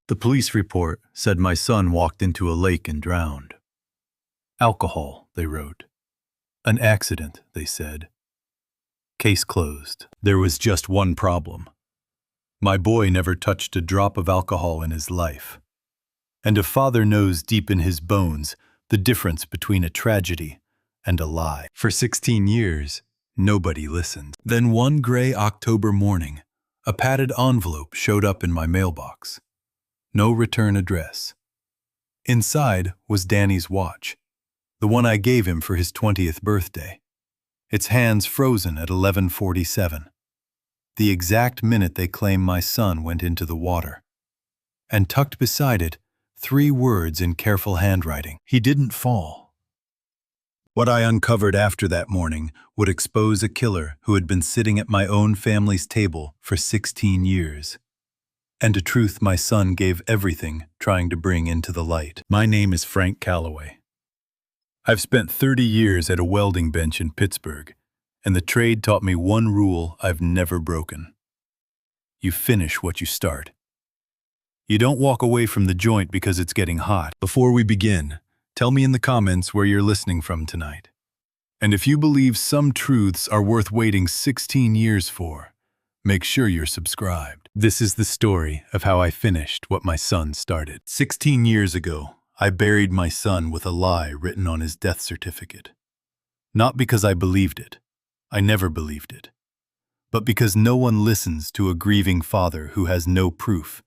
The police report said my son walked into a lake and drowned. Alcohol, they wrote. An accident, they said. Case closed. There was just one problem. My boy never touched a drop of alcohol in his life. And a father knows deep in his bones the difference between a tragedy and a lie. For 16 years, nobody listened. Then one gray October morning, a padded envelope showed up in my mailbox. No return address. Inside was Danny's watch, the one I gave him for his 20th birthday. Its hands frozen at 11:47, the exact minute they claim my son went into the water. And tucked beside it, 3 words in careful handwriting: he didn't fall. What I uncovered after that morning would expose a killer who had been sitting at my own family's table for 16 years. And a truth my son gave everything trying to bring into the light. My name is Frank Calloway. I've spent 30 years at a welding bench in Pittsburgh, and the trade taught me one rule I've never broken. You finish what you start. You don't walk away from the joint because it's getting hot. Before we begin, tell me in the comments where you're listening from tonight. And if you believe some truths are worth waiting 16 years for, make sure you're subscribed. This is the story of how I finished what my son started. 16 years ago, I buried my son with a lie written on his death certificate. Not because I believed it. I never believed it. But because no one listens to a grieving father who has no proof,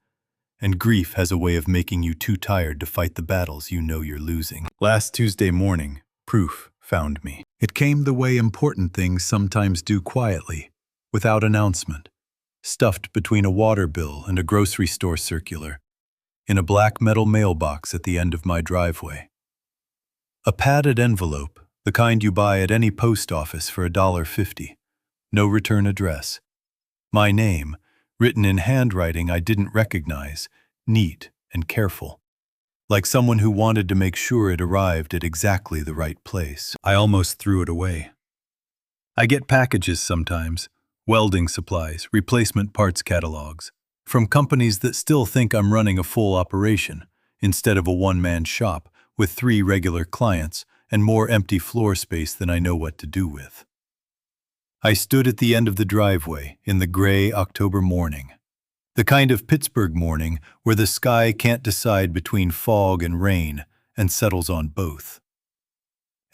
and grief has a way of making you too tired to fight the battles you know you're losing. Last Tuesday morning, proof found me. It came the way important things sometimes do quietly, without announcement, stuffed between a water bill and a grocery store circular, in a black metal mailbox at the end of my driveway. A padded envelope, the kind you buy at any post office for $1.50, no return address. My name, written in handwriting I didn't recognize, neat and careful, like someone who wanted to make sure it arrived at exactly the right place. I almost threw it away. I get packages sometimes, welding supplies, replacement parts catalogs, from companies that still think I'm running a full operation instead of a one-man shop with 3 regular clients and more empty floor space than I know what to do with. I stood at the end of the driveway in the gray October morning, the kind of Pittsburgh morning where the sky can't decide between fog and rain and settles on both.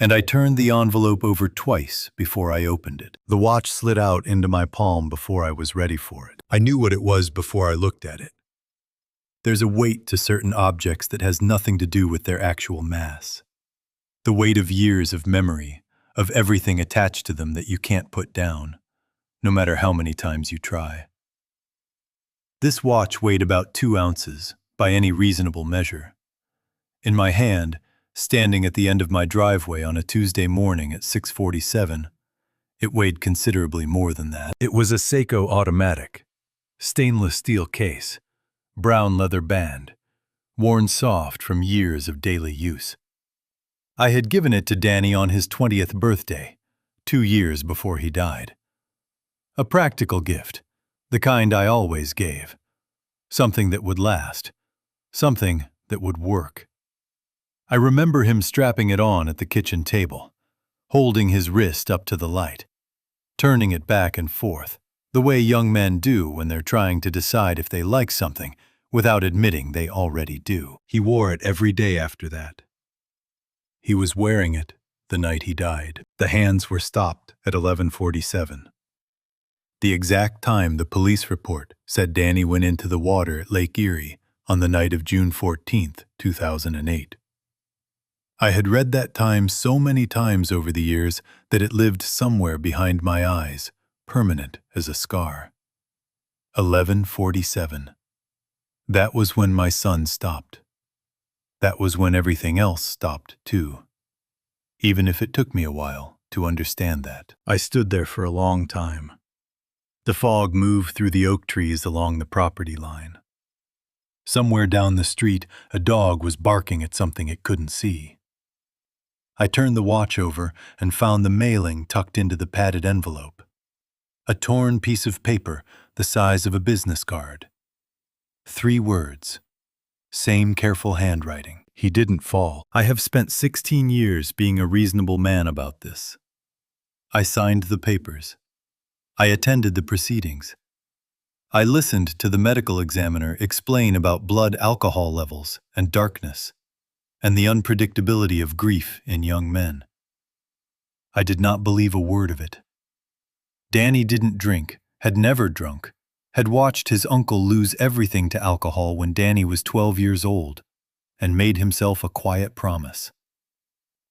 And I turned the envelope over twice before I opened it. The watch slid out into my palm before I was ready for it. I knew what it was before I looked at it. There's a weight to certain objects that has nothing to do with their actual mass. The weight of years of memory, of everything attached to them that you can't put down, no matter how many times you try. This watch weighed about 2 ounces, by any reasonable measure. In my hand, standing at the end of my driveway on a Tuesday morning at 6:47, it weighed considerably more than that. It was a Seiko automatic, stainless steel case, brown leather band, worn soft from years of daily use. I had given it to Danny on his 20th birthday, 2 years before he died. A practical gift, the kind I always gave. Something that would last, something that would work. I remember him strapping it on at the kitchen table, holding his wrist up to the light, turning it back and forth, the way young men do when they're trying to decide if they like something without admitting they already do. He wore it every day after that. He was wearing it the night he died. The hands were stopped at 11:47. The exact time the police report said Danny went into the water at Lake Erie on the night of June 14th, 2008. I had read that time so many times over the years that it lived somewhere behind my eyes, permanent as a scar. 11:47. That was when my son stopped. That was when everything else stopped, too. Even if it took me a while to understand that. I stood there for a long time. The fog moved through the oak trees along the property line. Somewhere down the street, a dog was barking at something it couldn't see. I turned the watch over and found the mailing tucked into the padded envelope. A torn piece of paper the size of a business card. 3 words. Same careful handwriting. He didn't fall. I have spent 16 years being a reasonable man about this. I signed the papers. I attended the proceedings. I listened to the medical examiner explain about blood alcohol levels and darkness, and the unpredictability of grief in young men. I did not believe a word of it. Danny didn't drink, had never drunk, had watched his uncle lose everything to alcohol when Danny was 12 years old, and made himself a quiet promise.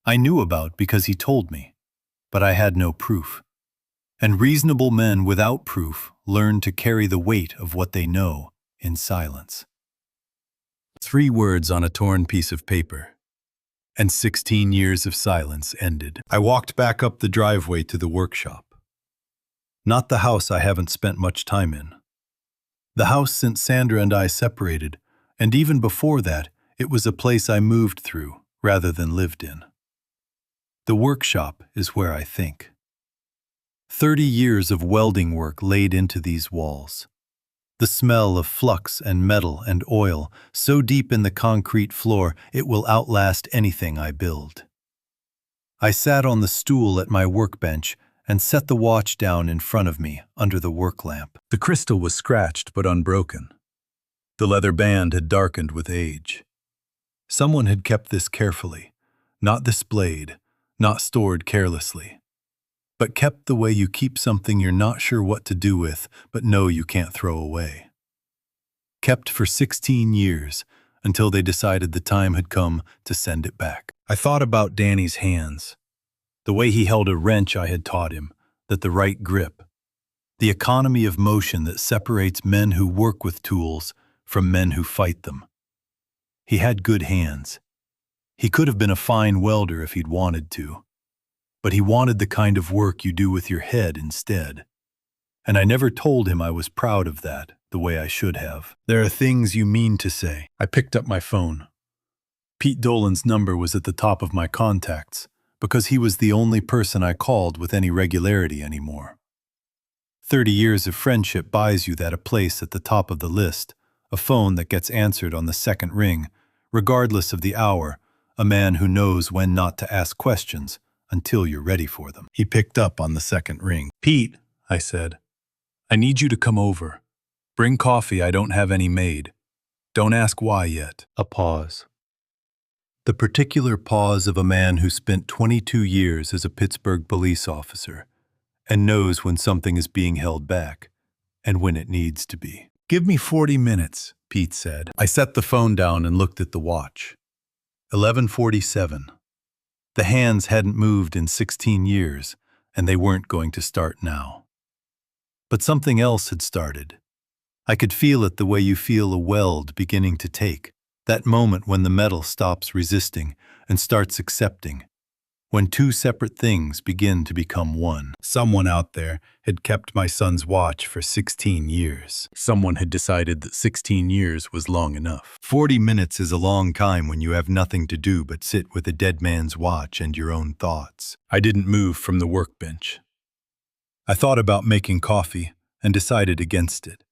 I knew about because he told me, but I had no proof. And reasonable men without proof learn to carry the weight of what they know in silence. 3 words on a torn piece of paper, and 16 years of silence ended. I walked back up the driveway to the workshop. Not the house I haven't spent much time in. The house since Sandra and I separated, and even before that, it was a place I moved through rather than lived in. The workshop is where I think. 30 years of welding work laid into these walls. The smell of flux and metal and oil so deep in the concrete floor it will outlast anything I build. I sat on the stool at my workbench and set the watch down in front of me under the work lamp. The crystal was scratched but unbroken. The leather band had darkened with age. Someone had kept this carefully, not displayed, not stored carelessly, but kept the way you keep something you're not sure what to do with but know you can't throw away. Kept for 16 years until they decided the time had come to send it back. I thought about Danny's hands, the way he held a wrench I had taught him, that the right grip, the economy of motion that separates men who work with tools from men who fight them. He had good hands. He could have been a fine welder if he'd wanted to, but he wanted the kind of work you do with your head instead. And I never told him I was proud of that the way I should have. There are things you mean to say. I picked up my phone. Pete Dolan's number was at the top of my contacts, because he was the only person I called with any regularity anymore. 30 years of friendship buys you that a place at the top of the list, a phone that gets answered on the second ring, regardless of the hour, a man who knows when not to ask questions until you're ready for them. He picked up on the second ring. "Pete," I said, "I need you to come over. Bring coffee, I don't have any made. Don't ask why yet." A pause. The particular pause of a man who spent 22 years as a Pittsburgh police officer and knows when something is being held back and when it needs to be. "Give me 40 minutes, Pete said. I set the phone down and looked at the watch. 11:47. The hands hadn't moved in 16 years, and they weren't going to start now. But something else had started. I could feel it the way you feel a weld beginning to take, that moment when the metal stops resisting and starts accepting, when 2 separate things begin to become one. Someone out there had kept my son's watch for 16 years. Someone had decided that 16 years was long enough. 40 minutes is a long time when you have nothing to do but sit with a dead man's watch and your own thoughts. I didn't move from the workbench. I thought about making coffee and decided against it.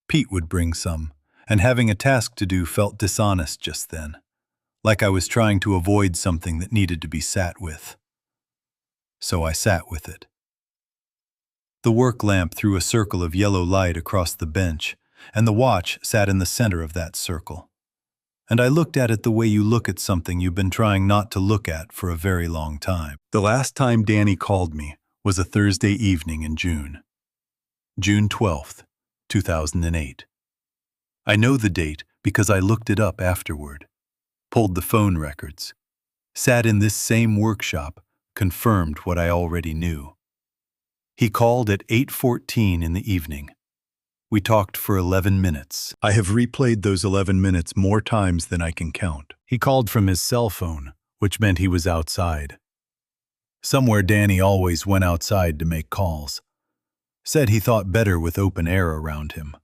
Pete would bring some, and having a task to do felt dishonest just then, like I was trying to avoid something that needed to be sat with. So I sat with it. The work lamp threw a circle of yellow light across the bench, and the watch sat in the center of that circle. And I looked at it the way you look at something you've been trying not to look at for a very long time. The last time Danny called me was a Thursday evening in June. June 12th, 2008. I know the date because I looked it up afterward, pulled the phone records, sat in this same workshop, confirmed what I already knew. He called at 8:14 in the evening. We talked for 11 minutes. I have replayed those 11 minutes more times than I can count. He called from his cell phone, which meant he was outside. Somewhere Danny always went outside to make calls. Said he thought better with open air around him.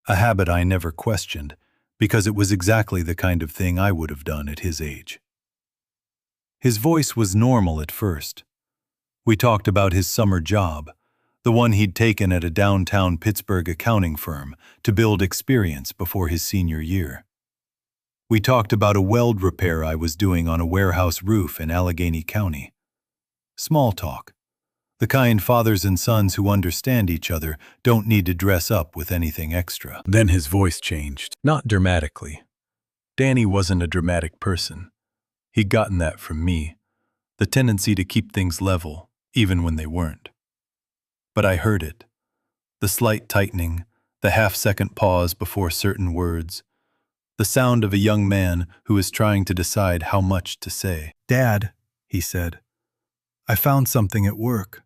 A habit I never questioned, because it was exactly the kind of thing I would have done at his age. His voice was normal at first. We talked about his summer job, the one he'd taken at a downtown Pittsburgh accounting firm to build experience before his senior year. We talked about a weld repair I was doing on a warehouse roof in Allegheny County. Small talk. The kind fathers and sons who understand each other don't need to dress up with anything extra. Then his voice changed, not dramatically. Danny wasn't a dramatic person. He'd gotten that from me, the tendency to keep things level, even when they weren't. But I heard it. The slight tightening, the half-second pause before certain words, the sound of a young man who is trying to decide how much to say. "Dad," he said, "I found something at work.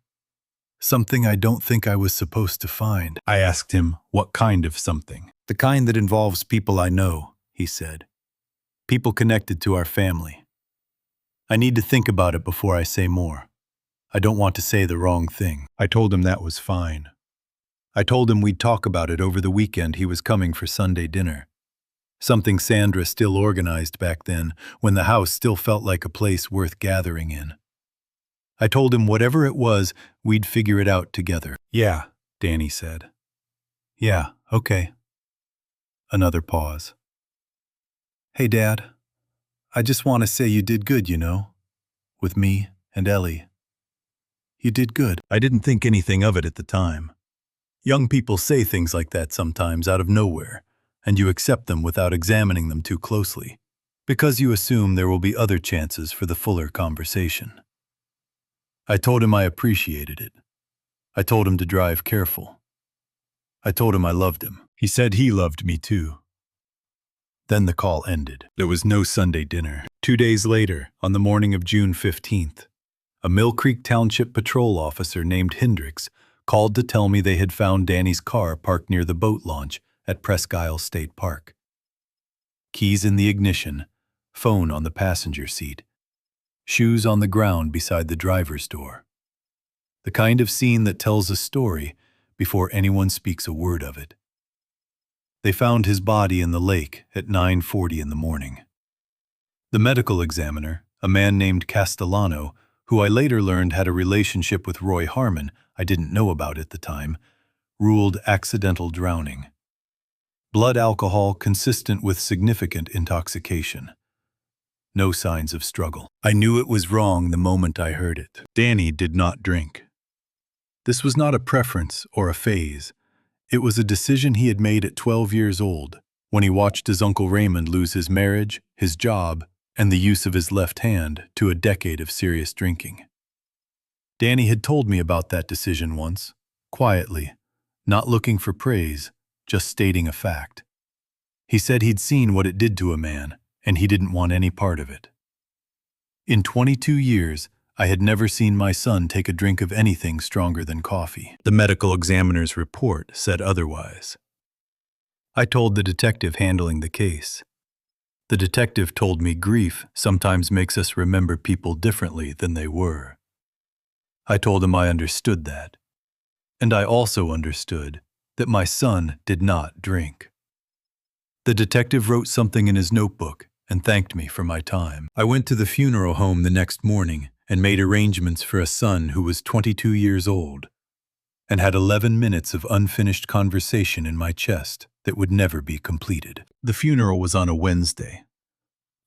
Something I don't think I was supposed to find." I asked him, what kind of something? "The kind that involves people I know," he said. "People connected to our family. I need to think about it before I say more. I don't want to say the wrong thing." I told him that was fine. I told him we'd talk about it over the weekend he was coming for Sunday dinner. Something Sandra still organized back then, when the house still felt like a place worth gathering in. I told him whatever it was, we'd figure it out together. "Yeah," Danny said. "Yeah, okay." Another pause. "Hey, Dad, I just want to say you did good, with me and Ellie. You did good." I didn't think anything of it at the time. Young people say things like that sometimes out of nowhere, and you accept them without examining them too closely, because you assume there will be other chances for the fuller conversation. I told him I appreciated it. I told him to drive careful. I told him I loved him. He said he loved me too. Then the call ended. There was no Sunday dinner. 2 days later, on the morning of June 15th, a Mill Creek Township patrol officer named Hendricks called to tell me they had found Danny's car parked near the boat launch at Presque Isle State Park. Keys in the ignition, phone on the passenger seat, shoes on the ground beside the driver's door. The kind of scene that tells a story before anyone speaks a word of it. They found his body in the lake at 9:40 in the morning. The medical examiner, a man named Castellano, who I later learned had a relationship with Roy Harmon I didn't know about at the time, ruled accidental drowning. Blood alcohol consistent with significant intoxication. No signs of struggle. I knew it was wrong the moment I heard it. Danny did not drink. This was not a preference or a phase. It was a decision he had made at 12 years old, when he watched his Uncle Raymond lose his marriage, his job, and the use of his left hand to a decade of serious drinking. Danny had told me about that decision once, quietly, not looking for praise, just stating a fact. He said he'd seen what it did to a man, and he didn't want any part of it. In 22 years, I had never seen my son take a drink of anything stronger than coffee. The medical examiner's report said otherwise. I told the detective handling the case. The detective told me grief sometimes makes us remember people differently than they were. I told him I understood that. And I also understood that my son did not drink. The detective wrote something in his notebook and thanked me for my time. I went to the funeral home the next morning and made arrangements for a son who was 22 years old and had 11 minutes of unfinished conversation in my chest that would never be completed. The funeral was on a Wednesday.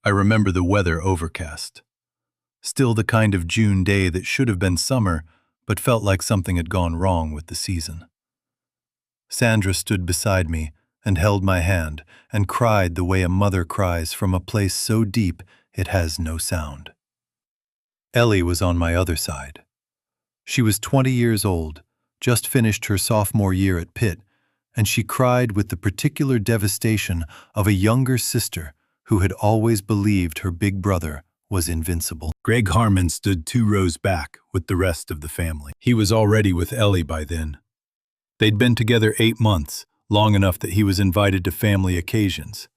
I remember the weather overcast. Still the kind of June day that should have been summer, but felt like something had gone wrong with the season. Sandra stood beside me and held my hand and cried the way a mother cries from a place so deep it has no sound. Ellie was on my other side. She was 20 years old, just finished her sophomore year at Pitt, and she cried with the particular devastation of a younger sister who had always believed her big brother was invincible. Greg Harmon stood 2 rows back with the rest of the family. He was already with Ellie by then. They'd been together 8 months, long enough that he was invited to family occasions,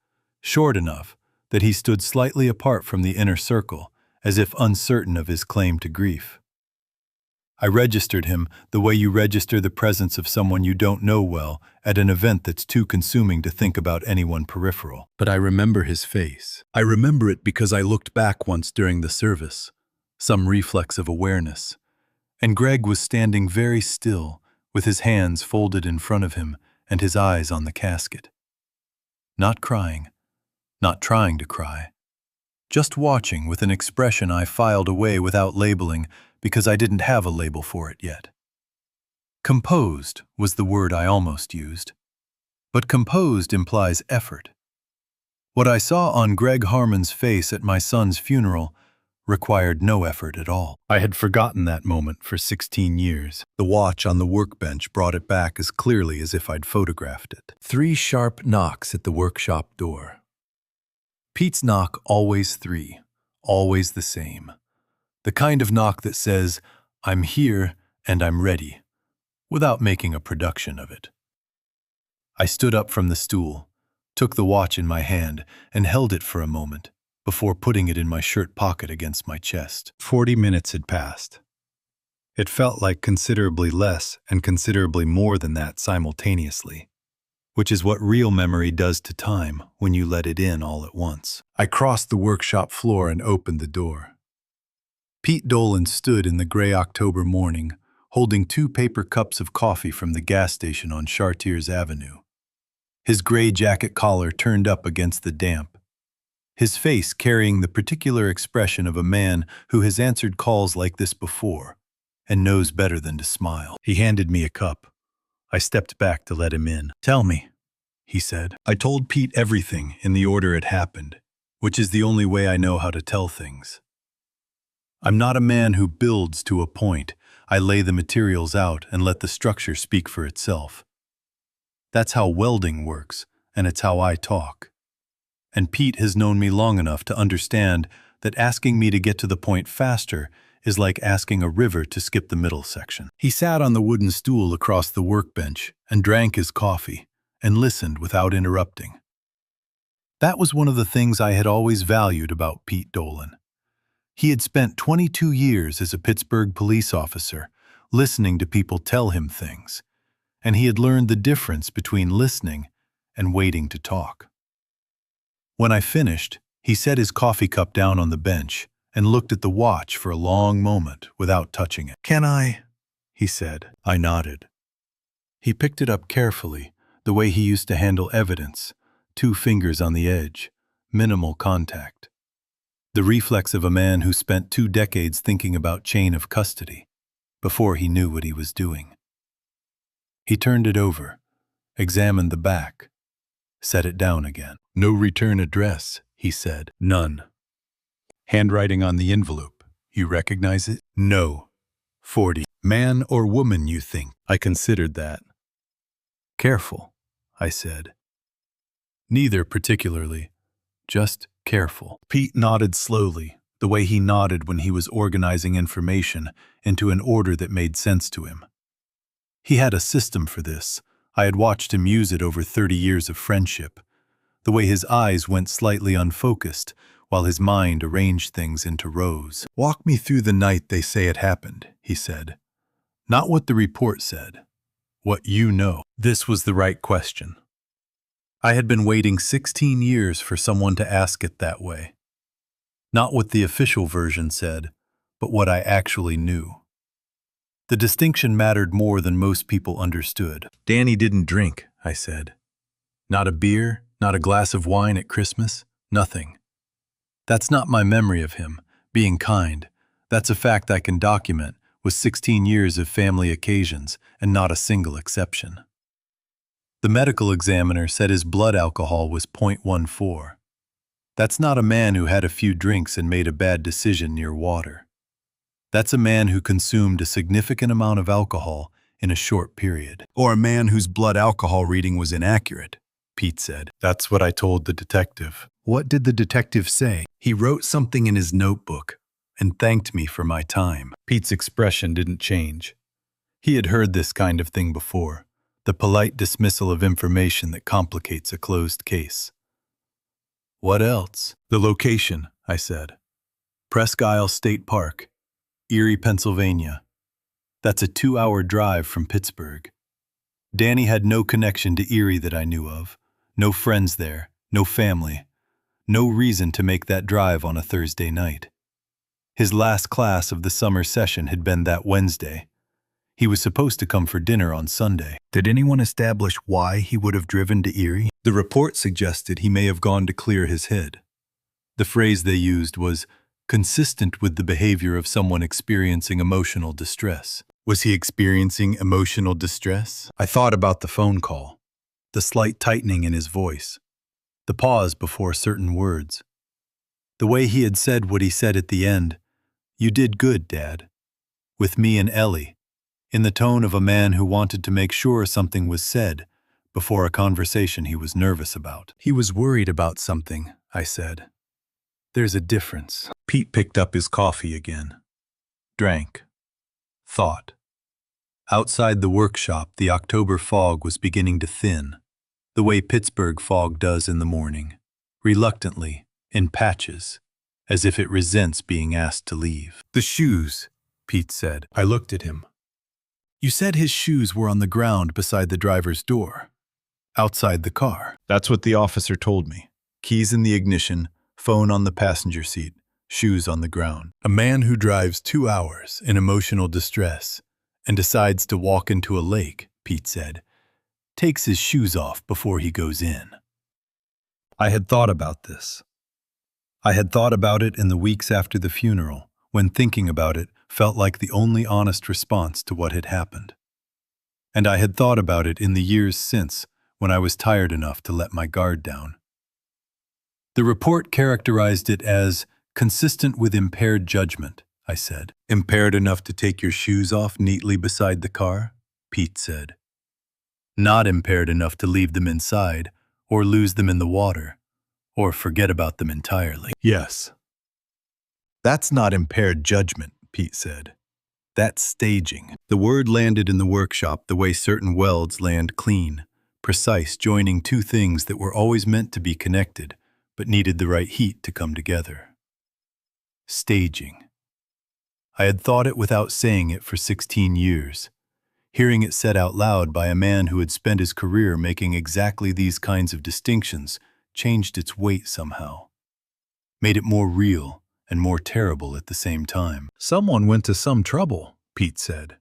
short enough that he stood slightly apart from the inner circle, as if uncertain of his claim to grief. I registered him the way you register the presence of someone you don't know well at an event that's too consuming to think about anyone peripheral. But I remember his face. I remember it because I looked back once during the service, some reflex of awareness, and Greg was standing very still, with his hands folded in front of him and his eyes on the casket. Not crying, not trying to cry. Just watching with an expression I filed away without labeling because I didn't have a label for it yet. Composed was the word I almost used. But composed implies effort. What I saw on Greg Harmon's face at my son's funeral required no effort at all. I had forgotten that moment for 16 years. The watch on the workbench brought it back as clearly as if I'd photographed it. 3 sharp knocks at the workshop door. Pete's knock, always 3, always the same. The kind of knock that says, "I'm here and I'm ready," without making a production of it. I stood up from the stool, took the watch in my hand, and held it for a moment before putting it in my shirt pocket against my chest. 40 minutes had passed. It felt like considerably less and considerably more than that simultaneously, which is what real memory does to time when you let it in all at once. I crossed the workshop floor and opened the door. Pete Dolan stood in the gray October morning, holding 2 paper cups of coffee from the gas station on Chartiers Avenue. His gray jacket collar turned up against the damp. His face carrying the particular expression of a man who has answered calls like this before and knows better than to smile. He handed me a cup. I stepped back to let him in. "Tell me," he said. I told Pete everything in the order it happened, which is the only way I know how to tell things. I'm not a man who builds to a point. I lay the materials out and let the structure speak for itself. That's how welding works, and it's how I talk. And Pete has known me long enough to understand that asking me to get to the point faster is like asking a river to skip the middle section. He sat on the wooden stool across the workbench and drank his coffee and listened without interrupting. That was one of the things I had always valued about Pete Dolan. He had spent 22 years as a Pittsburgh police officer, listening to people tell him things, and he had learned the difference between listening and waiting to talk. When I finished, he set his coffee cup down on the bench and looked at the watch for a long moment without touching it. "Can I?" he said. I nodded. He picked it up carefully, the way he used to handle evidence, 2 fingers on the edge, minimal contact. The reflex of a man who spent 2 decades thinking about chain of custody before he knew what he was doing. He turned it over, examined the back, set it down again. "No return address," he said. "None." "Handwriting on the envelope. You recognize it?" "No." 40. "Man or woman, you think?" I considered that. "Careful," I said. "Neither particularly, just careful." Pete nodded slowly, the way he nodded when he was organizing information into an order that made sense to him. He had a system for this. I had watched him use it over 30 years of friendship. The way his eyes went slightly unfocused while his mind arranged things into rows. "Walk me through the night they say it happened," he said. "Not what the report said. What you know." This was the right question. I had been waiting 16 years for someone to ask it that way. Not what the official version said, but what I actually knew. The distinction mattered more than most people understood. "Danny didn't drink," I said. "Not a beer, not a glass of wine at Christmas, nothing. That's not my memory of him, being kind. That's a fact I can document with 16 years of family occasions and not a single exception." The medical examiner said his blood alcohol was 0.14. That's not a man who had a few drinks and made a bad decision near water. That's a man who consumed a significant amount of alcohol in a short period. "Or a man whose blood alcohol reading was inaccurate," Pete said. That's what I told the detective. What did the detective say? He wrote something in his notebook and thanked me for my time. Pete's expression didn't change. He had heard this kind of thing before, the polite dismissal of information that complicates a closed case. "What else?" "The location," I said. "Presque Isle State Park, Erie, Pennsylvania. That's a 2-hour drive from Pittsburgh. Danny had no connection to Erie that I knew of, no friends there, no family, no reason to make that drive on a Thursday night. His last class of the summer session had been that Wednesday. He was supposed to come for dinner on Sunday. Did anyone establish why he would have driven to Erie? The report suggested he may have gone to clear his head. The phrase they used was consistent with the behavior of someone experiencing emotional distress. Was he experiencing emotional distress? I thought about the phone call, the slight tightening in his voice, the pause before certain words. The way he had said what he said at the end, "You did good, Dad," with me and Ellie, in the tone of a man who wanted to make sure something was said before a conversation he was nervous about. He was worried about something, I said. There's a difference. Pete picked up his coffee again. Drank. Thought. Outside the workshop, the October fog was beginning to thin, the way Pittsburgh fog does in the morning, reluctantly, in patches, as if it resents being asked to leave. The shoes, Pete said. I looked at him. You said his shoes were on the ground beside the driver's door, outside the car. That's what the officer told me. Keys in the ignition, phone on the passenger seat, shoes on the ground. A man who drives 2 hours in emotional distress and decides to walk into a lake, Pete said, takes his shoes off before he goes in. I had thought about this. I had thought about it in the weeks after the funeral, when thinking about it felt like the only honest response to what had happened. And I had thought about it in the years since, when I was tired enough to let my guard down. The report characterized it as consistent with impaired judgment, I said. Impaired enough to take your shoes off neatly beside the car? Pete said. Not impaired enough to leave them inside, or lose them in the water, or forget about them entirely. Yes. That's not impaired judgment, Pete said. That's staging. The word landed in the workshop the way certain welds land clean, precise, joining two things that were always meant to be connected, but needed the right heat to come together. Staging. I had thought it without saying it for 16 years. Hearing it said out loud by a man who had spent his career making exactly these kinds of distinctions changed its weight somehow. Made it more real and more terrible at the same time. Someone went to some trouble, Pete said.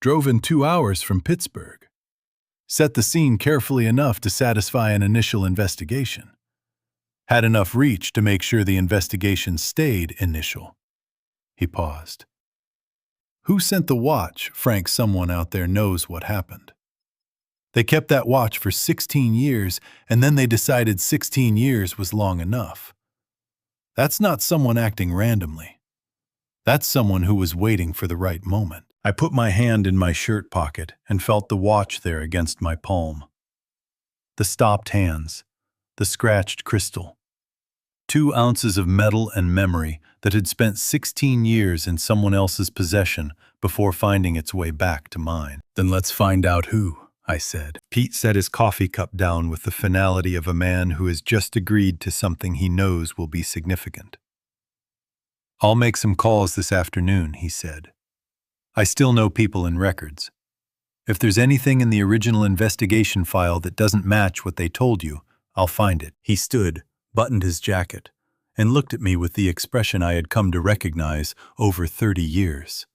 Drove in 2 hours from Pittsburgh. Set the scene carefully enough to satisfy an initial investigation. Had enough reach to make sure the investigation stayed initial. He paused. Who sent the watch? Frank, someone out there knows what happened. They kept that watch for 16 years, and then they decided 16 years was long enough. That's not someone acting randomly. That's someone who was waiting for the right moment. I put my hand in my shirt pocket and felt the watch there against my palm. The stopped hands, the scratched crystal. 2 ounces of metal and memory that had spent 16 years in someone else's possession before finding its way back to mine. Then let's find out who, I said. Pete set his coffee cup down with the finality of a man who has just agreed to something he knows will be significant. I'll make some calls this afternoon, he said. I still know people in records. If there's anything in the original investigation file that doesn't match what they told you, I'll find it. He stood, buttoned his jacket, and looked at me with the expression I had come to recognize over 30 years.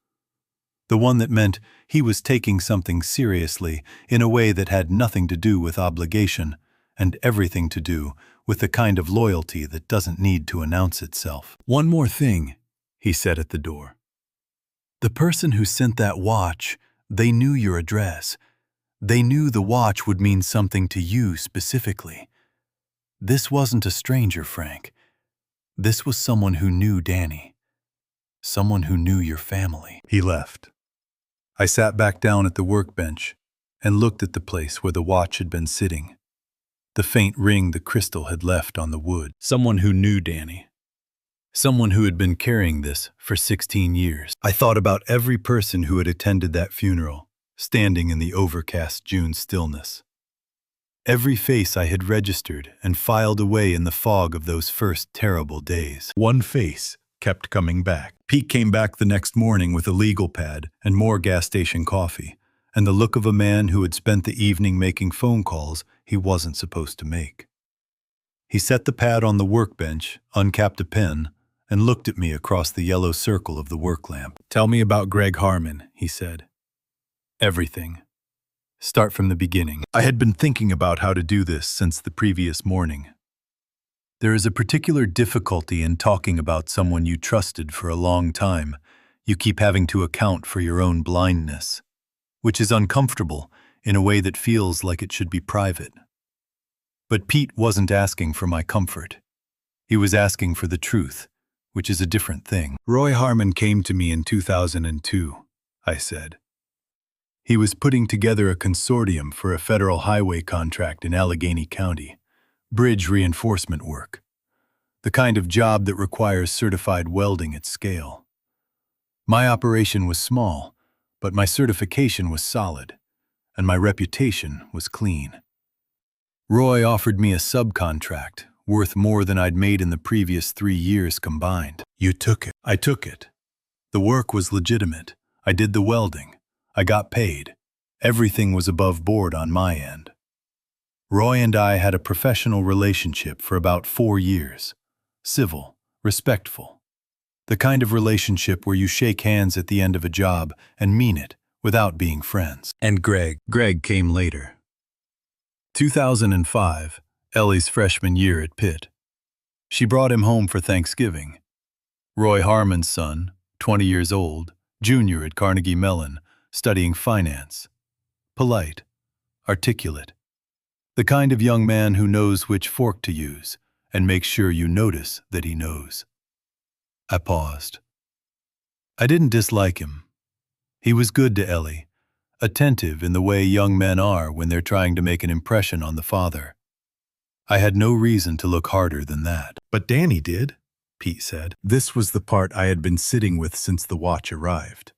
The one that meant he was taking something seriously in a way that had nothing to do with obligation and everything to do with the kind of loyalty that doesn't need to announce itself. One more thing, he said at the door. The person who sent that watch, they knew your address. They knew the watch would mean something to you specifically. This wasn't a stranger, Frank. This was someone who knew Danny. Someone who knew your family. He left. I sat back down at the workbench and looked at the place where the watch had been sitting. The faint ring the crystal had left on the wood. Someone who knew Danny. Someone who had been carrying this for 16 years. I thought about every person who had attended that funeral, standing in the overcast June stillness. Every face I had registered and filed away in the fog of those first terrible days. One face kept coming back. Pete came back the next morning with a legal pad and more gas station coffee, and the look of a man who had spent the evening making phone calls he wasn't supposed to make. He set the pad on the workbench, uncapped a pen, and looked at me across the yellow circle of the work lamp. Tell me about Greg Harmon, he said. Everything. Start from the beginning. I had been thinking about how to do this since the previous morning. There is a particular difficulty in talking about someone you trusted for a long time. You keep having to account for your own blindness, which is uncomfortable in a way that feels like it should be private. But Pete wasn't asking for my comfort. He was asking for the truth, which is a different thing. Roy Harmon came to me in 2002, I said. He was putting together a consortium for a federal highway contract in Allegheny County, bridge reinforcement work, the kind of job that requires certified welding at scale. My operation was small, but my certification was solid, and my reputation was clean. Roy offered me a subcontract worth more than I'd made in the previous 3 years combined. You took it. I took it. The work was legitimate. I did the welding. I got paid. Everything was above board on my end. Roy and I had a professional relationship for about 4 years. Civil, respectful. The kind of relationship where you shake hands at the end of a job and mean it without being friends. And Greg came later. 2005, Ellie's freshman year at Pitt. She brought him home for Thanksgiving. Roy Harmon's son, 20 years old, junior at Carnegie Mellon, studying finance. Polite, articulate. The kind of young man who knows which fork to use and makes sure you notice that he knows. I paused. I didn't dislike him. He was good to Ellie, attentive in the way young men are when they're trying to make an impression on the father. I had no reason to look harder than that. But Danny did, Pete said. This was the part I had been sitting with since the watch arrived.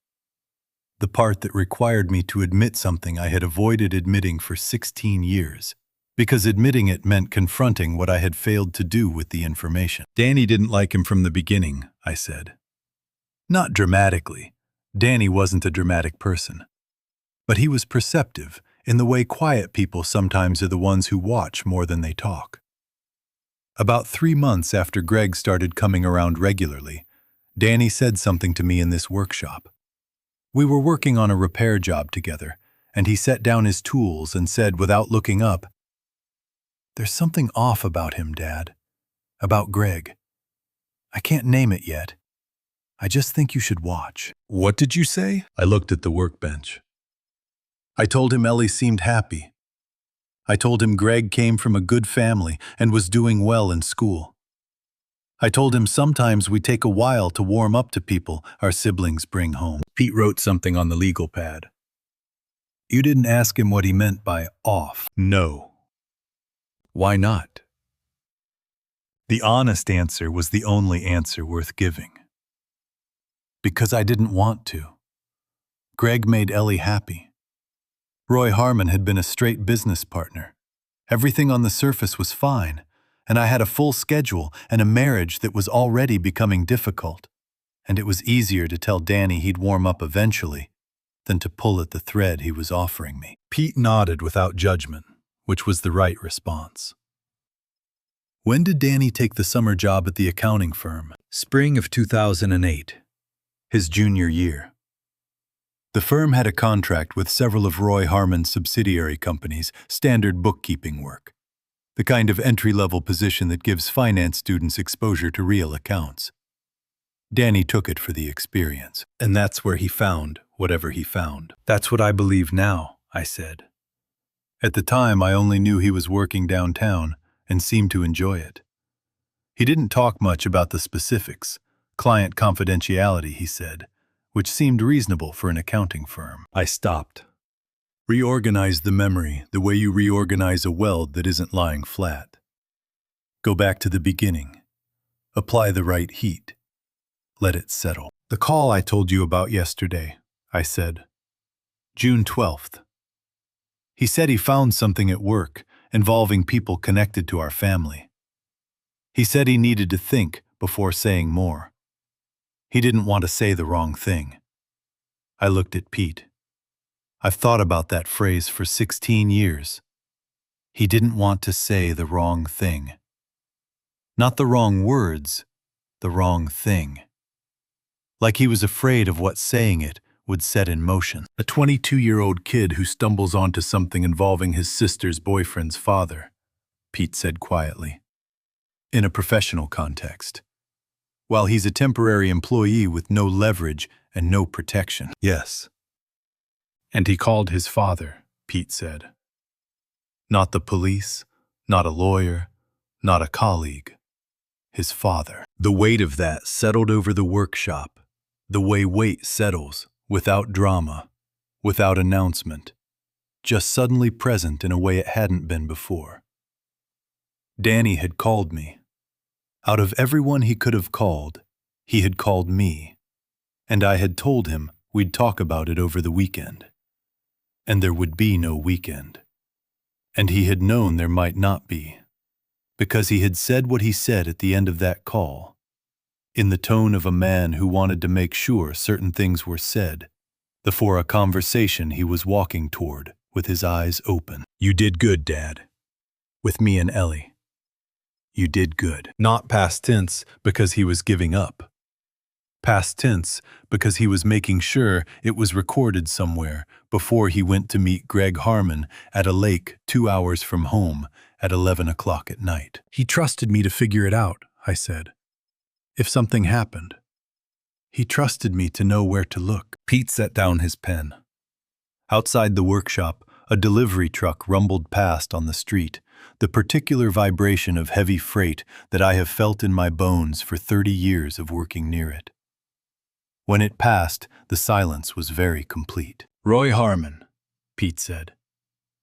The part that required me to admit something I had avoided admitting for 16 years, because admitting it meant confronting what I had failed to do with the information. Danny didn't like him from the beginning, I said. Not dramatically. Danny wasn't a dramatic person. But he was perceptive in the way quiet people sometimes are the ones who watch more than they talk. About 3 months after Greg started coming around regularly, Danny said something to me in this workshop. We were working on a repair job together, and he set down his tools and said without looking up, "There's something off about him, Dad. About Greg. I can't name it yet. I just think you should watch." What did you say? I looked at the workbench. I told him Ellie seemed happy. I told him Greg came from a good family and was doing well in school. I told him sometimes we take a while to warm up to people our siblings bring home. Pete wrote something on the legal pad. You didn't ask him what he meant by off. No. Why not? The honest answer was the only answer worth giving. Because I didn't want to. Greg made Ellie happy. Roy Harmon had been a straight business partner. Everything on the surface was fine, and I had a full schedule and a marriage that was already becoming difficult, and it was easier to tell Danny he'd warm up eventually than to pull at the thread he was offering me. Pete nodded without judgment, which was the right response. When did Danny take the summer job at the accounting firm? Spring of 2008, his junior year. The firm had a contract with several of Roy Harmon's subsidiary companies, standard bookkeeping work, the kind of entry-level position that gives finance students exposure to real accounts. Danny took it for the experience, and that's where he found whatever he found. That's what I believe now, I said. At the time, I only knew he was working downtown and seemed to enjoy it. He didn't talk much about the specifics, client confidentiality, he said, which seemed reasonable for an accounting firm. I stopped. Reorganize the memory the way you reorganize a weld that isn't lying flat. Go back to the beginning. Apply the right heat. Let it settle. The call I told you about yesterday, I said. June 12th. He said he found something at work involving people connected to our family. He said he needed to think before saying more. He didn't want to say the wrong thing. I looked at Pete. I've thought about that phrase for 16 years. He didn't want to say the wrong thing. Not the wrong words, the wrong thing. Like he was afraid of what saying it would set in motion. A 22-year-old kid who stumbles onto something involving his sister's boyfriend's father, Pete said quietly. In a professional context. While he's a temporary employee with no leverage and no protection. Yes. And he called his father, Pete said. Not the police, not a lawyer, not a colleague. His father. The weight of that settled over the workshop, the way weight settles, without drama, without announcement, just suddenly present in a way it hadn't been before. Danny had called me. Out of everyone he could have called, he had called me, and I had told him we'd talk about it over the weekend. And there would be no weekend. And he had known there might not be, because he had said what he said at the end of that call, in the tone of a man who wanted to make sure certain things were said, before a conversation he was walking toward with his eyes open. You did good, Dad. With me and Ellie. You did good. Not past tense because he was giving up. Past tense because he was making sure it was recorded somewhere before he went to meet Greg Harmon at a lake 2 hours from home at 11 o'clock at night. He trusted me to figure it out, I said. If something happened. He trusted me to know where to look. Pete set down his pen. Outside the workshop, a delivery truck rumbled past on the street, the particular vibration of heavy freight that I have felt in my bones for 30 years of working near it. When it passed, the silence was very complete. Roy Harmon, Pete said.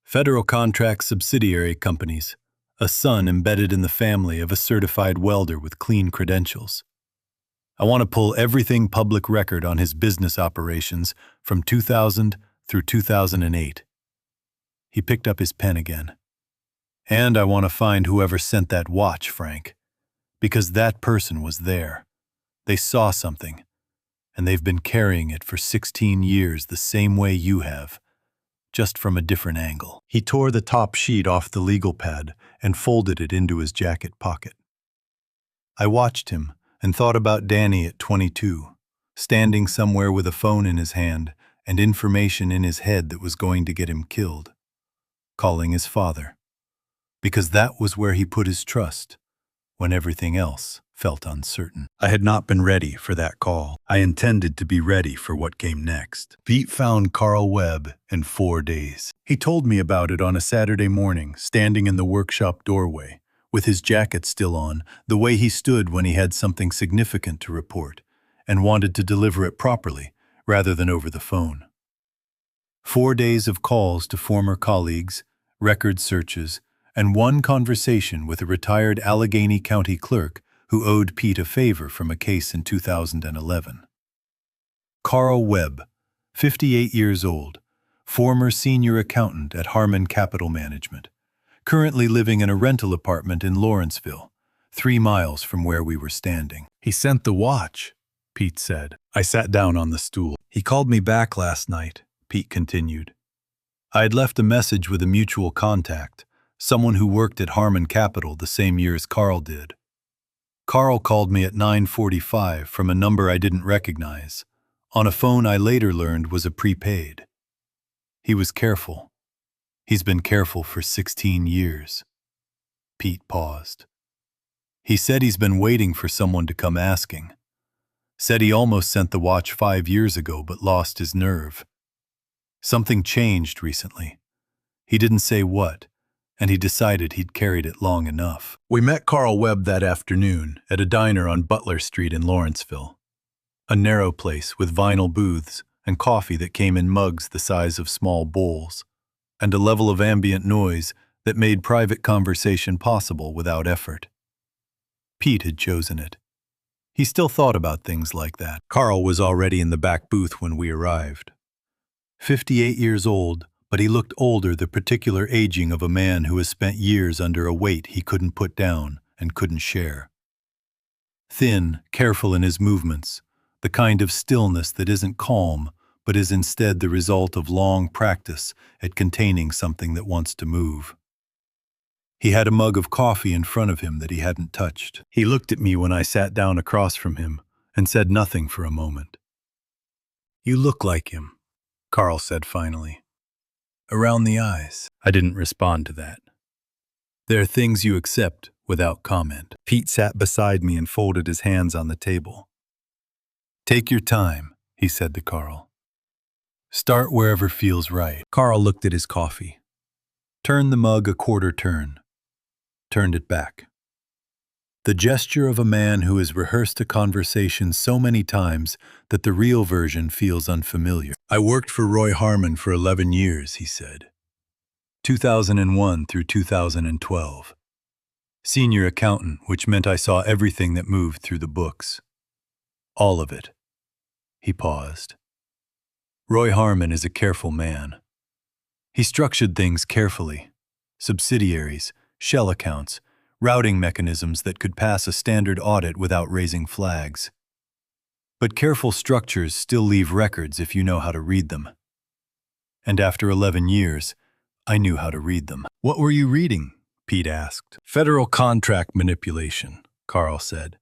Federal contract subsidiary companies, a son embedded in the family of a certified welder with clean credentials. I want to pull everything public record on his business operations from 2000 through 2008. He picked up his pen again. And I want to find whoever sent that watch, Frank, because that person was there. They saw something, and they've been carrying it for 16 years the same way you have, just from a different angle. He tore the top sheet off the legal pad and folded it into his jacket pocket. I watched him and thought about Danny at 22, standing somewhere with a phone in his hand and information in his head that was going to get him killed, calling his father, because that was where he put his trust when everything else felt uncertain. I had not been ready for that call. I intended to be ready for what came next. Pete found Carl Webb in 4 days. He told me about it on a Saturday morning, standing in the workshop doorway, with his jacket still on, the way he stood when he had something significant to report, and wanted to deliver it properly, rather than over the phone. 4 days of calls to former colleagues, record searches, and one conversation with a retired Allegheny County clerk who owed Pete a favor from a case in 2011. Carl Webb, 58 years old, former senior accountant at Harmon Capital Management, currently living in a rental apartment in Lawrenceville, 3 miles from where we were standing. He sent the watch, Pete said. I sat down on the stool. He called me back last night, Pete continued. I had left a message with a mutual contact, someone who worked at Harmon Capital the same year as Carl did. Carl called me at 9:45 from a number I didn't recognize, on a phone I later learned was a prepaid. He was careful. He's been careful for 16 years. Pete paused. He said he's been waiting for someone to come asking. Said he almost sent the watch 5 years ago but lost his nerve. Something changed recently. He didn't say what, and he decided he'd carried it long enough. We met Carl Webb that afternoon at a diner on Butler Street in Lawrenceville. A narrow place with vinyl booths and coffee that came in mugs the size of small bowls, and a level of ambient noise that made private conversation possible without effort. Pete had chosen it. He still thought about things like that. Carl was already in the back booth when we arrived. 58 years old, but he looked older, the particular aging of a man who has spent years under a weight he couldn't put down and couldn't share. Thin, careful in his movements, the kind of stillness that isn't calm, but is instead the result of long practice at containing something that wants to move. He had a mug of coffee in front of him that he hadn't touched. He looked at me when I sat down across from him and said nothing for a moment. You look like him, Carl said finally. Around the eyes. I didn't respond to that. There are things you accept without comment. Pete sat beside me and folded his hands on the table. Take your time, he said to Carl. Start wherever feels right. Carl looked at his coffee. Turned the mug a quarter turn. Turned it back. The gesture of a man who has rehearsed a conversation so many times that the real version feels unfamiliar. I worked for Roy Harmon for 11 years, he said. 2001 through 2012. Senior accountant, which meant I saw everything that moved through the books. All of it. He paused. Roy Harmon is a careful man. He structured things carefully. Subsidiaries, shell accounts, routing mechanisms that could pass a standard audit without raising flags. But careful structures still leave records if you know how to read them. And after 11 years, I knew how to read them. What were you reading? Pete asked. Federal contract manipulation, Carl said.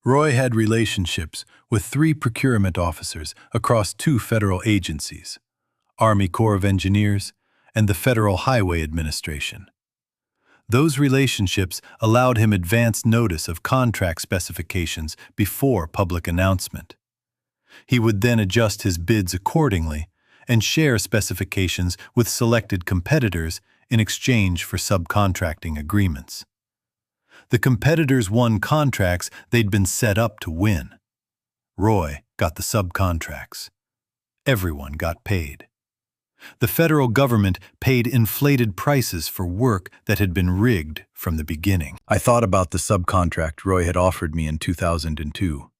Roy had relationships with 3 procurement officers across 2 federal agencies, Army Corps of Engineers and the Federal Highway Administration. Those relationships allowed him advance notice of contract specifications before public announcement. He would then adjust his bids accordingly and share specifications with selected competitors in exchange for subcontracting agreements. The competitors won contracts they'd been set up to win. Roy got the subcontracts. Everyone got paid. The federal government paid inflated prices for work that had been rigged from the beginning. I thought about the subcontract Roy had offered me in 2002.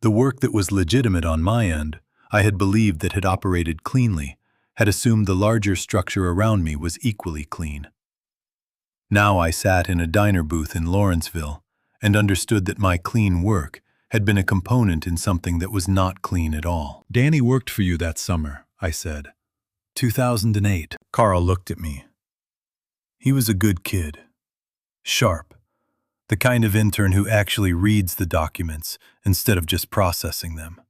The work that was legitimate on my end, I had believed that had operated cleanly, had assumed the larger structure around me was equally clean. Now I sat in a diner booth in Lawrenceville and understood that my clean work had been a component in something that was not clean at all. Danny worked for you that summer, I said. 2008. Carl looked at me. He was a good kid. Sharp. The kind of intern who actually reads the documents instead of just processing them.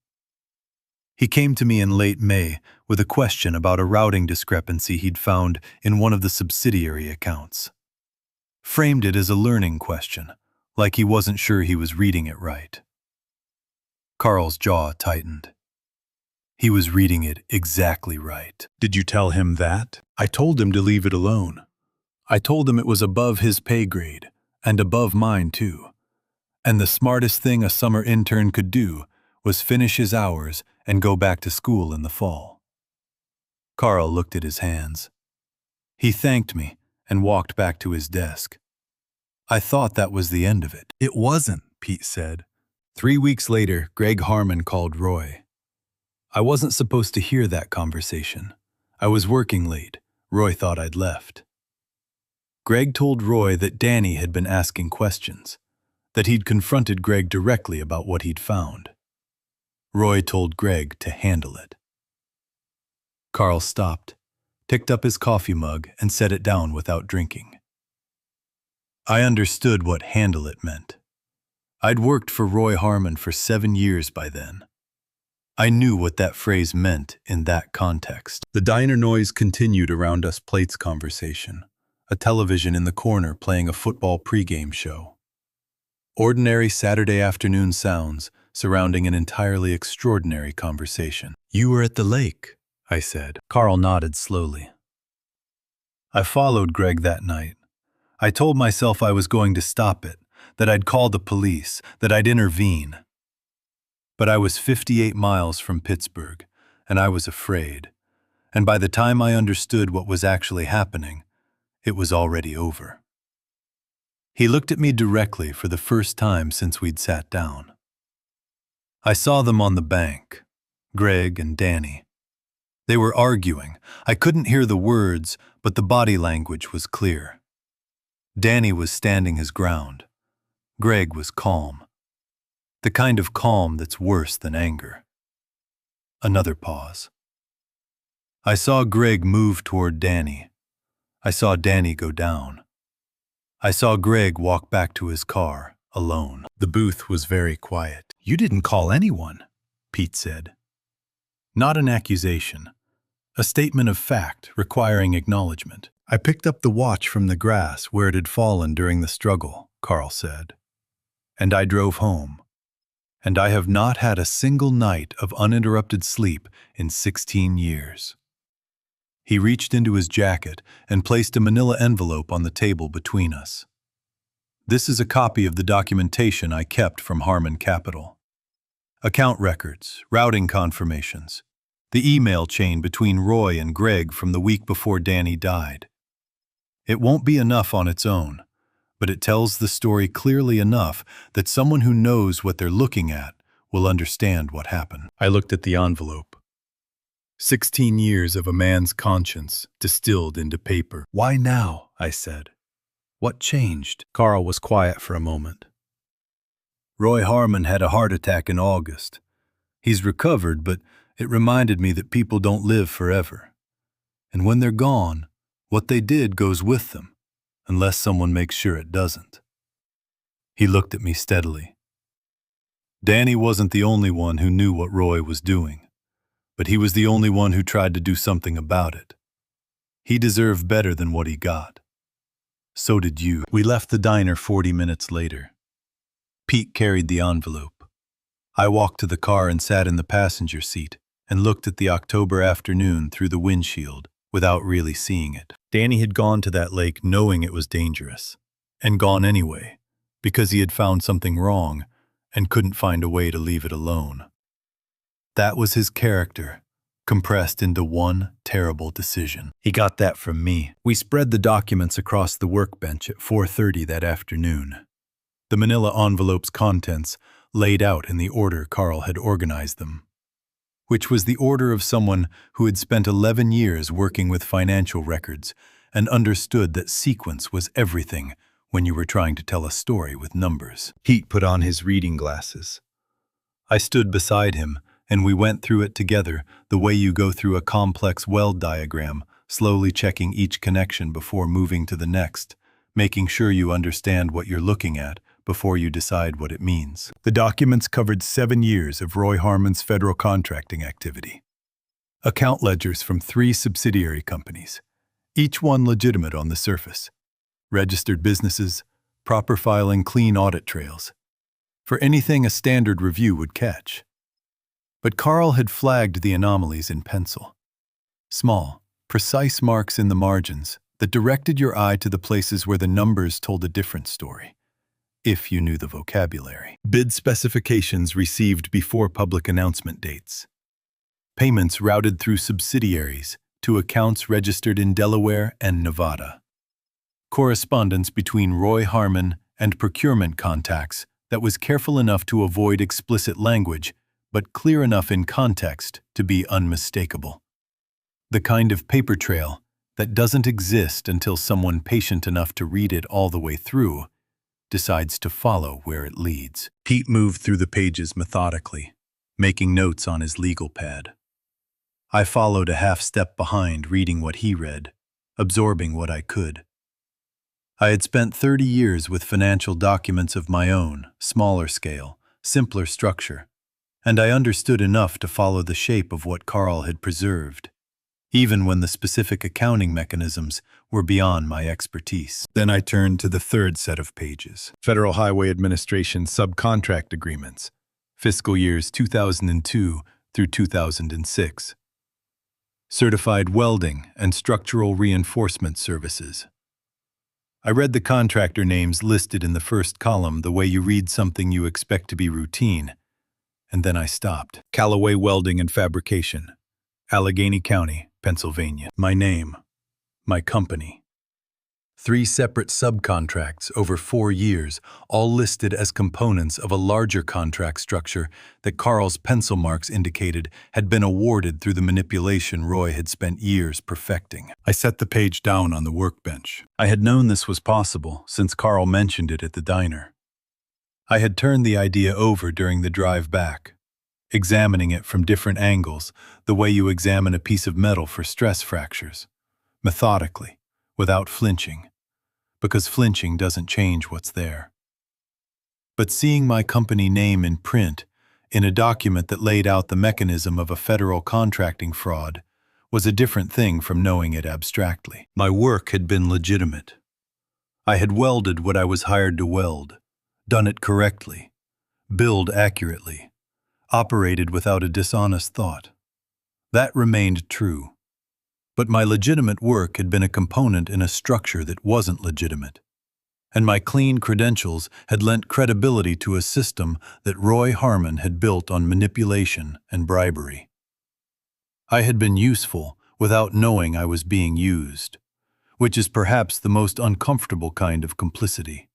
He came to me in late May with a question about a routing discrepancy he'd found in one of the subsidiary accounts. Framed it as a learning question, like he wasn't sure he was reading it right. Carl's jaw tightened. He was reading it exactly right. Did you tell him that? I told him to leave it alone. I told him it was above his pay grade, and above mine too. And the smartest thing a summer intern could do was finish his hours and go back to school in the fall. Carl looked at his hands. He thanked me and walked back to his desk. I thought that was the end of it. It wasn't, Pete said. 3 weeks later, Greg Harmon called Roy. I wasn't supposed to hear that conversation. I was working late. Roy thought I'd left. Greg told Roy that Danny had been asking questions, that he'd confronted Greg directly about what he'd found. Roy told Greg to handle it. Carl stopped, picked up his coffee mug, and set it down without drinking. I understood what handle it meant. I'd worked for Roy Harmon for 7 years by then. I knew what that phrase meant in that context. The diner noise continued around us plates conversation, a television in the corner playing a football pregame show. Ordinary Saturday afternoon sounds surrounding an entirely extraordinary conversation. You were at the lake, I said. Carl nodded slowly. I followed Greg that night. I told myself I was going to stop it, that I'd call the police, that I'd intervene. But I was 58 miles from Pittsburgh, and I was afraid. And by the time I understood what was actually happening, it was already over. He looked at me directly for the first time since we'd sat down. I saw them on the bank, Greg and Danny. They were arguing. I couldn't hear the words, but the body language was clear. Danny was standing his ground. Greg was calm. The kind of calm that's worse than anger. Another pause. I saw Greg move toward Danny. I saw Danny go down. I saw Greg walk back to his car, alone. The booth was very quiet. You didn't call anyone, Pete said. Not an accusation. A statement of fact requiring acknowledgement. I picked up the watch from the grass where it had fallen during the struggle, Carl said. And I drove home. And I have not had a single night of uninterrupted sleep in 16 years. He reached into his jacket and placed a manila envelope on the table between us. This is a copy of the documentation I kept from Harmon Capital. Account records, routing confirmations, the email chain between Roy and Greg from the week before Danny died. It won't be enough on its own, but it tells the story clearly enough that someone who knows what they're looking at will understand what happened. I looked at the envelope. 16 years of a man's conscience distilled into paper. Why now? I said. What changed? Carl was quiet for a moment. Roy Harmon had a heart attack in August. He's recovered, but it reminded me that people don't live forever. And when they're gone, what they did goes with them, unless someone makes sure it doesn't. He looked at me steadily. Danny wasn't the only one who knew what Roy was doing, but he was the only one who tried to do something about it. He deserved better than what he got. So did you. We left the diner 40 minutes later. Pete carried the envelope. I walked to the car and sat in the passenger seat and looked at the October afternoon through the windshield without really seeing it. Danny had gone to that lake knowing it was dangerous, and gone anyway, because he had found something wrong and couldn't find a way to leave it alone. That was his character, compressed into one terrible decision. He got that from me. We spread the documents across the workbench at 4:30 that afternoon. The manila envelope's contents laid out in the order Carl had organized them, which was the order of someone who had spent 11 years working with financial records and understood that sequence was everything when you were trying to tell a story with numbers. Pete put on his reading glasses. I stood beside him, and we went through it together the way you go through a complex weld diagram, slowly checking each connection before moving to the next, making sure you understand what you're looking at before you decide what it means. The documents covered 7 years of Roy Harmon's federal contracting activity. Account ledgers from 3 subsidiary companies, each one legitimate on the surface. Registered businesses, proper filing, clean audit trails. For anything a standard review would catch. But Carl had flagged the anomalies in pencil. Small, precise marks in the margins that directed your eye to the places where the numbers told a different story, if you knew the vocabulary. Bid specifications received before public announcement dates. Payments routed through subsidiaries to accounts registered in Delaware and Nevada. Correspondence between Roy Harmon and procurement contacts that was careful enough to avoid explicit language, but clear enough in context to be unmistakable. The kind of paper trail that doesn't exist until someone patient enough to read it all the way through decides to follow where it leads. Pete moved through the pages methodically, making notes on his legal pad. I followed a half step behind, reading what he read, absorbing what I could. I had spent 30 years with financial documents of my own, smaller scale, simpler structure, and I understood enough to follow the shape of what Carl had preserved, even when the specific accounting mechanisms were beyond my expertise. Then I turned to the third set of pages. Federal Highway Administration subcontract agreements, fiscal years 2002 through 2006. Certified welding and structural reinforcement services. I read the contractor names listed in the first column the way you read something you expect to be routine, and then I stopped. Calloway Welding and Fabrication, Allegheny County, Pennsylvania. My name, my company. 3 separate subcontracts over 4 years, all listed as components of a larger contract structure that Carl's pencil marks indicated had been awarded through the manipulation Roy had spent years perfecting. I set the page down on the workbench. I had known this was possible since Carl mentioned it at the diner. I had turned the idea over during the drive back, examining it from different angles, the way you examine a piece of metal for stress fractures, methodically, without flinching, because flinching doesn't change what's there. But seeing my company name in print in a document that laid out the mechanism of a federal contracting fraud was a different thing from knowing it abstractly. My work had been legitimate. I had welded what I was hired to weld, done it correctly, billed accurately, operated without a dishonest thought. That remained true. But my legitimate work had been a component in a structure that wasn't legitimate, and my clean credentials had lent credibility to a system that Roy Harmon had built on manipulation and bribery. I had been useful without knowing I was being used, which is perhaps the most uncomfortable kind of complicity,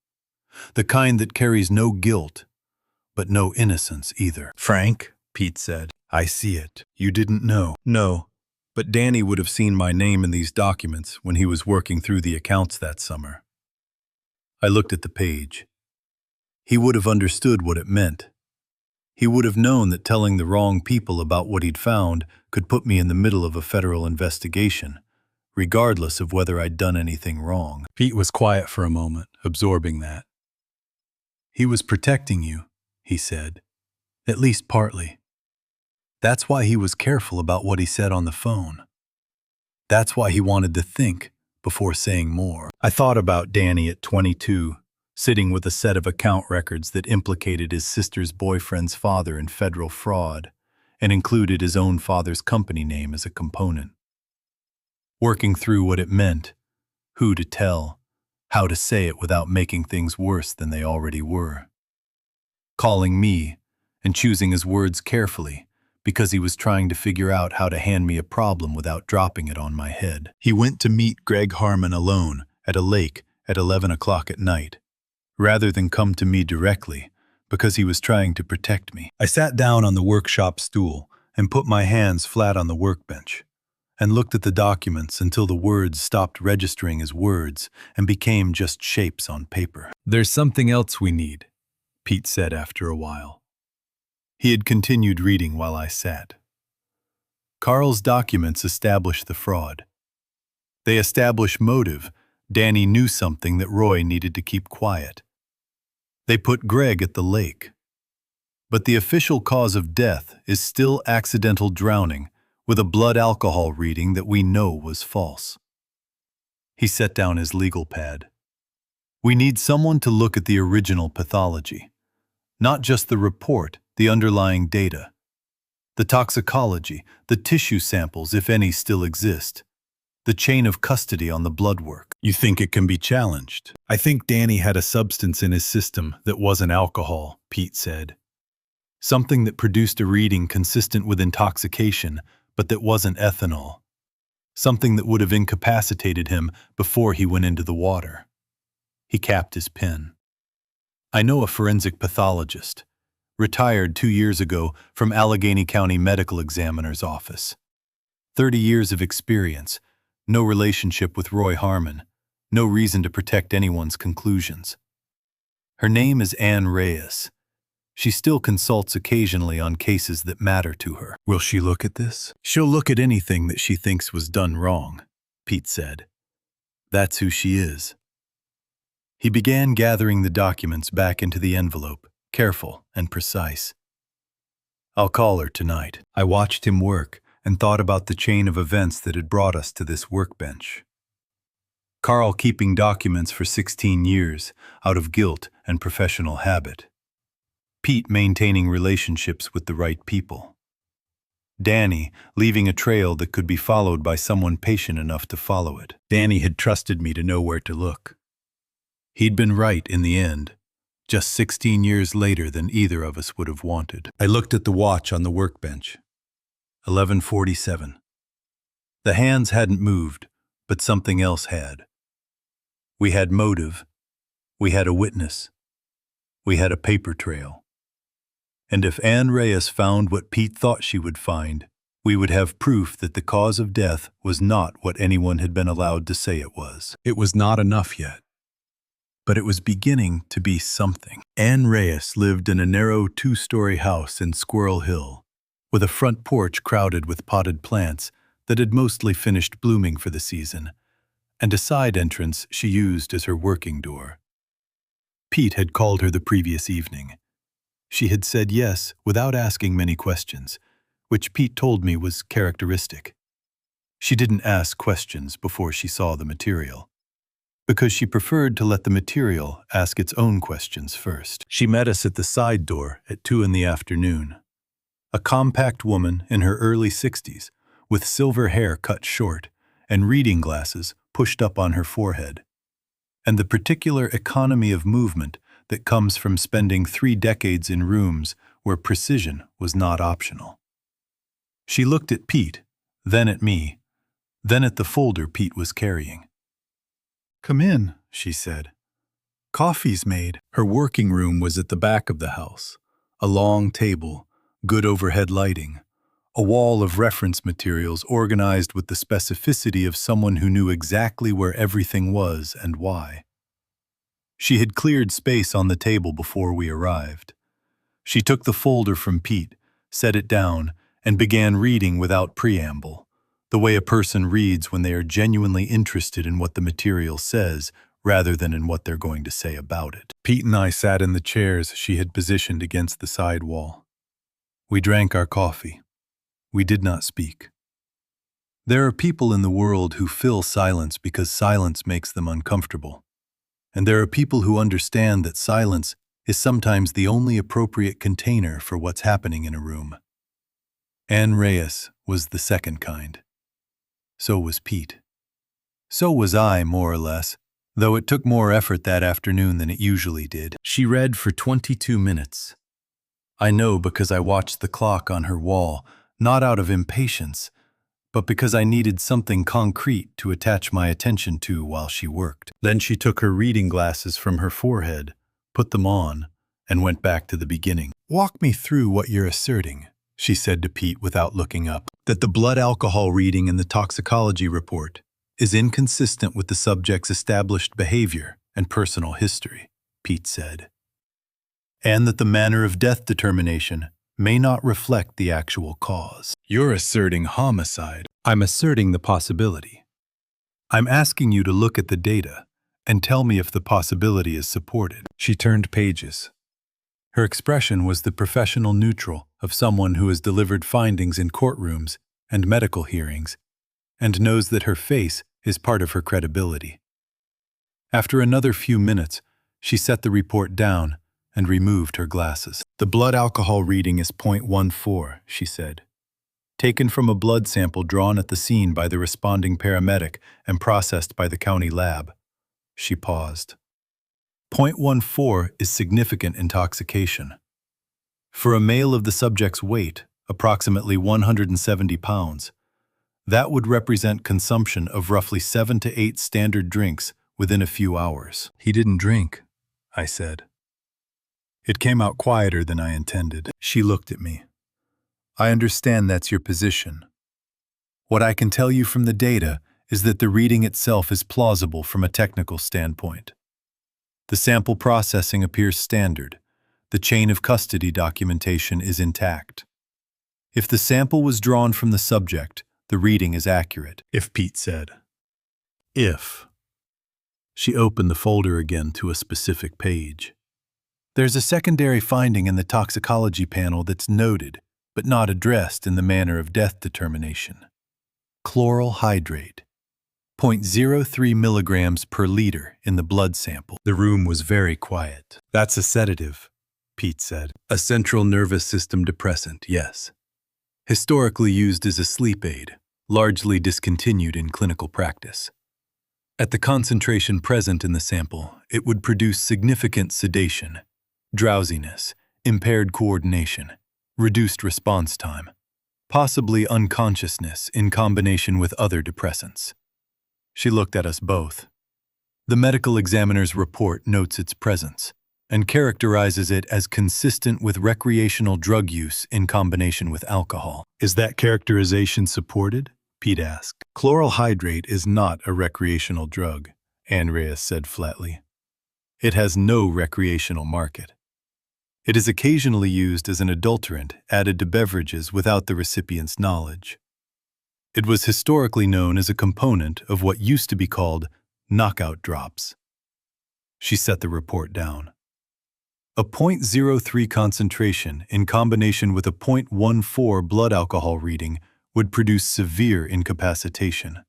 the kind that carries no guilt, but no innocence either. "Frank," Pete said, "I see it. You didn't know." No, but Danny would have seen my name in these documents when he was working through the accounts that summer. I looked at the page. He would have understood what it meant. He would have known that telling the wrong people about what he'd found could put me in the middle of a federal investigation, regardless of whether I'd done anything wrong. Pete was quiet for a moment, absorbing that. He was protecting you, he said, at least partly. That's why he was careful about what he said on the phone. That's why he wanted to think before saying more. I thought about Danny at 22, sitting with a set of account records that implicated his sister's boyfriend's father in federal fraud and included his own father's company name as a component. Working through what it meant, who to tell, how to say it without making things worse than they already were. Calling me and choosing his words carefully because he was trying to figure out how to hand me a problem without dropping it on my head. He went to meet Greg Harmon alone at a lake at 11 o'clock at night, rather than come to me directly, because he was trying to protect me. I sat down on the workshop stool and put my hands flat on the workbench and looked at the documents until the words stopped registering as words and became just shapes on paper. "There's something else we need," Pete said after a while. He had continued reading while I sat. Carl's documents establish the fraud. They establish motive. Danny knew something that Roy needed to keep quiet. They put Greg at the lake. But the official cause of death is still accidental drowning with a blood alcohol reading that we know was false. He set down his legal pad. We need someone to look at the original pathology, not just the report, the underlying data, the toxicology, the tissue samples, if any still exist, the chain of custody on the blood work. You think it can be challenged? I think Danny had a substance in his system that wasn't alcohol, Pete said. Something that produced a reading consistent with intoxication, but that wasn't ethanol. Something that would have incapacitated him before he went into the water. He capped his pen. I know a forensic pathologist, retired 2 years ago from Allegheny County Medical Examiner's Office. 30 years of experience, no relationship with Roy Harmon, no reason to protect anyone's conclusions. Her name is Ann Reyes. She still consults occasionally on cases that matter to her. Will she look at this? She'll look at anything that she thinks was done wrong, Pete said. That's who she is. He began gathering the documents back into the envelope, careful and precise. I'll call her tonight. I watched him work and thought about the chain of events that had brought us to this workbench. Carl keeping documents for 16 years out of guilt and professional habit. Pete maintaining relationships with the right people. Danny leaving a trail that could be followed by someone patient enough to follow it. Danny had trusted me to know where to look. He'd been right in the end, just 16 years later than either of us would have wanted. I looked at the watch on the workbench. 11:47. The hands hadn't moved, but something else had. We had motive. We had a witness. We had a paper trail. And if Ann Reyes found what Pete thought she would find, we would have proof that the cause of death was not what anyone had been allowed to say it was. It was not enough yet. But it was beginning to be something. Ann Reyes lived in a narrow 2-story house in Squirrel Hill, with a front porch crowded with potted plants that had mostly finished blooming for the season, and a side entrance she used as her working door. Pete had called her the previous evening. She had said yes without asking many questions, which Pete told me was characteristic. She didn't ask questions before she saw the material, because she preferred to let the material ask its own questions first. She met us at the side door at 2 in the afternoon. A compact woman in her early 60s, with silver hair cut short and reading glasses pushed up on her forehead, and the particular economy of movement that comes from spending 3 decades in rooms where precision was not optional. She looked at Pete, then at me, then at the folder Pete was carrying. "Come in," she said. "Coffee's made." Her working room was at the back of the house. A long table, good overhead lighting, a wall of reference materials organized with the specificity of someone who knew exactly where everything was and why. She had cleared space on the table before we arrived. She took the folder from Pete, set it down, and began reading without preamble, the way a person reads when they are genuinely interested in what the material says rather than in what they're going to say about it. Pete and I sat in the chairs she had positioned against the side wall. We drank our coffee. We did not speak. There are people in the world who fill silence because silence makes them uncomfortable. And there are people who understand that silence is sometimes the only appropriate container for what's happening in a room. Ann Reyes was the second kind. So was Pete. So was I, more or less, though it took more effort that afternoon than it usually did. She read for 22 minutes. I know because I watched the clock on her wall, not out of impatience, but because I needed something concrete to attach my attention to while she worked. Then she took her reading glasses from her forehead, put them on, and went back to the beginning. "Walk me through what you're asserting," she said to Pete without looking up. "That the blood alcohol reading in the toxicology report is inconsistent with the subject's established behavior and personal history," Pete said. "And that the manner of death determination may not reflect the actual cause." "You're asserting homicide." "I'm asserting the possibility. I'm asking you to look at the data and tell me if the possibility is supported." She turned pages. Her expression was the professional neutral of someone who has delivered findings in courtrooms and medical hearings and knows that her face is part of her credibility. After another few minutes, she set the report down and removed her glasses. "The blood alcohol reading is 0.14, she said. "Taken from a blood sample drawn at the scene by the responding paramedic and processed by the county lab." She paused. 0.14 is significant intoxication. For a male of the subject's weight, approximately 170 pounds, that would represent consumption of roughly 7 to 8 standard drinks within a few hours. "He didn't drink," I said. "It came out quieter than I intended." She looked at me. "I understand that's your position. What I can tell you from the data is that the reading itself is plausible from a technical standpoint. The sample processing appears standard. The chain of custody documentation is intact. If the sample was drawn from the subject, the reading is accurate." "If," Pete said. "If." She opened the folder again to a specific page. "There's a secondary finding in the toxicology panel that's noted, but not addressed in the manner of death determination. Chloral hydrate. 0.03 milligrams per liter in the blood sample." The room was very quiet. "That's a sedative," Pete said. "A central nervous system depressant, yes. Historically used as a sleep aid, largely discontinued in clinical practice. At the concentration present in the sample, it would produce significant sedation, drowsiness, impaired coordination, reduced response time, possibly unconsciousness in combination with other depressants." She looked at us both. "The medical examiner's report notes its presence and characterizes it as consistent with recreational drug use in combination with alcohol." "Is that characterization supported?" Pete asked. "Chloral hydrate is not a recreational drug," Ann Reyes said flatly. "It has no recreational market. It is occasionally used as an adulterant added to beverages without the recipient's knowledge. It was historically known as a component of what used to be called knockout drops." She set the report down. A .03 concentration in combination with a .14 blood alcohol reading would produce severe incapacitation.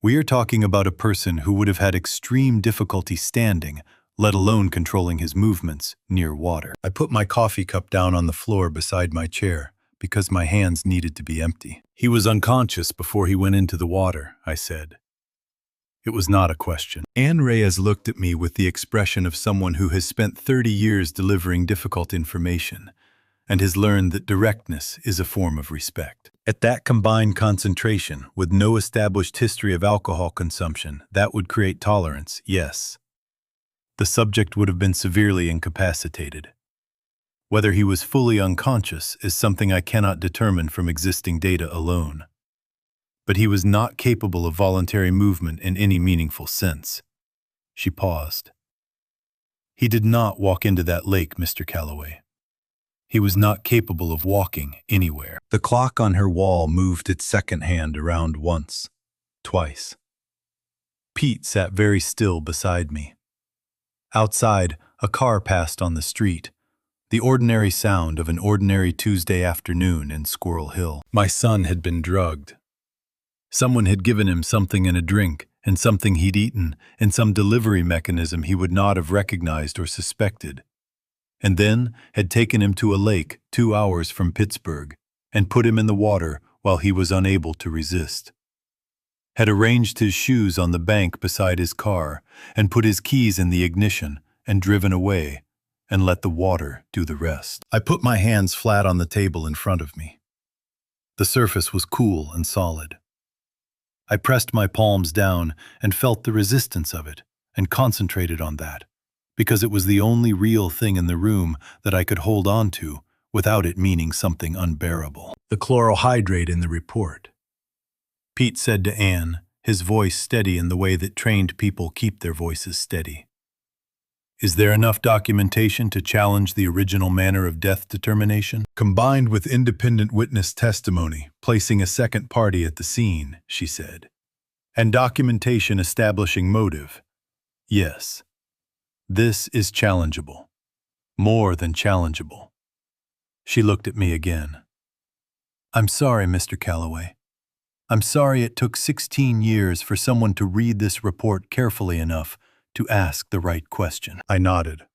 We are talking about a person who would have had extreme difficulty standing, let alone controlling his movements, near water. I put my coffee cup down on the floor beside my chair because my hands needed to be empty. He was unconscious before he went into the water, I said. It was not a question. Ann Reyes looked at me with the expression of someone who has spent 30 years delivering difficult information and has learned that directness is a form of respect. At that combined concentration, with no established history of alcohol consumption, that would create tolerance, yes. The subject would have been severely incapacitated. Whether he was fully unconscious is something I cannot determine from existing data alone. But he was not capable of voluntary movement in any meaningful sense. She paused. He did not walk into that lake, Mr. Calloway. He was not capable of walking anywhere. The clock on her wall moved its second hand around once, twice. Pete sat very still beside me. Outside, a car passed on the street, the ordinary sound of an ordinary Tuesday afternoon in Squirrel Hill. My son had been drugged. Someone had given him something in a drink, and something he'd eaten, and some delivery mechanism he would not have recognized or suspected, and then had taken him to a lake 2 hours from Pittsburgh and put him in the water while he was unable to resist. Had arranged his shoes on the bank beside his car and put his keys in the ignition and driven away and let the water do the rest. I put my hands flat on the table in front of me. The surface was cool and solid. I pressed my palms down and felt the resistance of it and concentrated on that, because it was the only real thing in the room that I could hold on to without it meaning something unbearable. The chloral hydrate in the report. Pete said to Anne, his voice steady in the way that trained people keep their voices steady. Is there enough documentation to challenge the original manner of death determination? Combined with independent witness testimony, placing a second party at the scene, she said. And documentation establishing motive. Yes. This is challengeable. More than challengeable. She looked at me again. I'm sorry, Mr. Calloway. I'm sorry it took 16 years for someone to read this report carefully enough to ask the right question. I nodded.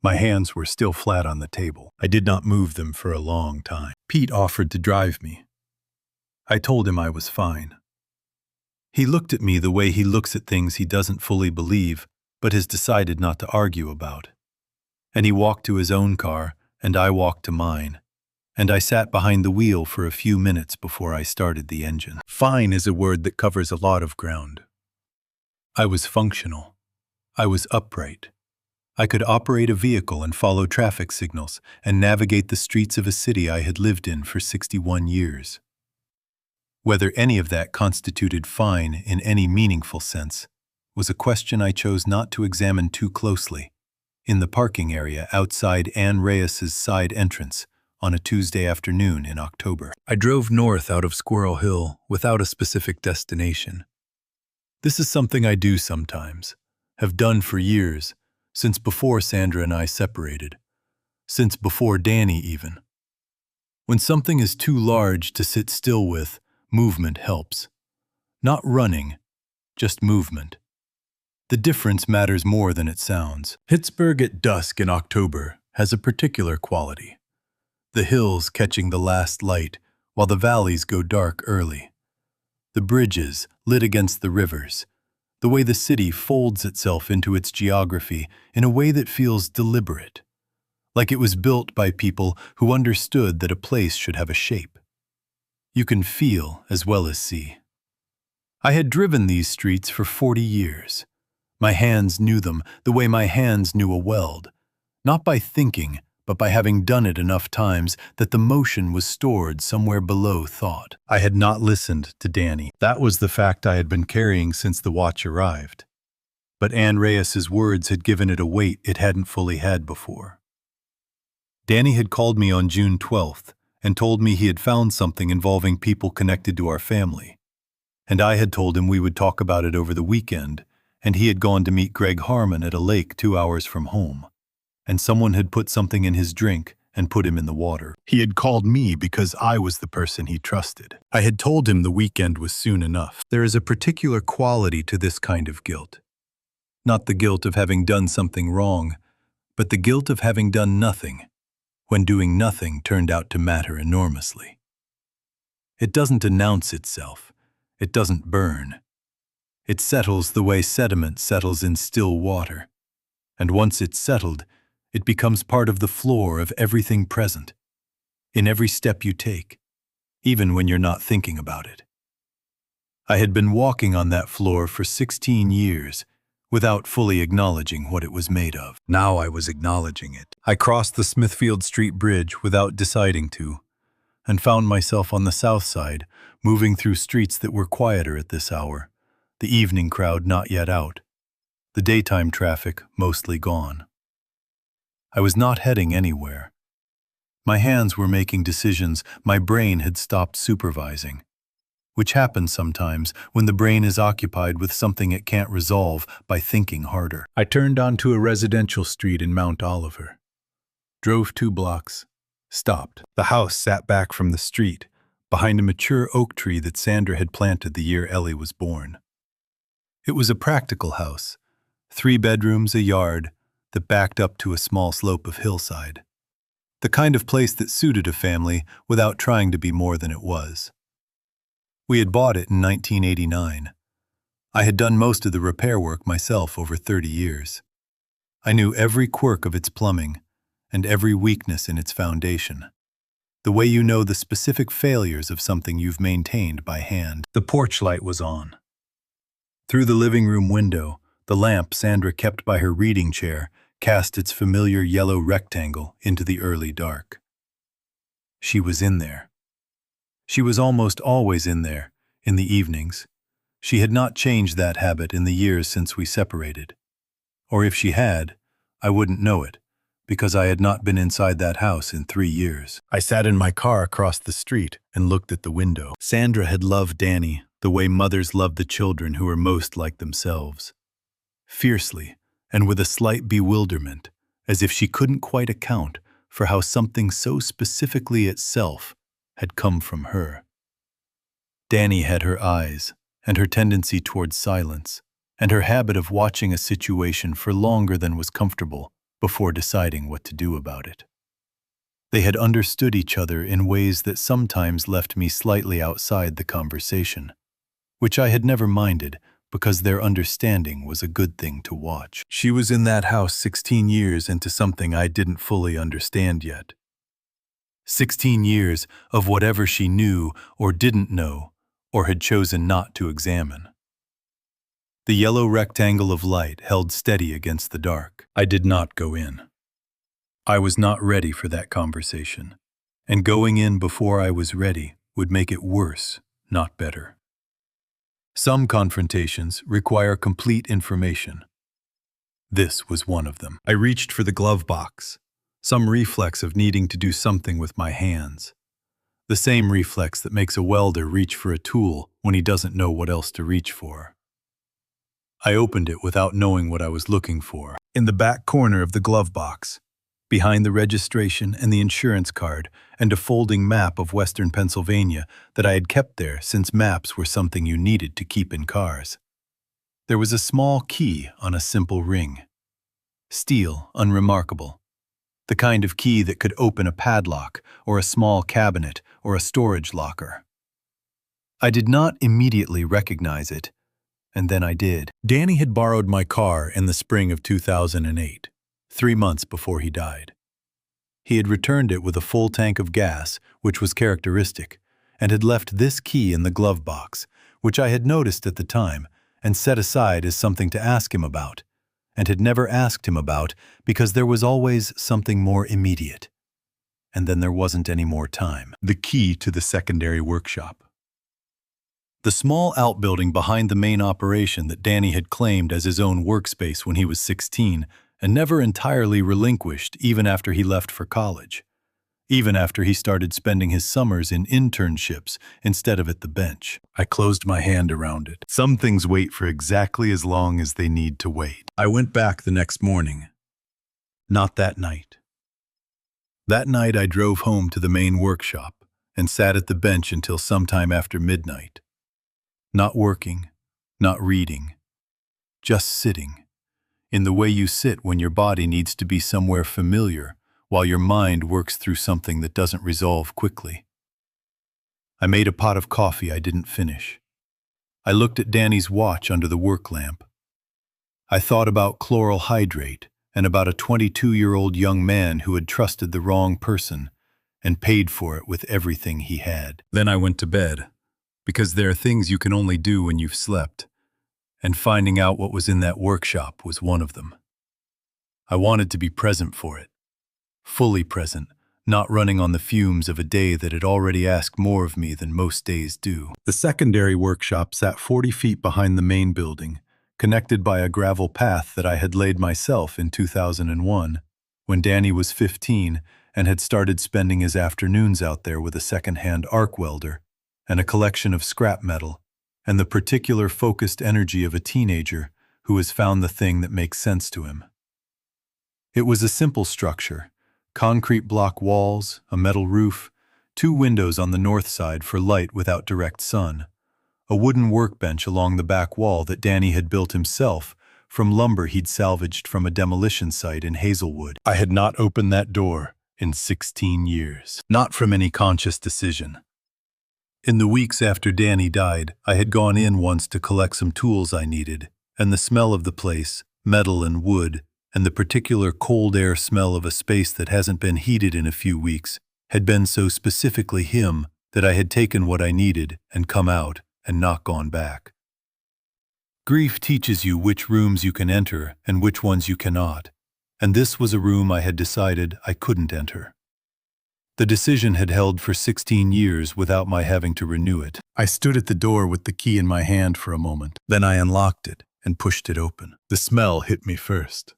My hands were still flat on the table. I did not move them for a long time. Pete offered to drive me. I told him I was fine. He looked at me the way he looks at things he doesn't fully believe, but has decided not to argue about. And he walked to his own car, and I walked to mine. And I sat behind the wheel for a few minutes before I started the engine. Fine is a word that covers a lot of ground. I was functional. I was upright. I could operate a vehicle and follow traffic signals and navigate the streets of a city I had lived in for 61 years. Whether any of that constituted fine in any meaningful sense was a question I chose not to examine too closely in the parking area outside Ann Reyes's side entrance on a Tuesday afternoon in October. I drove north out of Squirrel Hill without a specific destination. This is something I do sometimes, have done for years, since before Sandra and I separated, since before Danny even. When something is too large to sit still with, movement helps. Not running, just movement. The difference matters more than it sounds. Pittsburgh at dusk in October has a particular quality. The hills catching the last light while the valleys go dark early. The bridges lit against the rivers. The way the city folds itself into its geography in a way that feels deliberate, like it was built by people who understood that a place should have a shape. You can feel as well as see. I had driven these streets for 40 years. My hands knew them the way my hands knew a weld, not by thinking, but by having done it enough times that the motion was stored somewhere below thought. I had not listened to Danny. That was the fact I had been carrying since the watch arrived. But Ann Reyes's words had given it a weight it hadn't fully had before. Danny had called me on June 12th and told me he had found something involving people connected to our family. And I had told him we would talk about it over the weekend, and he had gone to meet Greg Harmon at a lake 2 hours from home. and someone had put something in his drink and put him in the water. He had called me because I was the person he trusted. I had told him the weekend was soon enough. There is a particular quality to this kind of guilt. Not the guilt of having done something wrong, but the guilt of having done nothing, when doing nothing turned out to matter enormously. It doesn't announce itself. It doesn't burn. It settles the way sediment settles in still water. And once it's settled, it becomes part of the floor of everything present, in every step you take, even when you're not thinking about it. I had been walking on that floor for 16 years without fully acknowledging what it was made of. Now I was acknowledging it. I crossed the Smithfield Street Bridge without deciding to, and found myself on the south side, moving through streets that were quieter at this hour, the evening crowd not yet out, the daytime traffic mostly gone. I was not heading anywhere. My hands were making decisions, my brain had stopped supervising, which happens sometimes when the brain is occupied with something it can't resolve by thinking harder. I turned onto a residential street in Mount Oliver, drove 2 blocks, stopped. The house sat back from the street, behind a mature oak tree that Sandra had planted the year Ellie was born. It was a practical house, 3 bedrooms, a yard, that backed up to a small slope of hillside. The kind of place that suited a family without trying to be more than it was. We had bought it in 1989. I had done most of the repair work myself over 30 years. I knew every quirk of its plumbing and every weakness in its foundation. The way you know the specific failures of something you've maintained by hand. The porch light was on. Through the living room window, the lamp Sandra kept by her reading chair cast its familiar yellow rectangle into the early dark. She was in there. She was almost always in there, in the evenings. She had not changed that habit in the years since we separated. Or if she had, I wouldn't know it, because I had not been inside that house in 3 years. I sat in my car across the street and looked at the window. Sandra had loved Danny the way mothers love the children who are most like themselves. Fiercely, and with a slight bewilderment, as if she couldn't quite account for how something so specifically itself had come from her. Danny had her eyes, and her tendency towards silence, and her habit of watching a situation for longer than was comfortable before deciding what to do about it. They had understood each other in ways that sometimes left me slightly outside the conversation, which I had never minded because their understanding was a good thing to watch. She was in that house 16 years into something I didn't fully understand yet. 16 years of whatever she knew or didn't know or had chosen not to examine. The yellow rectangle of light held steady against the dark. I did not go in. I was not ready for that conversation, and going in before I was ready would make it worse, not better. Some confrontations require complete information. This was one of them. I reached for the glove box, some reflex of needing to do something with my hands. The same reflex that makes a welder reach for a tool when he doesn't know what else to reach for. I opened it without knowing what I was looking for. In the back corner of the glove box, behind the registration and the insurance card and a folding map of Western Pennsylvania that I had kept there since maps were something you needed to keep in cars, there was a small key on a simple ring. Steel, unremarkable. The kind of key that could open a padlock or a small cabinet or a storage locker. I did not immediately recognize it, and then I did. Danny had borrowed my car in the spring of 2008. 3 months before he died. He had returned it with a full tank of gas, which was characteristic, and had left this key in the glove box, which I had noticed at the time and set aside as something to ask him about, and had never asked him about because there was always something more immediate. And then there wasn't any more time. The key to the secondary workshop. The small outbuilding behind the main operation that Danny had claimed as his own workspace when he was 16 and never entirely relinquished even after he left for college, even after he started spending his summers in internships instead of at the bench. I closed my hand around it. Some things wait for exactly as long as they need to wait. I went back the next morning. Not that night. That night I drove home to the main workshop and sat at the bench until sometime after midnight. Not working, not reading, just sitting, in the way you sit when your body needs to be somewhere familiar while your mind works through something that doesn't resolve quickly. I made a pot of coffee I didn't finish. I looked at Danny's watch under the work lamp. I thought about chloral hydrate and about a 22-year-old young man who had trusted the wrong person and paid for it with everything he had. Then I went to bed, because there are things you can only do when you've slept, and finding out what was in that workshop was one of them. I wanted to be present for it, fully present, not running on the fumes of a day that had already asked more of me than most days do. The secondary workshop sat 40 feet behind the main building, connected by a gravel path that I had laid myself in 2001, when Danny was 15 and had started spending his afternoons out there with a second-hand arc welder and a collection of scrap metal, and the particular focused energy of a teenager who has found the thing that makes sense to him. It was a simple structure: concrete block walls, a metal roof, 2 windows on the north side for light without direct sun, a wooden workbench along the back wall that Danny had built himself from lumber he'd salvaged from a demolition site in Hazelwood. I had not opened that door in 16 years, not from any conscious decision. In the weeks after Danny died, I had gone in once to collect some tools I needed, and the smell of the place, metal and wood, and the particular cold air smell of a space that hasn't been heated in a few weeks, had been so specifically him that I had taken what I needed and come out and not gone back. Grief teaches you which rooms you can enter and which ones you cannot, and this was a room I had decided I couldn't enter. The decision had held for 16 years without my having to renew it. I stood at the door with the key in my hand for a moment. Then I unlocked it and pushed it open. The smell hit me first.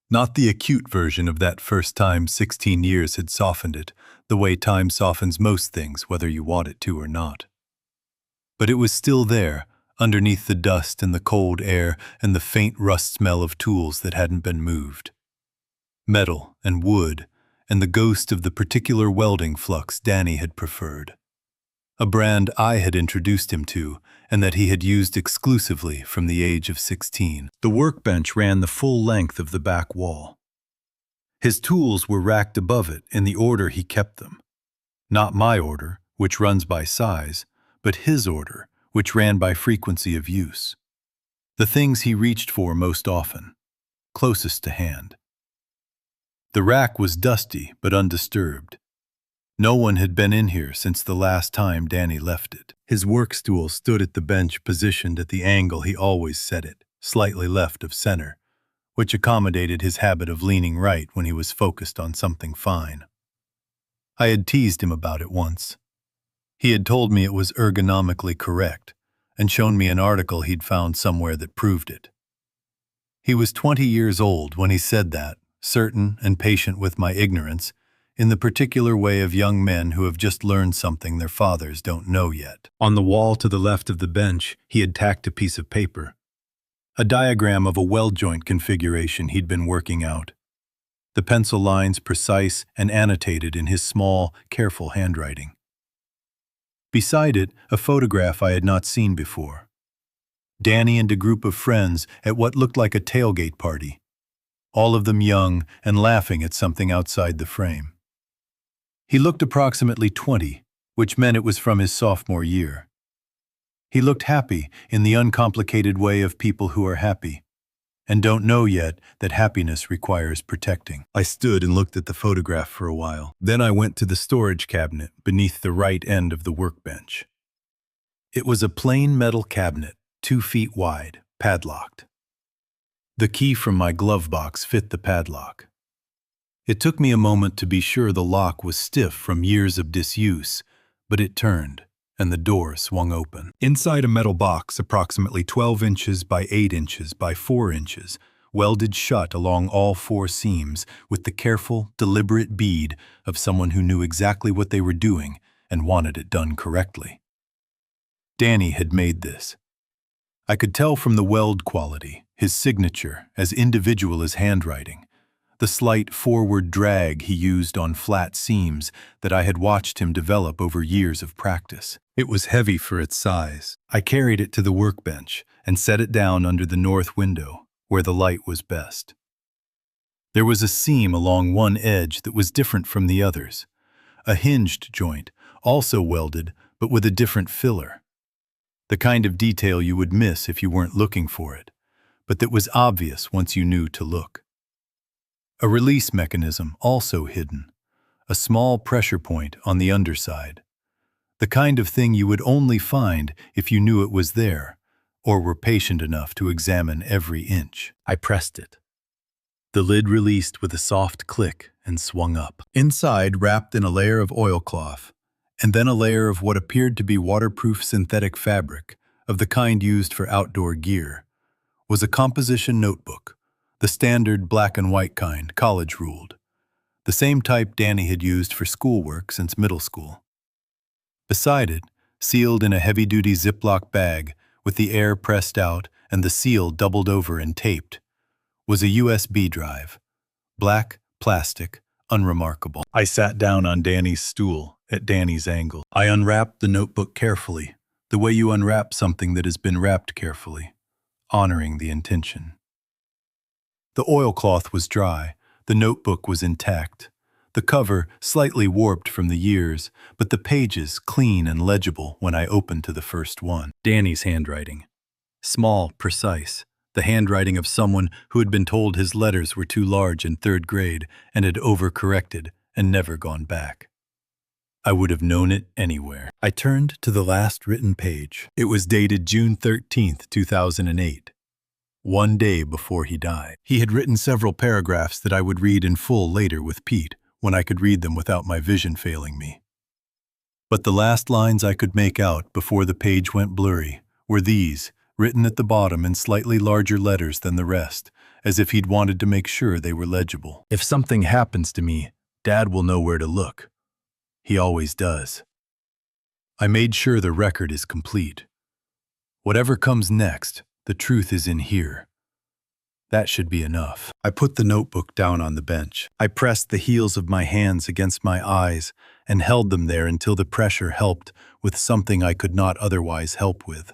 Not the acute version of that first time 16 years had softened it, the way time softens most things, whether you want it to or not. But it was still there, underneath the dust and the cold air and the faint rust smell of tools that hadn't been moved. Metal and wood, and the ghost of the particular welding flux Danny had preferred. A brand I had introduced him to, and that he had used exclusively from the age of 16. The workbench ran the full length of the back wall. His tools were racked above it in the order he kept them. Not my order, which runs by size, but his order, which ran by frequency of use. The things he reached for most often, closest to hand. The rack was dusty but undisturbed. No one had been in here since the last time Danny left it. His work stool stood at the bench positioned at the angle he always set it, slightly left of center, which accommodated his habit of leaning right when he was focused on something fine. I had teased him about it once. He had told me it was ergonomically correct, and shown me an article he'd found somewhere that proved it. He was 20 years old when he said that, certain and patient with my ignorance, in the particular way of young men who have just learned something their fathers don't know yet. On the wall to the left of the bench, he had tacked a piece of paper, a diagram of a weld joint configuration he'd been working out, the pencil lines precise and annotated in his small, careful handwriting. Beside it, a photograph I had not seen before. Danny and a group of friends at what looked like a tailgate party, all of them young and laughing at something outside the frame. He looked approximately 20, which meant it was from his sophomore year. He looked happy in the uncomplicated way of people who are happy, and don't know yet that happiness requires protecting. I stood and looked at the photograph for a while. Then I went to the storage cabinet beneath the right end of the workbench. It was a plain metal cabinet, 2 feet wide, padlocked. The key from my glove box fit the padlock. It took me a moment to be sure the lock was stiff from years of disuse, but it turned, and the door swung open. Inside a metal box approximately 12 inches by 8 inches by 4 inches, welded shut along all 4 seams with the careful, deliberate bead of someone who knew exactly what they were doing and wanted it done correctly. Danny had made this. I could tell from the weld quality, his signature, as individual as handwriting, the slight forward drag he used on flat seams that I had watched him develop over years of practice. It was heavy for its size. I carried it to the workbench and set it down under the north window, where the light was best. There was a seam along one edge that was different from the others, a hinged joint, also welded, but with a different filler. The kind of detail you would miss if you weren't looking for it, but that was obvious once you knew to look. A release mechanism also hidden, a small pressure point on the underside. The kind of thing you would only find if you knew it was there, or were patient enough to examine every inch. I pressed it. The lid released with a soft click and swung up. Inside, wrapped in a layer of oilcloth, and then a layer of what appeared to be waterproof synthetic fabric, of the kind used for outdoor gear, was a composition notebook, the standard black and white kind, college-ruled, the same type Danny had used for schoolwork since middle school. Beside it, sealed in a heavy-duty Ziploc bag with the air pressed out and the seal doubled over and taped, was a USB drive, black, plastic, unremarkable. I sat down on Danny's stool, at Danny's angle. I unwrapped the notebook carefully, the way you unwrap something that has been wrapped carefully, honoring the intention. The oilcloth was dry, the notebook was intact, the cover slightly warped from the years, but the pages clean and legible when I opened to the first one. Danny's handwriting. Small, precise, the handwriting of someone who had been told his letters were too large in third grade and had overcorrected and never gone back. I would have known it anywhere. I turned to the last written page. It was dated June 13th, 2008. One day before he died. He had written several paragraphs that I would read in full later with Pete, when I could read them without my vision failing me. But the last lines I could make out before the page went blurry were these, written at the bottom in slightly larger letters than the rest, as if he'd wanted to make sure they were legible. If something happens to me, Dad will know where to look. He always does. I made sure the record is complete. Whatever comes next, the truth is in here. That should be enough. I put the notebook down on the bench. I pressed the heels of my hands against my eyes and held them there until the pressure helped with something I could not otherwise help with.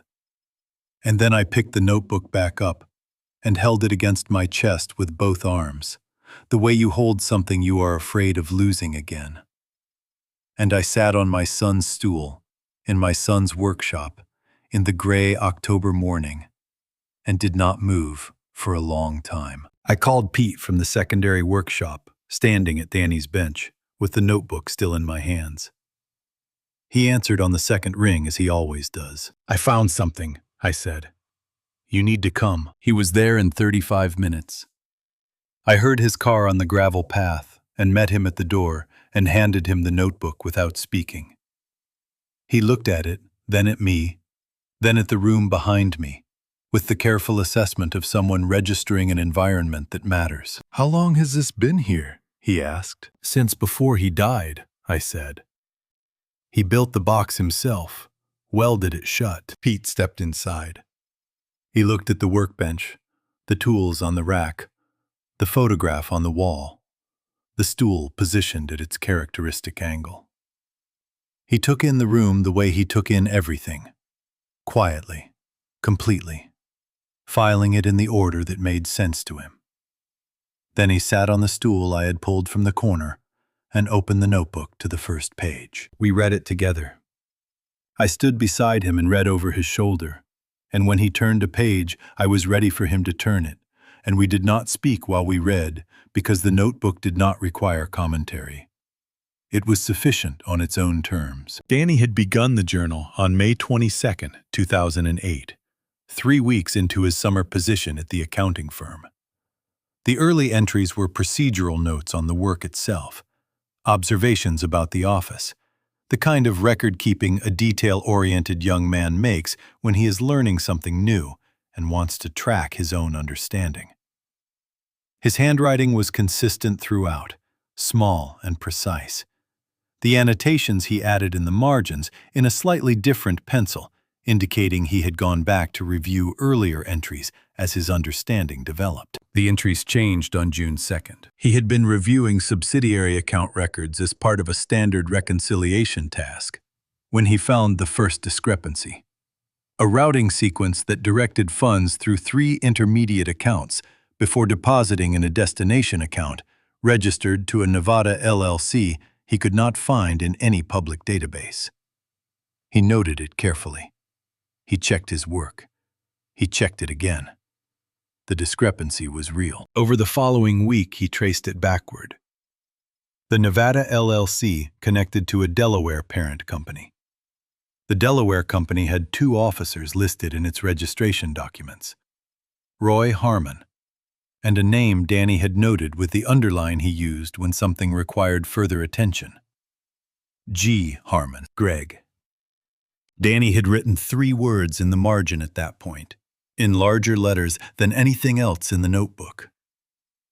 And then I picked the notebook back up and held it against my chest with both arms, the way you hold something you are afraid of losing again. And I sat on my son's stool, in my son's workshop, in the gray October morning, and did not move for a long time. I called Pete from the secondary workshop, standing at Danny's bench, with the notebook still in my hands. He answered on the second ring as he always does. I found something, I said. You need to come. He was there in 35 minutes. I heard his car on the gravel path and met him at the door and handed him the notebook without speaking. He looked at it, then at me, then at the room behind me, with the careful assessment of someone registering an environment that matters. How long has this been here? He asked. Since before he died, I said. He built the box himself, welded it shut. Pete stepped inside. He looked at the workbench, the tools on the rack, the photograph on the wall, the stool positioned at its characteristic angle. He took in the room the way he took in everything, quietly, completely, filing it in the order that made sense to him. Then he sat on the stool I had pulled from the corner and opened the notebook to the first page. We read it together. I stood beside him and read over his shoulder, and when he turned a page, I was ready for him to turn it, and we did not speak while we read because the notebook did not require commentary. It was sufficient on its own terms. Danny had begun the journal on May 22, 2008, 3 weeks into his summer position at the accounting firm. The early entries were procedural notes on the work itself, observations about the office, the kind of record-keeping a detail-oriented young man makes when he is learning something new and wants to track his own understanding. His handwriting was consistent throughout, small and precise. The annotations he added in the margins in a slightly different pencil, indicating he had gone back to review earlier entries as his understanding developed. The entries changed on June 2nd. He had been reviewing subsidiary account records as part of a standard reconciliation task when he found the first discrepancy. A routing sequence that directed funds through 3 intermediate accounts before depositing in a destination account registered to a Nevada LLC he could not find in any public database. He noted it carefully. He checked his work. He checked it again. The discrepancy was real. Over the following week, he traced it backward. The Nevada LLC connected to a Delaware parent company. The Delaware company had 2 officers listed in its registration documents, Roy Harmon, and a name Danny had noted with the underline he used when something required further attention. G. Harmon, Greg. Danny had written 3 words in the margin at that point, in larger letters than anything else in the notebook.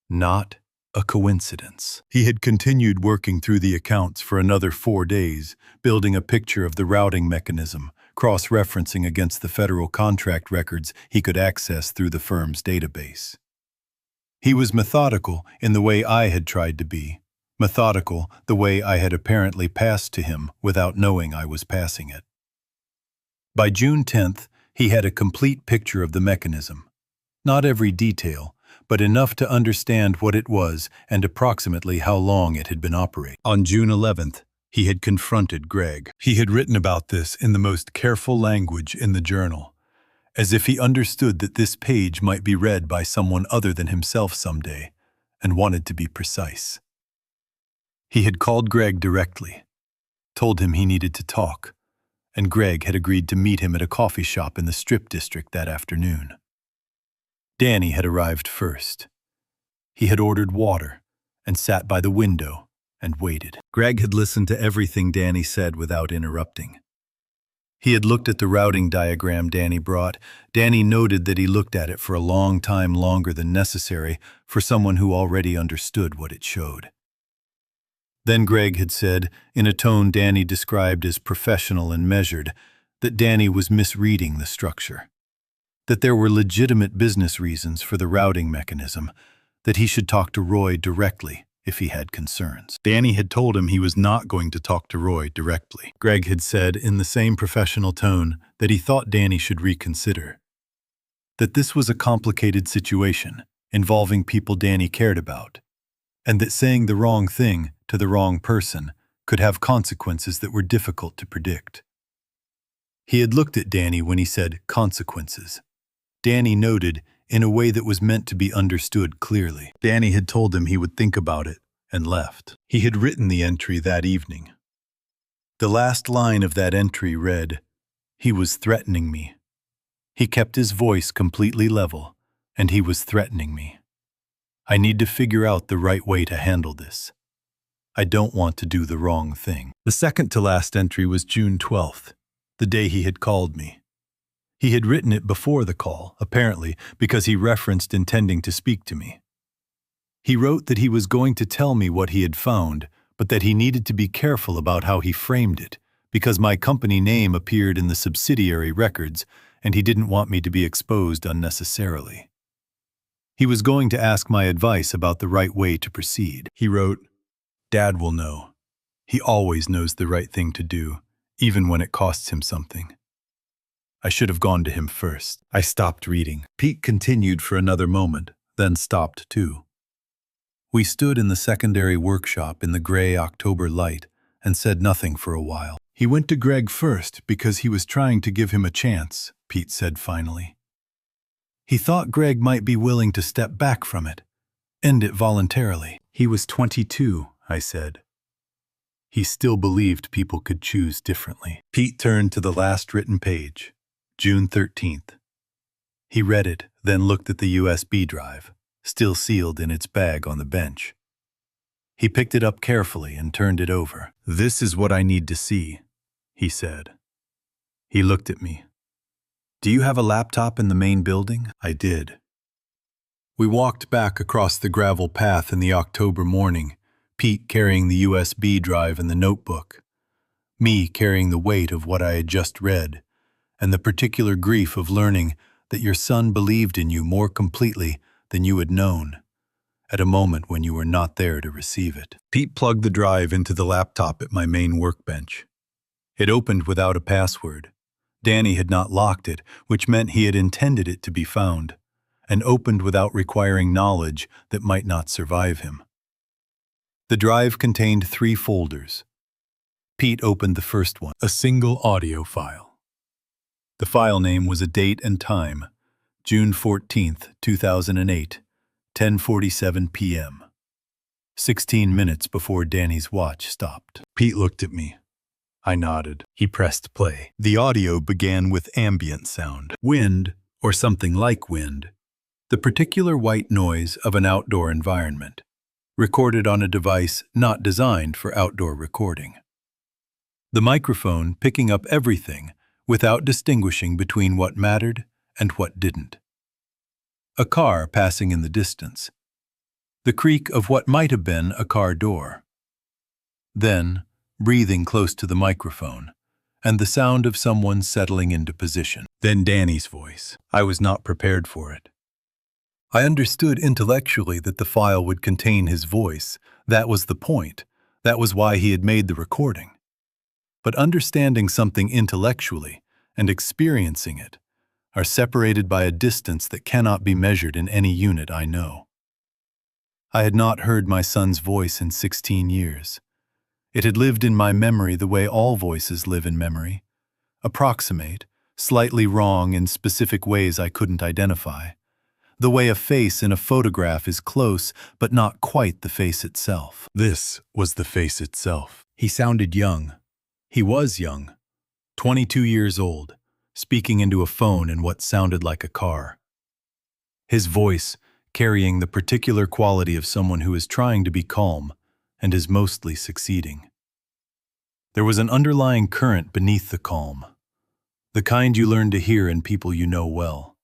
Not a coincidence. He had continued working through the accounts for another 4 days, building a picture of the routing mechanism, cross-referencing against the federal contract records he could access through the firm's database. He was methodical in the way I had tried to be, methodical the way I had apparently passed to him without knowing I was passing it. By June 10th, he had a complete picture of the mechanism. Not every detail, but enough to understand what it was and approximately how long it had been operating. On June 11th, he had confronted Greg. He had written about this in the most careful language in the journal, as if he understood that this page might be read by someone other than himself someday, and wanted to be precise. He had called Greg directly, told him he needed to talk, and Greg had agreed to meet him at a coffee shop in the Strip District that afternoon. Danny had arrived first. He had ordered water and sat by the window and waited. Greg had listened to everything Danny said without interrupting. He had looked at the routing diagram Danny brought. Danny noted that he looked at it for a long time, longer than necessary for someone who already understood what it showed. Then Greg had said, in a tone Danny described as professional and measured, that Danny was misreading the structure, that there were legitimate business reasons for the routing mechanism, that he should talk to Roy directly if he had concerns. Danny had told him he was not going to talk to Roy directly. Greg had said in the same professional tone that he thought Danny should reconsider, that this was a complicated situation involving people Danny cared about, and that saying the wrong thing to the wrong person could have consequences that were difficult to predict. He had looked at Danny when he said consequences. Danny noted in a way that was meant to be understood clearly. Danny had told him he would think about it and left. He had written the entry that evening. The last line of that entry read, "He was threatening me." He kept his voice completely level, and he was threatening me. I need to figure out the right way to handle this. I don't want to do the wrong thing. The second to last entry was June 12th, the day he had called me. He had written it before the call, apparently because he referenced intending to speak to me. He wrote that he was going to tell me what he had found, but that he needed to be careful about how he framed it, because my company name appeared in the subsidiary records, and he didn't want me to be exposed unnecessarily. He was going to ask my advice about the right way to proceed. He wrote, "Dad will know. He always knows the right thing to do, even when it costs him something." I should have gone to him first. I stopped reading. Pete continued for another moment, then stopped too. We stood in the secondary workshop in the gray October light and said nothing for a while. He went to Greg first because he was trying to give him a chance, Pete said finally. He thought Greg might be willing to step back from it, end it voluntarily. He was 22, I said. He still believed people could choose differently. Pete turned to the last written page, June 13th. He read it, then looked at the USB drive, still sealed in its bag on the bench. He picked it up carefully and turned it over. "This is what I need to see," he said. He looked at me. "Do you have a laptop in the main building?" I did. We walked back across the gravel path in the October morning, Pete carrying the USB drive and the notebook, me carrying the weight of what I had just read, and the particular grief of learning that your son believed in you more completely than you had known, at a moment when you were not there to receive it. Pete plugged the drive into the laptop at my main workbench. It opened without a password. Danny had not locked it, which meant he had intended it to be found, and opened without requiring knowledge that might not survive him. The drive contained 3 folders. Pete opened the first one, a single audio file. The file name was a date and time, June 14th, 2008, 10:47 p.m. 16 minutes before Danny's watch stopped. Pete looked at me. I nodded. He pressed play. The audio began with ambient sound. Wind, or something like wind. The particular white noise of an outdoor environment, recorded on a device not designed for outdoor recording. The microphone picking up everything without distinguishing between what mattered and what didn't. A car passing in the distance. The creak of what might have been a car door. Then, breathing close to the microphone, and the sound of someone settling into position. Then Danny's voice. I was not prepared for it. I understood intellectually that the file would contain his voice. That was the point. That was why he had made the recording. But understanding something intellectually and experiencing it are separated by a distance that cannot be measured in any unit I know. I had not heard my son's voice in 16 years. It had lived in my memory the way all voices live in memory. Approximate, slightly wrong in specific ways I couldn't identify. The way a face in a photograph is close, but not quite the face itself. This was the face itself. He sounded young. He was young. 22 years old, speaking into a phone in what sounded like a car. His voice carrying the particular quality of someone who is trying to be calm and is mostly succeeding. There was an underlying current beneath the calm, the kind you learn to hear in people you know well.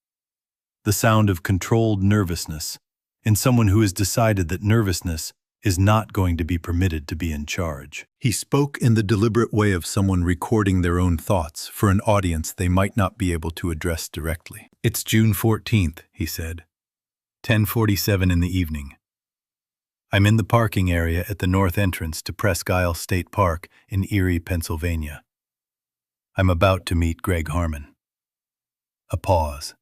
The sound of controlled nervousness in someone who has decided that nervousness is not going to be permitted to be in charge. He spoke in the deliberate way of someone recording their own thoughts for an audience they might not be able to address directly. It's June 14th, he said. 10:47 in the evening. I'm in the parking area at the north entrance to Presque Isle State Park in Erie, Pennsylvania. I'm about to meet Greg Harmon. A pause.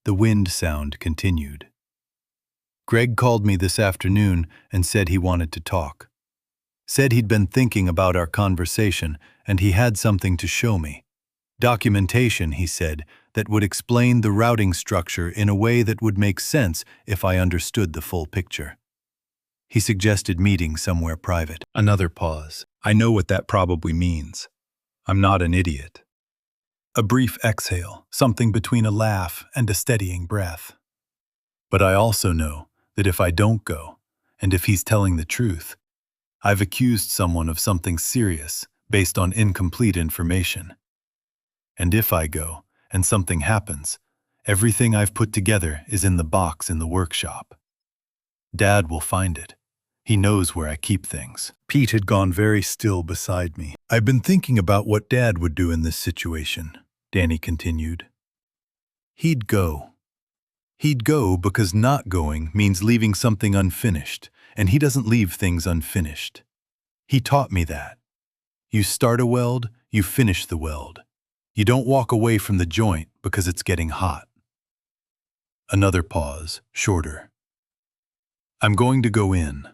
The wind sound continued. Greg called me this afternoon and said he wanted to talk. Said he'd been thinking about our conversation and he had something to show me. Documentation, he said, that would explain the routing structure in a way that would make sense if I understood the full picture. He suggested meeting somewhere private. Another pause. I know what that probably means. I'm not an idiot. A brief exhale, something between a laugh and a steadying breath. But I also know that if I don't go, and if he's telling the truth, I've accused someone of something serious based on incomplete information. And if I go, and something happens, everything I've put together is in the box in the workshop. Dad will find it. He knows where I keep things. Pete had gone very still beside me. I've been thinking about what Dad would do in this situation, Danny continued. He'd go. He'd go because not going means leaving something unfinished, and he doesn't leave things unfinished. He taught me that. You start a weld, you finish the weld. You don't walk away from the joint because it's getting hot. Another pause, shorter. I'm going to go in.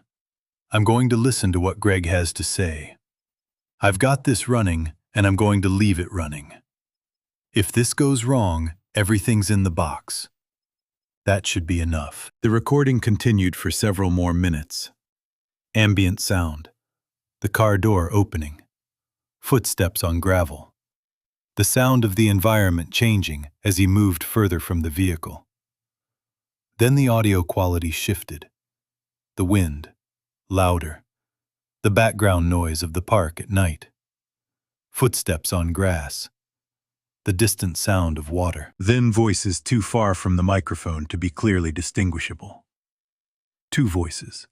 I'm going to listen to what Greg has to say. I've got this running, and I'm going to leave it running. If this goes wrong, everything's in the box. That should be enough. The recording continued for several more minutes. Ambient sound. The car door opening. Footsteps on gravel. The sound of the environment changing as he moved further from the vehicle. Then the audio quality shifted. The wind, louder. The background noise of the park at night. Footsteps on grass. The distant sound of water. Then voices too far from the microphone to be clearly distinguishable. 2 voices.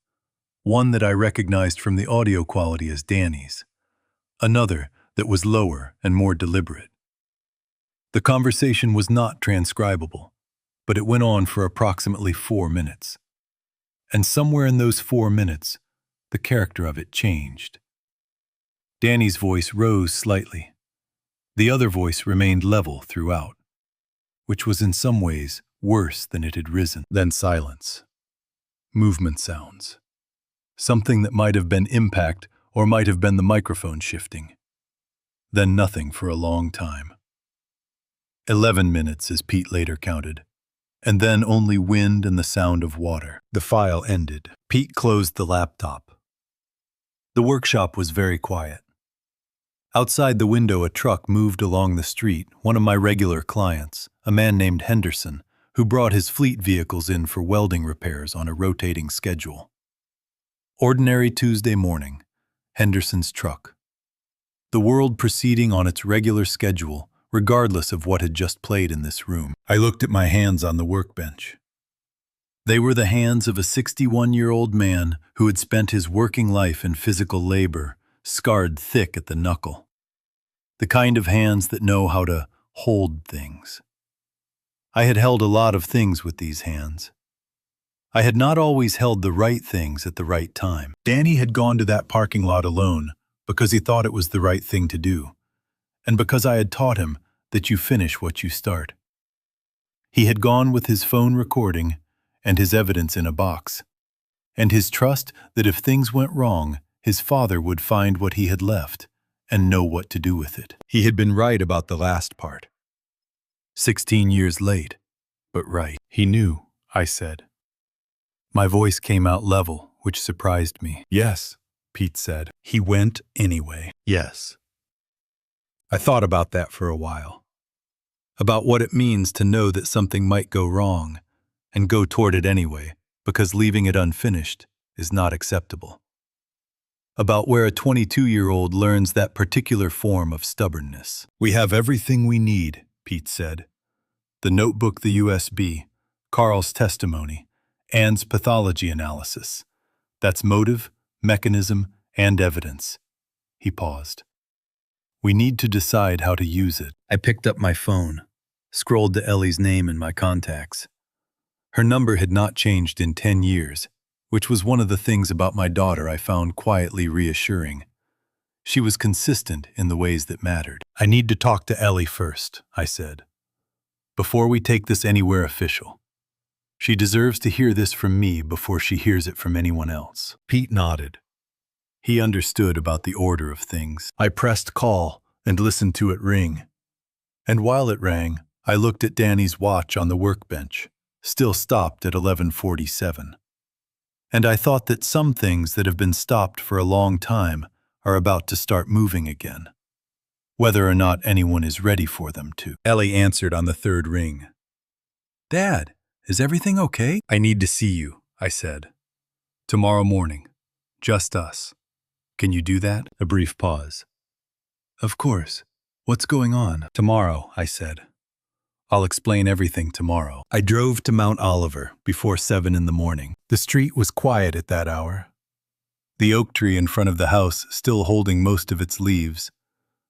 One that I recognized from the audio quality as Danny's. Another that was lower and more deliberate. The conversation was not transcribable, but it went on for approximately 4 minutes. And somewhere in those 4 minutes, the character of it changed. Danny's voice rose slightly. The other voice remained level throughout, which was in some ways worse than it had risen. Then silence. Movement sounds. Something that might have been impact or might have been the microphone shifting. Then nothing for a long time. 11 minutes, as Pete later counted, and then only wind and the sound of water. The file ended. Pete closed the laptop. The workshop was very quiet. Outside the window, a truck moved along the street, one of my regular clients, a man named Henderson, who brought his fleet vehicles in for welding repairs on a rotating schedule. Ordinary Tuesday morning, Henderson's truck. The world proceeding on its regular schedule, regardless of what had just played in this room. I looked at my hands on the workbench. They were the hands of a 61-year-old man who had spent his working life in physical labor, scarred thick at the knuckle. The kind of hands that know how to hold things. I had held a lot of things with these hands. I had not always held the right things at the right time. Danny had gone to that parking lot alone because he thought it was the right thing to do, and because I had taught him that you finish what you start. He had gone with his phone recording and his evidence in a box, and his trust that if things went wrong, his father would find what he had left and know what to do with it. He had been right about the last part. 16 years late, but right. He knew, I said. My voice came out level, which surprised me. Yes, Pete said. He went anyway. Yes. I thought about that for a while. About what it means to know that something might go wrong and go toward it anyway, because leaving it unfinished is not acceptable. About where a 22-year-old learns that particular form of stubbornness. We have everything we need, Pete said. The notebook, the USB, Carl's testimony, Ann's pathology analysis. That's motive, mechanism, and evidence. He paused. We need to decide how to use it. I picked up my phone, scrolled to Ellie's name in my contacts. Her number had not changed in 10 years, which was one of the things about my daughter I found quietly reassuring. She was consistent in the ways that mattered. I need to talk to Ellie first, I said, before we take this anywhere official. She deserves to hear this from me before she hears it from anyone else. Pete nodded. He understood about the order of things. I pressed call and listened to it ring. And while it rang, I looked at Danny's watch on the workbench, still stopped at 11:47. And I thought that some things that have been stopped for a long time are about to start moving again, whether or not anyone is ready for them to. Ellie answered on the third ring. Dad, is everything okay? I need to see you, I said. Tomorrow morning. Just us. Can you do that? A brief pause. Of course. What's going on? Tomorrow, I said. I'll explain everything tomorrow. I drove to Mount Oliver before 7 in the morning. The street was quiet at that hour. The oak tree in front of the house still holding most of its leaves.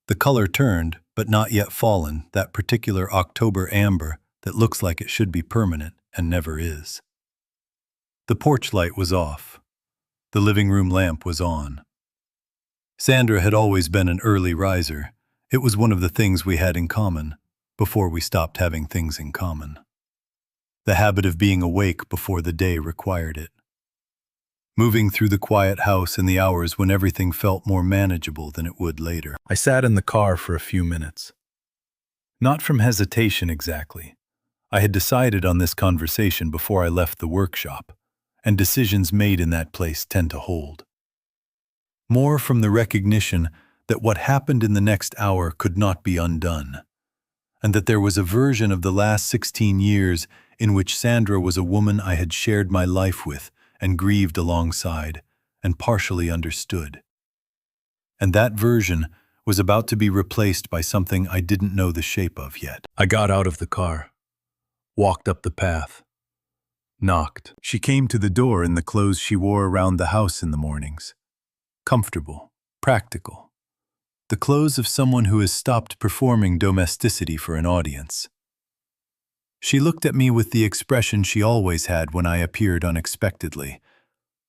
The color turned, but not yet fallen, that particular October amber that looks like it should be permanent and never is. The porch light was off. The living room lamp was on. Sandra had always been an early riser. It was one of the things we had in common, before we stopped having things in common. The habit of being awake before the day required it. Moving through the quiet house in the hours when everything felt more manageable than it would later. I sat in the car for a few minutes. Not from hesitation exactly. I had decided on this conversation before I left the workshop, and decisions made in that place tend to hold. More from the recognition that what happened in the next hour could not be undone, and that there was a version of the last 16 years in which Sandra was a woman I had shared my life with and grieved alongside and partially understood. And that version was about to be replaced by something I didn't know the shape of yet. I got out of the car, walked up the path, knocked. She came to the door in the clothes she wore around the house in the mornings. Comfortable, practical. the clothes of someone who has stopped performing domesticity for an audience. She looked at me with the expression she always had when I appeared unexpectedly,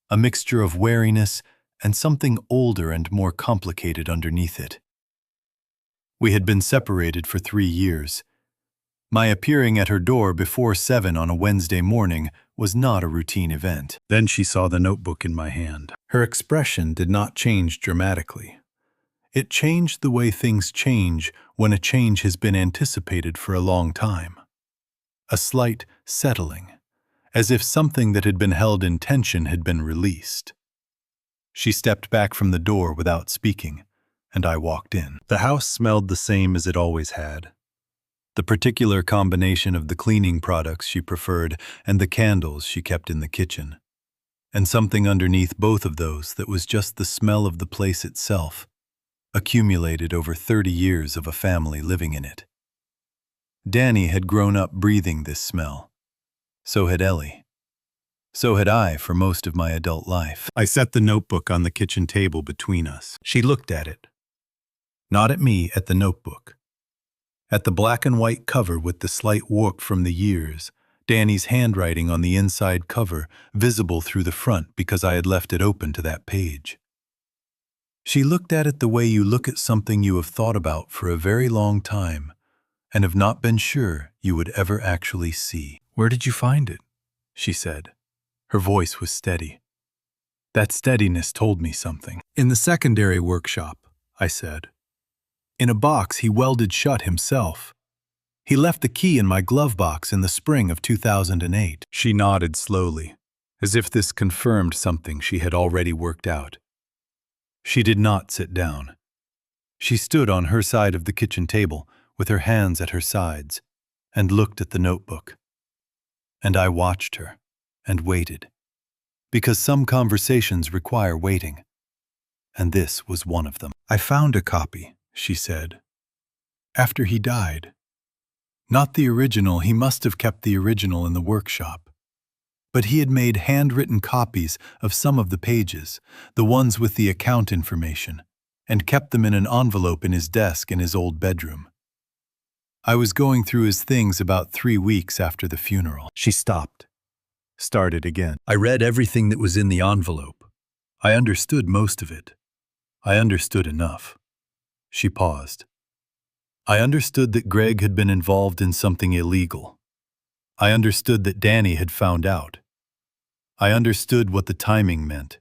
a mixture of wariness and something older and more complicated underneath it. We had been separated for 3 years. My appearing at her door before 7 on a Wednesday morning was not a routine event. Then she saw the notebook in my hand. Her expression did not change dramatically. It changed the way things change when a change has been anticipated for a long time. A slight settling, as if something that had been held in tension had been released. She stepped back from the door without speaking, and I walked in. The house smelled the same as it always had. The particular combination of the cleaning products she preferred and the candles she kept in the kitchen. And something underneath both of those that was just the smell of the place itself, accumulated over 30 years of a family living in it. Danny had grown up breathing this smell. So had Ellie. So had I for most of my adult life. I set the notebook on the kitchen table between us. She looked at it. Not at me, at the notebook. At the black and white cover with the slight warp from the years, Danny's handwriting on the inside cover visible through the front because I had left it open to that page. She looked at it the way you look at something you have thought about for a very long time and have not been sure you would ever actually see. "Where did you find it?" she said. Her voice was steady. That steadiness told me something. "In the secondary workshop," I said. "In a box he welded shut himself. He left the key in my glove box in the spring of 2008. She nodded slowly, as if this confirmed something she had already worked out. She did not sit down. She stood on her side of the kitchen table with her hands at her sides and looked at the notebook. And I watched her and waited, because some conversations require waiting. And this was one of them. "I found a copy," she said, "after he died. Not the original, he must have kept the original in the workshop. But he had made handwritten copies of some of the pages, the ones with the account information, and kept them in an envelope in his desk in his old bedroom. I was going through his things about 3 weeks after the funeral." She stopped, started again. "I read everything that was in the envelope. I understood most of it. I understood enough." She paused. "I understood that Greg had been involved in something illegal. I understood that Danny had found out. I understood what the timing meant.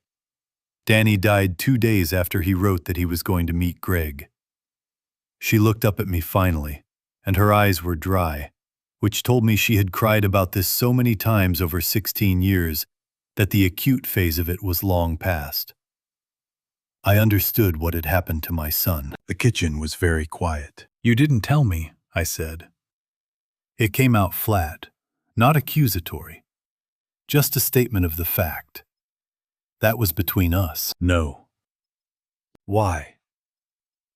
Danny died 2 days after he wrote that he was going to meet Greg." She looked up at me finally, and her eyes were dry, which told me she had cried about this so many times over 16 years that the acute phase of it was long past. I understood what had happened to my son. The kitchen was very quiet. "You didn't tell me," I said. It came out flat, not accusatory, just a statement of the fact. That was between us. "No." "Why?"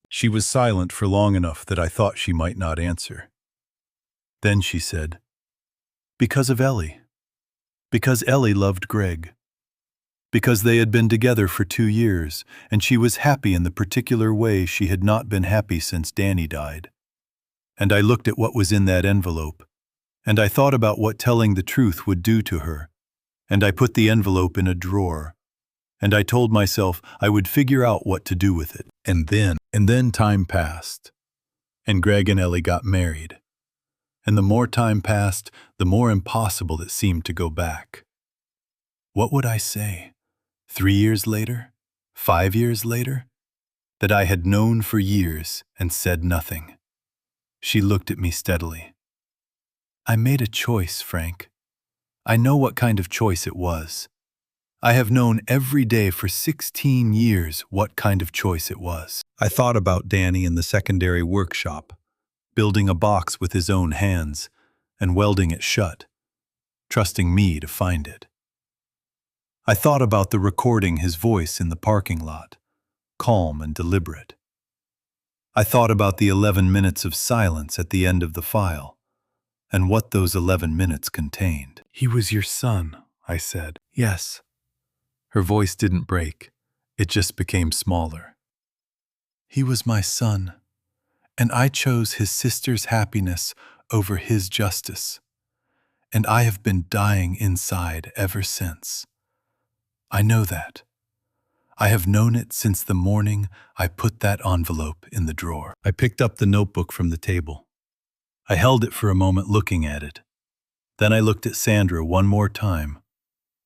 She was silent for long enough that I thought she might not answer. Then she said, "Because of Ellie. Because Ellie loved Greg. Because they had been together for 2 years, and she was happy in the particular way she had not been happy since Danny died. And I looked at what was in that envelope, and I thought about what telling the truth would do to her, and I put the envelope in a drawer, and I told myself I would figure out what to do with it. And then time passed, and Greg and Ellie got married. And the more time passed, the more impossible it seemed to go back. What would I say? 3 years later? 5 years later? That I had known for years and said nothing. She looked at me steadily. "I made a choice, Frank. I know what kind of choice it was. I have known every day for 16 years what kind of choice it was." I thought about Danny in the secondary workshop, building a box with his own hands and welding it shut, trusting me to find it. I thought about the recording his voice in the parking lot, calm and deliberate. I thought about the 11 minutes of silence at the end of the file, and what those 11 minutes contained. "He was your son," I said. "Yes." Her voice didn't break. It just became smaller. He was my son, and I chose his sister's happiness over his justice, and I have been dying inside ever since. I know that. I have known it since the morning I put that envelope in the drawer. I picked up the notebook from the table. I held it for a moment looking at it. Then I looked at Sandra one more time,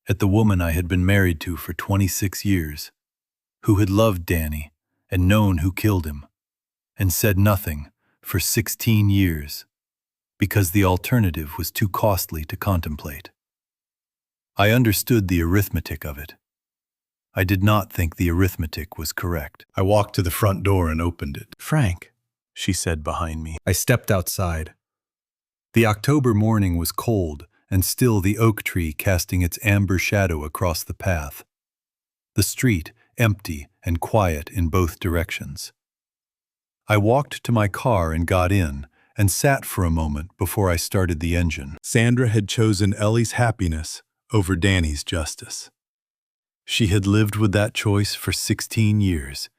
at the woman I had been married to for 26 years, who had loved Danny and known who killed him, and said nothing for 16 years, because the alternative was too costly to contemplate. I understood the arithmetic of it. I did not think the arithmetic was correct. I walked to the front door and opened it. "Frank," she said behind me. I stepped outside. The October morning was cold, and still the oak tree casting its amber shadow across the path. The street empty and quiet in both directions. I walked to my car and got in, and sat for a moment before I started the engine. Sandra had chosen Ellie's happiness over Danny's justice. She had lived with that choice for 16 years,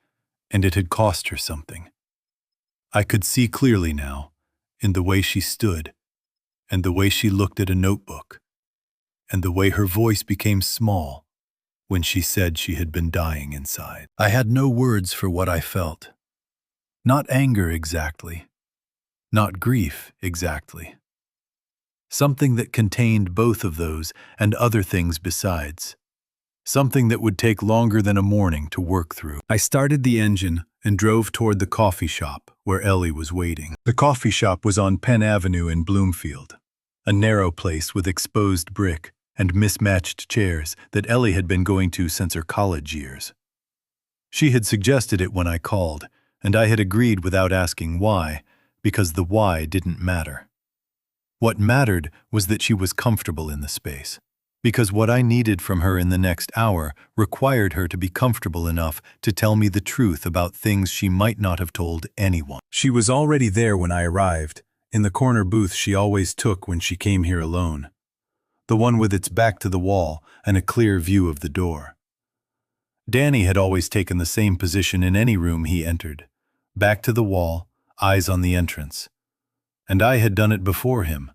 and it had cost her something. I could see clearly now, in the way she stood, and the way she looked at a notebook, and the way her voice became small when she said she had been dying inside. I had no words for what I felt. Not anger exactly, not grief exactly. Something that contained both of those and other things besides. Something that would take longer than a morning to work through. I started the engine and drove toward the coffee shop where Ellie was waiting. The coffee shop was on Penn Avenue in Bloomfield, a narrow place with exposed brick and mismatched chairs that Ellie had been going to since her college years. She had suggested it when I called, and I had agreed without asking why, because the why didn't matter. What mattered was that she was comfortable in the space, because what I needed from her in the next hour required her to be comfortable enough to tell me the truth about things she might not have told anyone. She was already there when I arrived, in the corner booth she always took when she came here alone, the one with its back to the wall and a clear view of the door. Danny had always taken the same position in any room he entered, back to the wall, eyes on the entrance. And I had done it before him,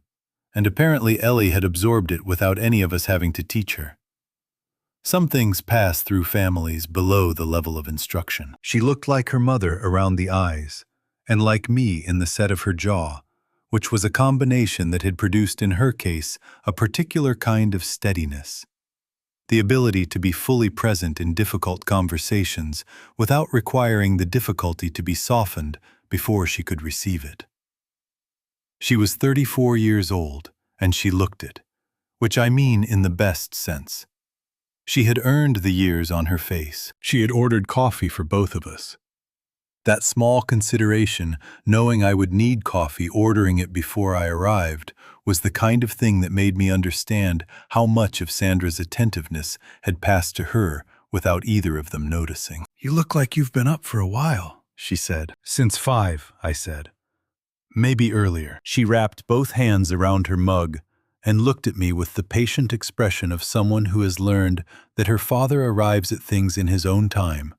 and apparently Ellie had absorbed it without any of us having to teach her. Some things pass through families below the level of instruction. She looked like her mother around the eyes, and like me in the set of her jaw, which was a combination that had produced in her case a particular kind of steadiness. The ability to be fully present in difficult conversations without requiring the difficulty to be softened before she could receive it. She was 34 years old, and she looked it, which I mean in the best sense. She had earned the years on her face. She had ordered coffee for both of us. That small consideration, knowing I would need coffee, ordering it before I arrived, was the kind of thing that made me understand how much of Sandra's attentiveness had passed to her without either of them noticing. "You look like you've been up for a while," she said. "Since 5, I said. "Maybe earlier." She wrapped both hands around her mug and looked at me with the patient expression of someone who has learned that her father arrives at things in his own time,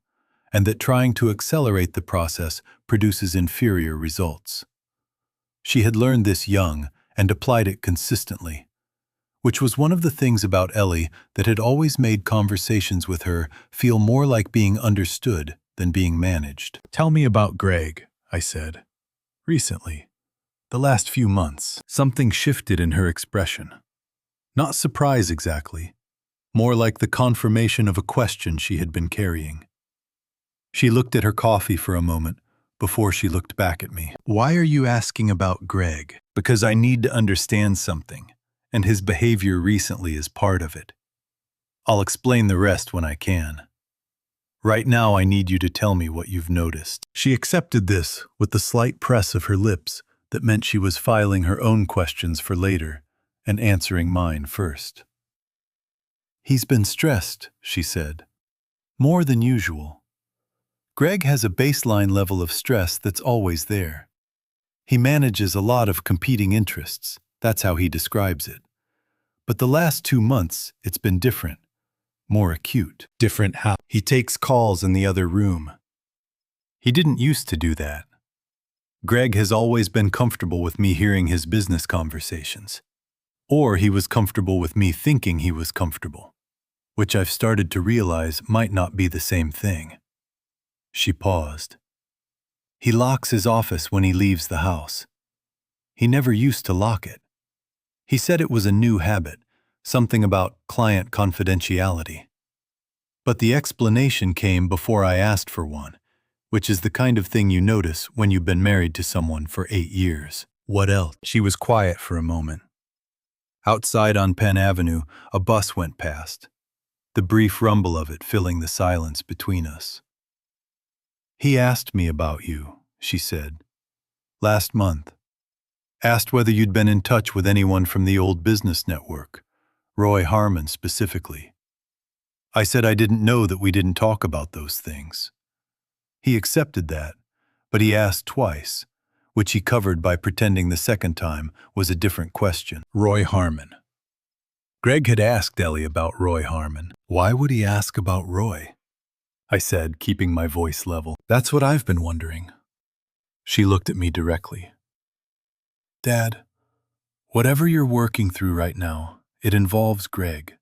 and that trying to accelerate the process produces inferior results. She had learned this young and applied it consistently, which was one of the things about Ellie that had always made conversations with her feel more like being understood than being managed. "Tell me about Greg," I said. "Recently. The last few months." Something shifted in her expression. Not surprise exactly, more like the confirmation of a question she had been carrying. She looked at her coffee for a moment before she looked back at me. "Why are you asking about Greg?" "Because I need to understand something, and his behavior recently is part of it. I'll explain the rest when I can. Right now I need you to tell me what you've noticed." She accepted this with the slight press of her lips that meant she was filing her own questions for later and answering mine first. "He's been stressed," she said. "More than usual. Greg has a baseline level of stress that's always there. He manages a lot of competing interests, that's how he describes it. But the last 2 months, it's been different, more acute." "Different how?" "He takes calls in the other room. He didn't used to do that. Greg has always been comfortable with me hearing his business conversations. Or he was comfortable with me thinking he was comfortable, which I've started to realize might not be the same thing. She paused. He locks his office when he leaves the house. He never used to lock it. He said it was a new habit, something about client confidentiality. But the explanation came before I asked for one, which is the kind of thing you notice when you've been married to someone for 8 years. What else? She was quiet for a moment. Outside on Penn Avenue, a bus went past, the brief rumble of it filling the silence between us. He asked me about you, she said. Last month. Asked whether you'd been in touch with anyone from the old business network, Roy Harmon specifically. I said I didn't know that we didn't talk about those things. He accepted that, but he asked twice, which he covered by pretending the second time was a different question. Roy Harmon. Greg had asked Ellie about Roy Harmon. Why would he ask about Roy? I said, keeping my voice level. That's what I've been wondering. She looked at me directly. Dad, whatever you're working through right now, it involves Greg.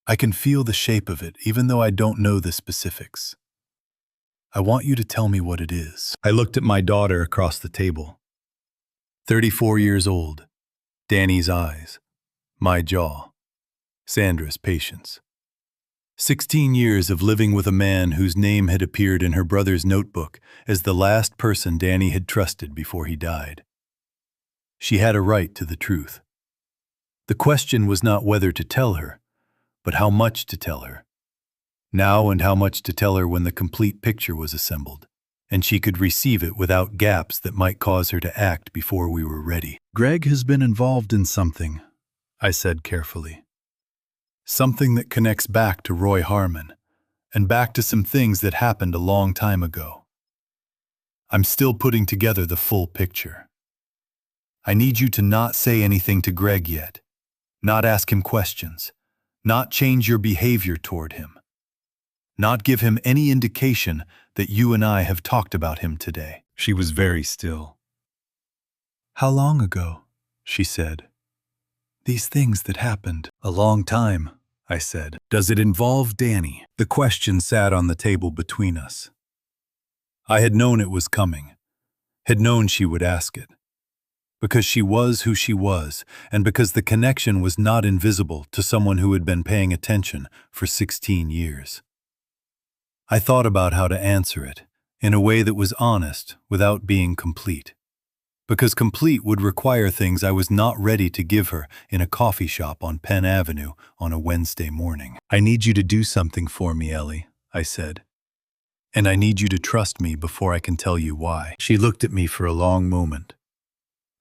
I can feel the shape of it, even though I don't know the specifics. I want you to tell me what it is. I looked at my daughter across the table. 34 years old. Danny's eyes. My jaw. Sandra's patience. 16 years of living with a man whose name had appeared in her brother's notebook as the last person Danny had trusted before he died. She had a right to the truth. The question was not whether to tell her, but how much to tell her. Now and how much to tell her when the complete picture was assembled, and she could receive it without gaps that might cause her to act before we were ready. Greg has been involved in something, I said carefully. Something that connects back to Roy Harmon, and back to some things that happened a long time ago. I'm still putting together the full picture. I need you to not say anything to Greg yet, not ask him questions, not change your behavior toward him, not give him any indication that you and I have talked about him today. She was very still. How long ago? She said. These things that happened. A long time, I said. Does it involve Danny? The question sat on the table between us. I had known it was coming, had known she would ask it. Because she was who she was, and because the connection was not invisible to someone who had been paying attention for 16 years. I thought about how to answer it, in a way that was honest without being complete. Because complete would require things I was not ready to give her in a coffee shop on Penn Avenue on a Wednesday morning. I need you to do something for me, Ellie, I said. And I need you to trust me before I can tell you why. She looked at me for a long moment.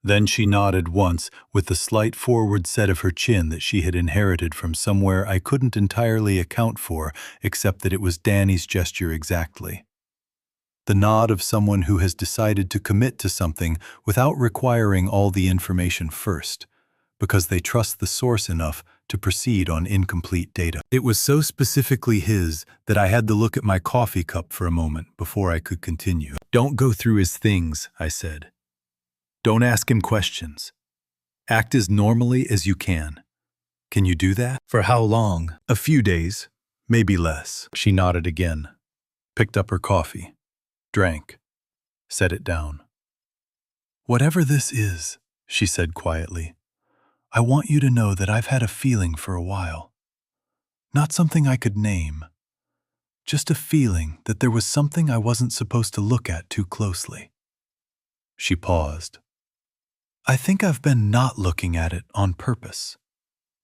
Then she nodded once with the slight forward set of her chin that she had inherited from somewhere I couldn't entirely account for, except that it was Danny's gesture exactly. The nod of someone who has decided to commit to something without requiring all the information first, because they trust the source enough to proceed on incomplete data. It was so specifically his that I had to look at my coffee cup for a moment before I could continue. Don't go through his things, I said. Don't ask him questions. Act as normally as you can. Can you do that? For how long? A few days, maybe less. She nodded again, picked up her coffee, drank, set it down. Whatever this is, she said quietly, I want you to know that I've had a feeling for a while. Not something I could name. Just a feeling that there was something I wasn't supposed to look at too closely. She paused. I think I've been not looking at it on purpose.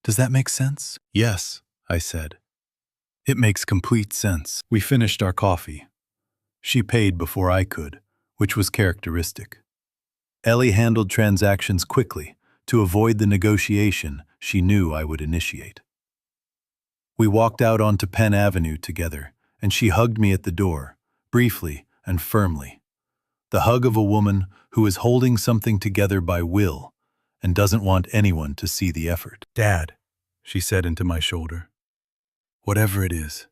Does that make sense? Yes, I said. It makes complete sense. We finished our coffee. She paid before I could, which was characteristic. Ellie handled transactions quickly to avoid the negotiation she knew I would initiate. We walked out onto Penn Avenue together, and she hugged me at the door, briefly and firmly. The hug of a woman who is holding something together by will and doesn't want anyone to see the effort. Dad, she said into my shoulder, whatever it is,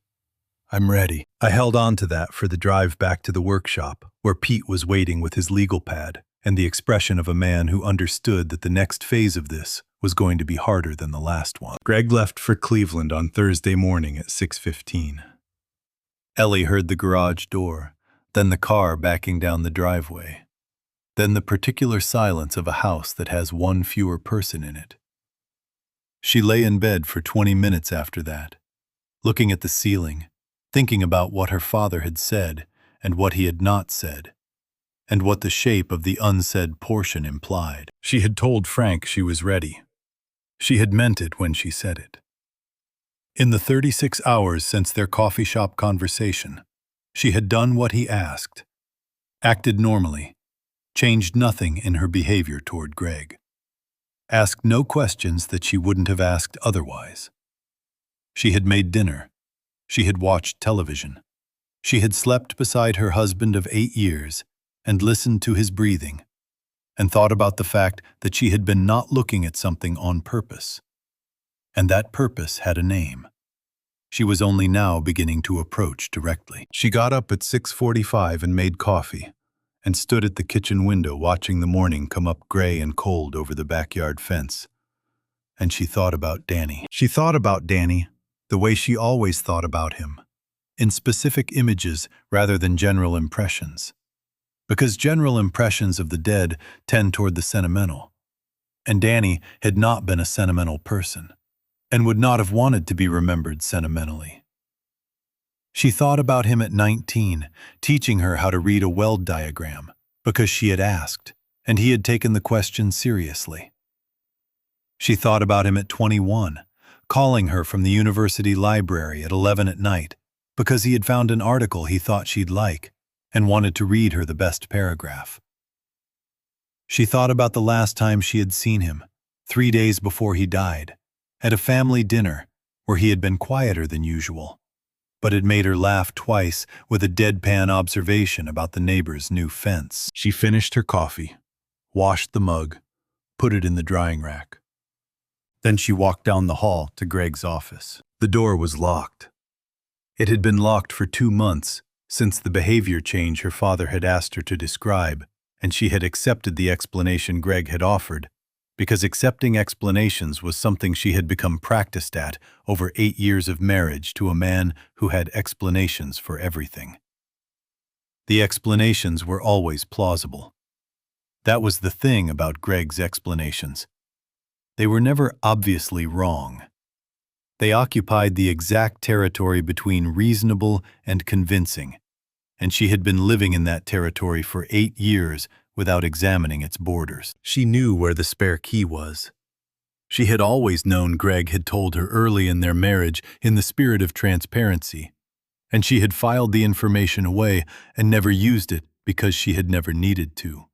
I'm ready. I held on to that for the drive back to the workshop, where Pete was waiting with his legal pad and the expression of a man who understood that the next phase of this was going to be harder than the last one. Greg left for Cleveland on Thursday morning at 6:15. Ellie heard the garage door, then the car backing down the driveway, then the particular silence of a house that has one fewer person in it. She lay in bed for 20 minutes after that, looking at the ceiling, thinking about what her father had said and what he had not said, and what the shape of the unsaid portion implied. She had told Frank she was ready. She had meant it when she said it. In the 36 hours since their coffee shop conversation, she had done what he asked, acted normally, changed nothing in her behavior toward Greg, asked no questions that she wouldn't have asked otherwise. She had made dinner. She had watched television. She had slept beside her husband of 8 years and listened to his breathing, and thought about the fact that she had been not looking at something on purpose. And that purpose had a name. She was only now beginning to approach directly. She got up at 6:45 and made coffee, and stood at the kitchen window watching the morning come up gray and cold over the backyard fence. And she thought about Danny. She thought about Danny the way she always thought about him, in specific images rather than general impressions. Because general impressions of the dead tend toward the sentimental. And Danny had not been a sentimental person, and would not have wanted to be remembered sentimentally. She thought about him at 19, teaching her how to read a weld diagram, because she had asked, and he had taken the question seriously. She thought about him at 21, calling her from the university library at 11 at night, because he had found an article he thought she'd like, and wanted to read her the best paragraph. She thought about the last time she had seen him, 3 days before he died, at a family dinner where he had been quieter than usual, but had made her laugh twice with a deadpan observation about the neighbor's new fence. She finished her coffee, washed the mug, put it in the drying rack. Then she walked down the hall to Greg's office. The door was locked. It had been locked for 2 months, since the behavior change her father had asked her to describe, and she had accepted the explanation Greg had offered, because accepting explanations was something she had become practiced at over 8 years of marriage to a man who had explanations for everything. The explanations were always plausible. That was the thing about Greg's explanations. They were never obviously wrong. They occupied the exact territory between reasonable and convincing, and she had been living in that territory for 8 years without examining its borders. She knew where the spare key was. She had always known Greg had told her early in their marriage in the spirit of transparency, and she had filed the information away and never used it because she had never needed to.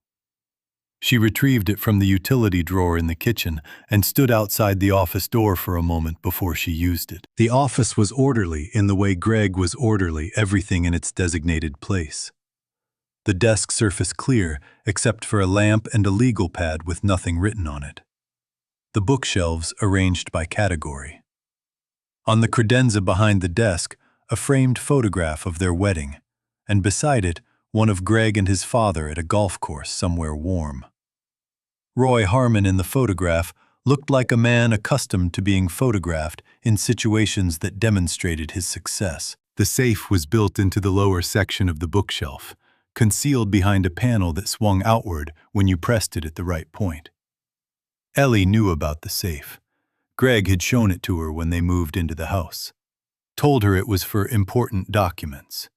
She retrieved it from the utility drawer in the kitchen and stood outside the office door for a moment before she used it. The office was orderly in the way Greg was orderly, everything in its designated place. The desk surface clear, except for a lamp and a legal pad with nothing written on it. The bookshelves arranged by category. On the credenza behind the desk, a framed photograph of their wedding, and beside it, one of Greg and his father at a golf course somewhere warm. Roy Harmon in the photograph looked like a man accustomed to being photographed in situations that demonstrated his success. The safe was built into the lower section of the bookshelf, concealed behind a panel that swung outward when you pressed it at the right point. Ellie knew about the safe. Greg had shown it to her when they moved into the house. Told her it was for important documents.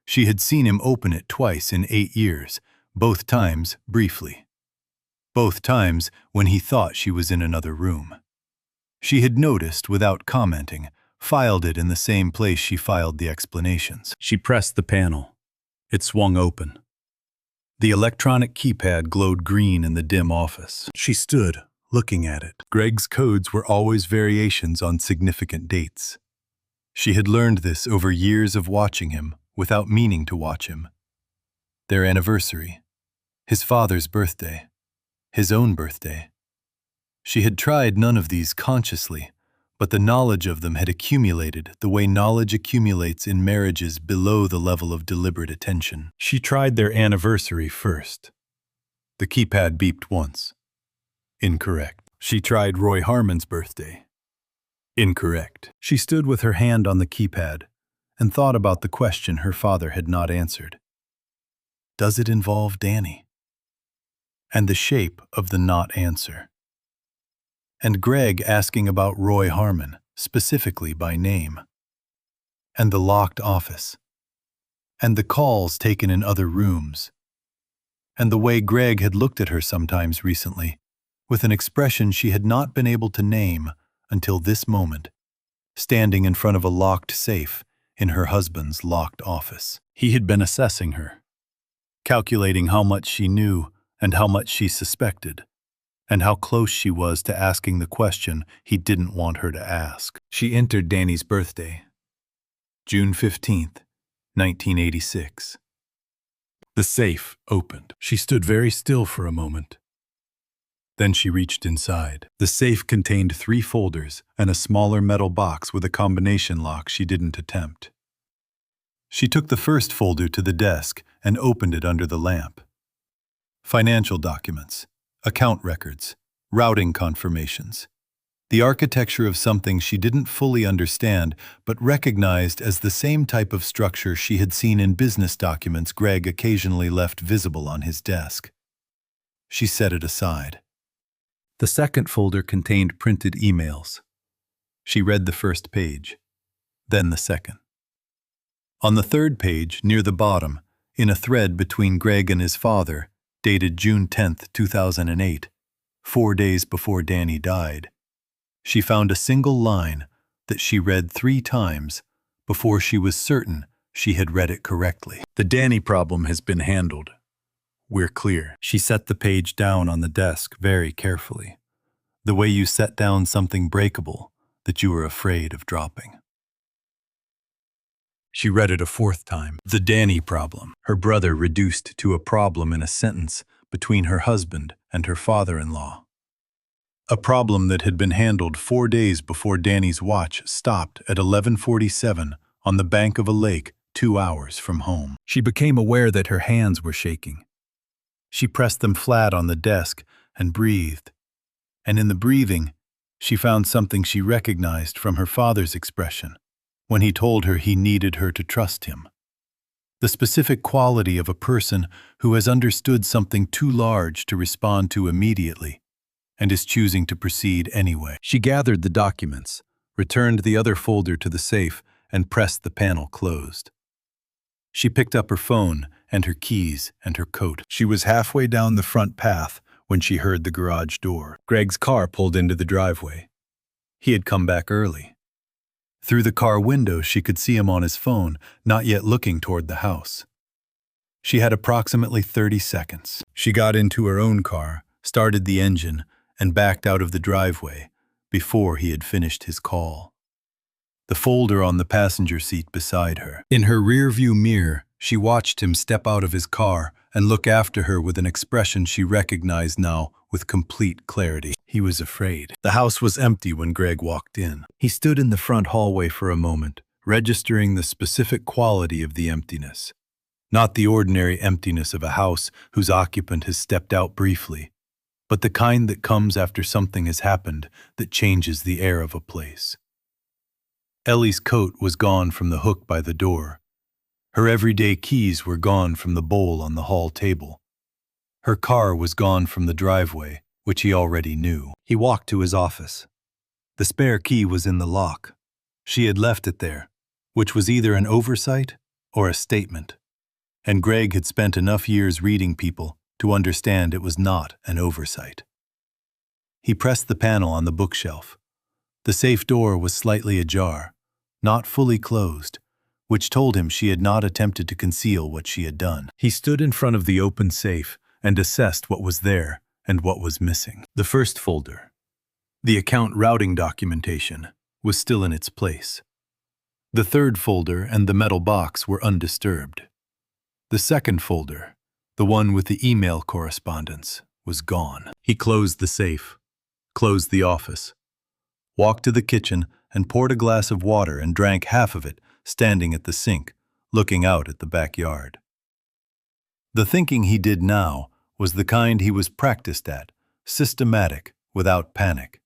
She had seen him open it twice in 8 years, both times briefly. Both times when he thought she was in another room. She had noticed without commenting, filed it in the same place she filed the explanations. She pressed the panel. It swung open. The electronic keypad glowed green in the dim office. She stood, looking at it. Greg's codes were always variations on significant dates. She had learned this over years of watching him, without meaning to watch him. Their anniversary, his father's birthday, his own birthday. She had tried none of these consciously, but the knowledge of them had accumulated the way knowledge accumulates in marriages below the level of deliberate attention. She tried their anniversary first. The keypad beeped once. Incorrect. She tried Roy Harmon's birthday. Incorrect. She stood with her hand on the keypad and thought about the question her father had not answered. Does it involve Danny? And the shape of the not answer. And Greg asking about Roy Harmon, specifically by name. And the locked office. And the calls taken in other rooms. And the way Greg had looked at her sometimes recently, with an expression she had not been able to name until this moment, standing in front of a locked safe in her husband's locked office. He had been assessing her, calculating how much she knew and how much she suspected, and how close she was to asking the question he didn't want her to ask. She entered Danny's birthday, June 15th, 1986. The safe opened. She stood very still for a moment. Then she reached inside. The safe contained 3 folders and a smaller metal box with a combination lock she didn't attempt. She took the first folder to the desk and opened it under the lamp. Financial documents, account records, routing confirmations. The architecture of something she didn't fully understand but recognized as the same type of structure she had seen in business documents Greg occasionally left visible on his desk. She set it aside. The second folder contained printed emails. She read the first page, then the second. On the third page, near the bottom, in a thread between Greg and his father, dated June 10, 2008, 4 days before Danny died, she found a single line that she read 3 times before she was certain she had read it correctly. The Danny problem has been handled. We're clear. She set the page down on the desk very carefully, the way you set down something breakable that you were afraid of dropping. She read it a 4th time. The Danny problem, her brother reduced to a problem in a sentence between her husband and her father-in-law. A problem that had been handled 4 days before Danny's watch stopped at 11:47 on the bank of a lake 2 hours from home. She became aware that her hands were shaking. She pressed them flat on the desk and breathed. And in the breathing, she found something she recognized from her father's expression when he told her he needed her to trust him. The specific quality of a person who has understood something too large to respond to immediately and is choosing to proceed anyway. She gathered the documents, returned the other folder to the safe, and pressed the panel closed. She picked up her phone and her keys and her coat. She was halfway down the front path when she heard the garage door. Greg's car pulled into the driveway. He had come back early. Through the car window, she could see him on his phone, not yet looking toward the house. She had approximately 30 seconds. She got into her own car, started the engine, and backed out of the driveway before he had finished his call. The folder on the passenger seat beside her. In her rearview mirror, she watched him step out of his car and look after her with an expression she recognized now with complete clarity. He was afraid. The house was empty when Greg walked in. He stood in the front hallway for a moment, registering the specific quality of the emptiness. Not the ordinary emptiness of a house whose occupant has stepped out briefly, but the kind that comes after something has happened that changes the air of a place. Ellie's coat was gone from the hook by the door. Her everyday keys were gone from the bowl on the hall table. Her car was gone from the driveway, which he already knew. He walked to his office. The spare key was in the lock. She had left it there, which was either an oversight or a statement. And Greg had spent enough years reading people to understand it was not an oversight. He pressed the panel on the bookshelf. The safe door was slightly ajar, not fully closed, which told him she had not attempted to conceal what she had done. He stood in front of the open safe and assessed what was there and what was missing. The first folder, the account routing documentation, was still in its place. The third folder and the metal box were undisturbed. The second folder, the one with the email correspondence, was gone. He closed the safe, closed the office, walked to the kitchen, and poured a glass of water and drank half of it, standing at the sink, looking out at the backyard. The thinking he did now was the kind he was practiced at, systematic, without panic.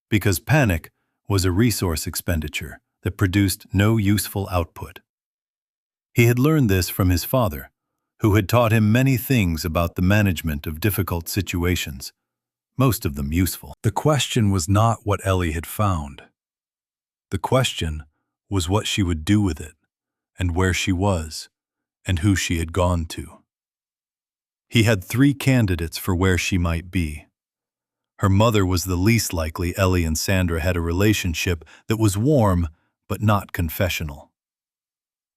Because panic was a resource expenditure that produced no useful output. He had learned this from his father, who had taught him many things about the management of difficult situations, most of them useful. The question was not what Ellie had found. The question was what she would do with it, and where she was, and who she had gone to. He had 3 candidates for where she might be. Her mother was the least likely Ellie and Sandra had a relationship that was warm but not confessional.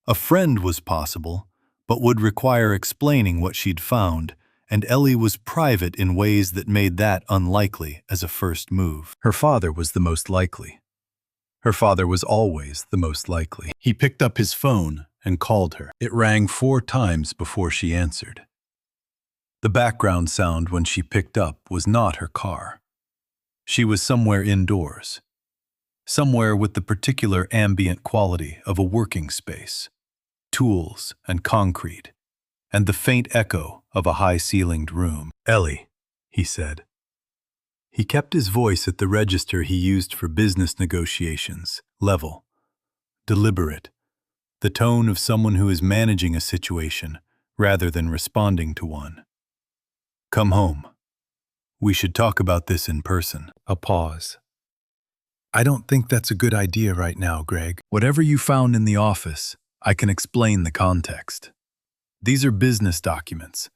A friend was possible, but would require explaining what she'd found, and Ellie was private in ways that made that unlikely as a first move. Her father was the most likely. Her father was always the most likely. He picked up his phone and called her. It rang 4 times before she answered. The background sound when she picked up was not her car. She was somewhere indoors, somewhere with the particular ambient quality of a working space, tools and concrete, and the faint echo of a high-ceilinged room. "Ellie," he said. He kept his voice at the register he used for business negotiations, level, deliberate, the tone of someone who is managing a situation rather than responding to one. "Come home. We should talk about this in person." A pause. "I don't think that's a good idea right now, Greg. Whatever you found in the office, I can explain the context. These are business documents,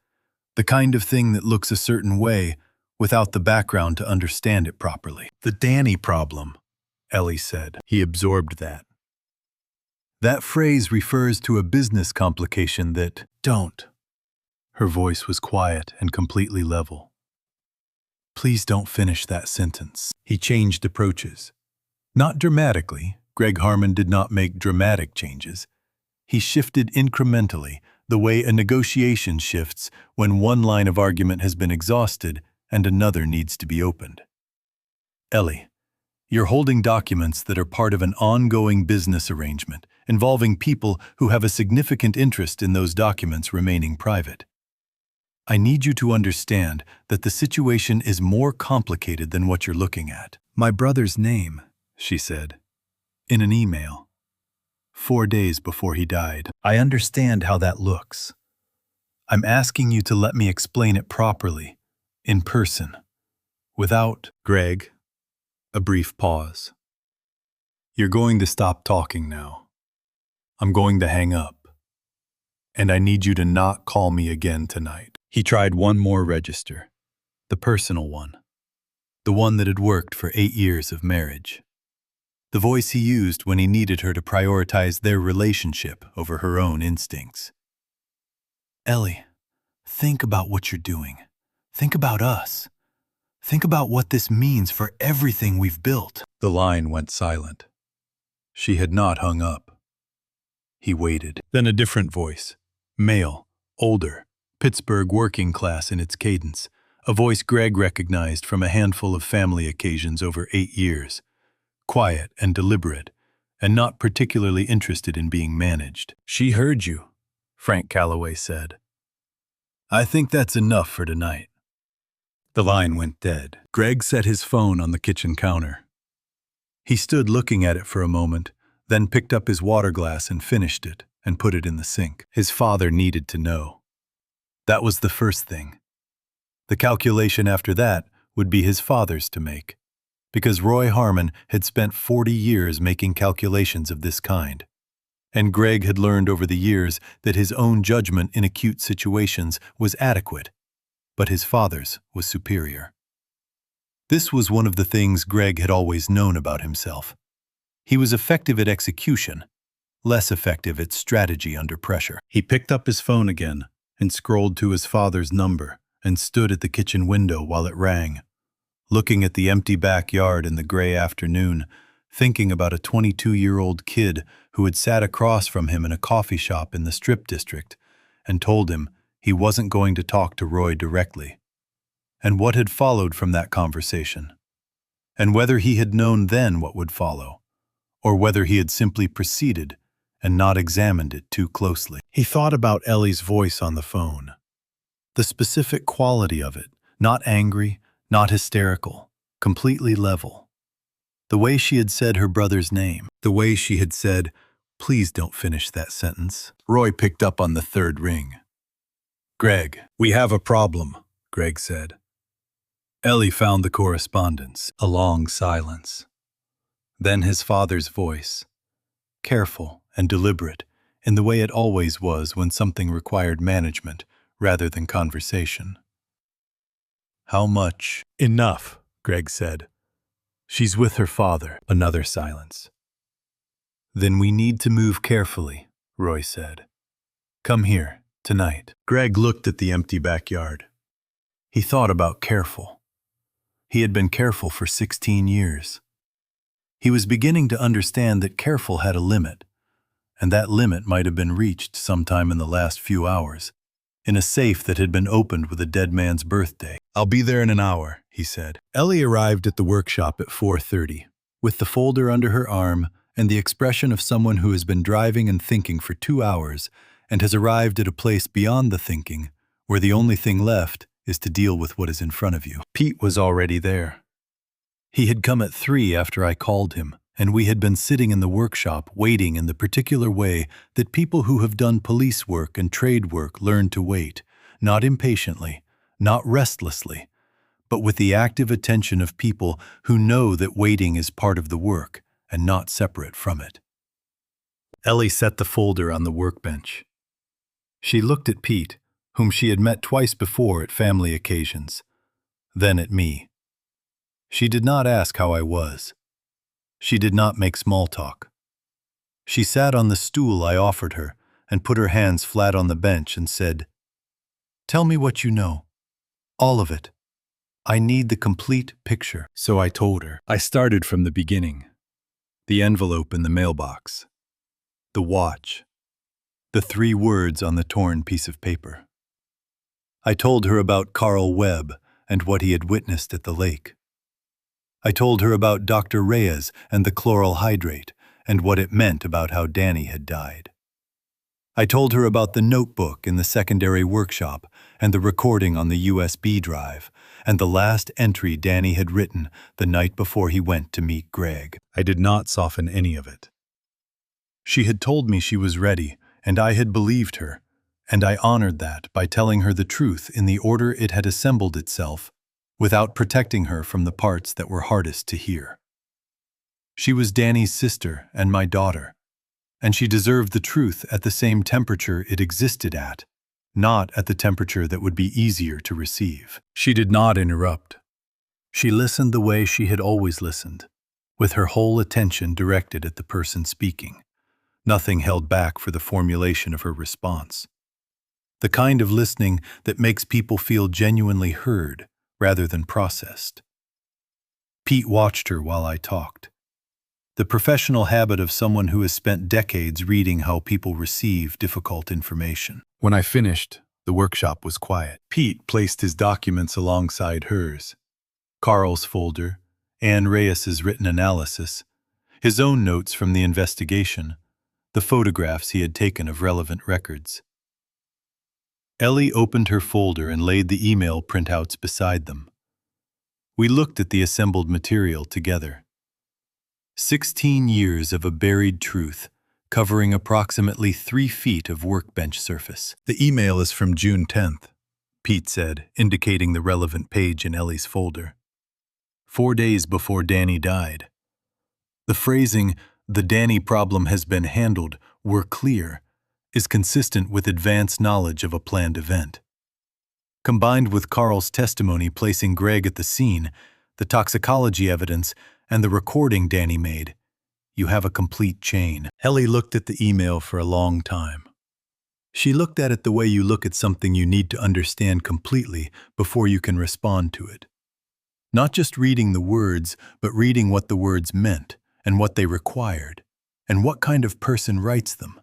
the kind of thing that looks a certain way without the background to understand it properly." "The Danny problem," Ellie said. He absorbed that. "That phrase refers to a business complication that—" "Don't." Her voice was quiet and completely level. "Please don't finish that sentence." He changed approaches. Not dramatically. Greg Harmon did not make dramatic changes. He shifted incrementally, the way a negotiation shifts when one line of argument has been exhausted and another needs to be opened. "Ellie, you're holding documents that are part of an ongoing business arrangement involving people who have a significant interest in those documents remaining private. I need you to understand that the situation is more complicated than what you're looking at." "My brother's name," she said, in an email, 4 days before he died. "I understand how that looks. I'm asking you to let me explain it properly, in person, without—" "Greg," a brief pause. "You're going to stop talking now. I'm going to hang up. And I need you to not call me again tonight." He tried one more register, the personal one, the one that had worked for 8 years of marriage, the voice he used when he needed her to prioritize their relationship over her own instincts. "Ellie, think about what you're doing. Think about us. Think about what this means for everything we've built." The line went silent. She had not hung up. He waited. Then a different voice, male, older, Pittsburgh working class in its cadence, a voice Greg recognized from a handful of family occasions over 8 years, quiet and deliberate, and not particularly interested in being managed. "She heard you," Frank Calloway said. "I think that's enough for tonight." The line went dead. Greg set his phone on the kitchen counter. He stood looking at it for a moment, then picked up his water glass and finished it and put it in the sink. His father needed to know. That was the first thing. The calculation after that would be his father's to make, because Roy Harmon had spent 40 years making calculations of this kind, and Greg had learned over the years that his own judgment in acute situations was adequate, but his father's was superior. This was one of the things Greg had always known about himself. He was effective at execution, less effective at strategy under pressure. He picked up his phone again and scrolled to his father's number and stood at the kitchen window while it rang, looking at the empty backyard in the gray afternoon, thinking about a 22-year-old kid who had sat across from him in a coffee shop in the Strip District and told him he wasn't going to talk to Roy directly, and what had followed from that conversation. and whether he had known then what would follow, or whether he had simply proceeded and not examined it too closely. He thought about Ellie's voice on the phone. The specific quality of it, not angry, not hysterical, completely level. The way she had said her brother's name, the way she had said, "Please don't finish that sentence." Roy picked up on the third ring. "Greg, we have a problem," Greg said. Ellie found the correspondence. A long silence. Then his father's voice, careful and deliberate, in the way it always was when something required management rather than conversation. "How much?" "Enough," Greg said. "She's with her father." Another silence. "Then we need to move carefully," Roy said. "Come here, tonight." Greg looked at the empty backyard. He thought about careful. He had been careful for 16 years. He was beginning to understand that careful had a limit, and that limit might have been reached sometime in the last few hours, in a safe that had been opened with a dead man's birthday. "I'll be there in an hour," he said. Ellie arrived at the workshop at 4:30, with the folder under her arm and the expression of someone who has been driving and thinking for 2 hours and has arrived at a place beyond the thinking, where the only thing left is to deal with what is in front of you. Pete was already there. He had come at 3 after I called him, and we had been sitting in the workshop waiting in the particular way that people who have done police work and trade work learn to wait, not impatiently, not restlessly, but with the active attention of people who know that waiting is part of the work and not separate from it. Ellie set the folder on the workbench. She looked at Pete, whom she had met twice before at family occasions, then at me. She did not ask how I was. She did not make small talk. She sat on the stool I offered her and put her hands flat on the bench and said, "Tell me what you know. All of it. I need the complete picture." So I told her. I started from the beginning. The envelope in the mailbox. The watch. The 3 words on the torn piece of paper. I told her about Carl Webb and what he had witnessed at the lake. I told her about Dr. Reyes and the chloral hydrate and what it meant about how Danny had died. I told her about the notebook in the secondary workshop and the recording on the USB drive and the last entry Danny had written the night before he went to meet Greg. I did not soften any of it. She had told me she was ready, and I had believed her, and I honored that by telling her the truth in the order it had assembled itself, without protecting her from the parts that were hardest to hear. She was Danny's sister and my daughter, and she deserved the truth at the same temperature it existed at, not at the temperature that would be easier to receive. She did not interrupt. She listened the way she had always listened, with her whole attention directed at the person speaking, nothing held back for the formulation of her response. The kind of listening that makes people feel genuinely heard rather than processed. Pete watched her while I talked. The professional habit of someone who has spent decades reading how people receive difficult information. When I finished, the workshop was quiet. Pete placed his documents alongside hers. Carl's folder, Ann Reyes's written analysis, his own notes from the investigation, the photographs he had taken of relevant records. Ellie opened her folder and laid the email printouts beside them. We looked at the assembled material together. 16 years of a buried truth, covering approximately 3 feet of workbench surface. The email is from June 10th, Pete said, indicating the relevant page in Ellie's folder. 4 days before Danny died. The phrasing, "the Danny problem has been handled," were clear, is consistent with advanced knowledge of a planned event. Combined with Carl's testimony placing Greg at the scene, the toxicology evidence, and the recording Danny made, you have a complete chain. Ellie looked at the email for a long time. She looked at it the way you look at something you need to understand completely before you can respond to it. Not just reading the words, but reading what the words meant, and what they required, and what kind of person writes them,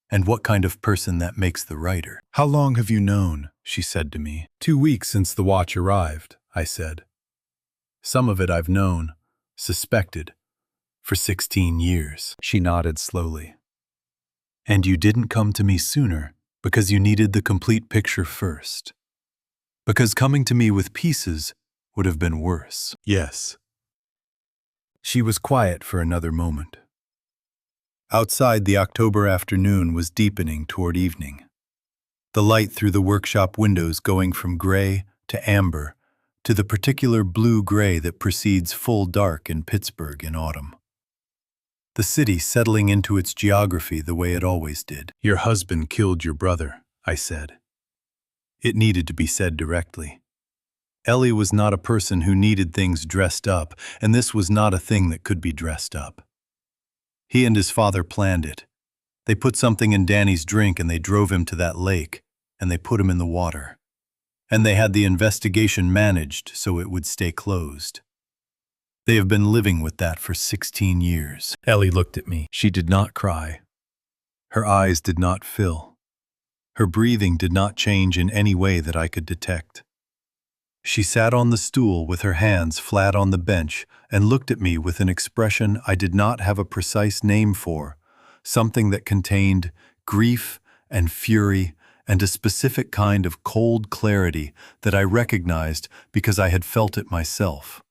and what kind of person that makes the writer. "How long have you known?" she said to me. 2 weeks since the watch arrived, I said. "Some of it I've known, Suspected. For 16 years. She nodded slowly. And you didn't come to me sooner because you needed the complete picture first. Because coming to me with pieces would have been worse. Yes. She was quiet for another moment. Outside, the October afternoon was deepening toward evening. The light through the workshop windows going from gray to amber to the particular blue-gray that precedes full dark in Pittsburgh in autumn. The city settling into its geography the way it always did. Your husband killed your brother, I said. It needed to be said directly. Ellie was not a person who needed things dressed up, and this was not a thing that could be dressed up. He and his father planned it. They put something in Danny's drink and they drove him to that lake, and they put him in the water. And they had the investigation managed so it would stay closed. They have been living with that for 16 years. Ellie looked at me. She did not cry. Her eyes did not fill. Her breathing did not change in any way that I could detect. She sat on the stool with her hands flat on the bench and looked at me with an expression I did not have a precise name for, something that contained grief and fury and a specific kind of cold clarity that I recognized because I had felt it myself.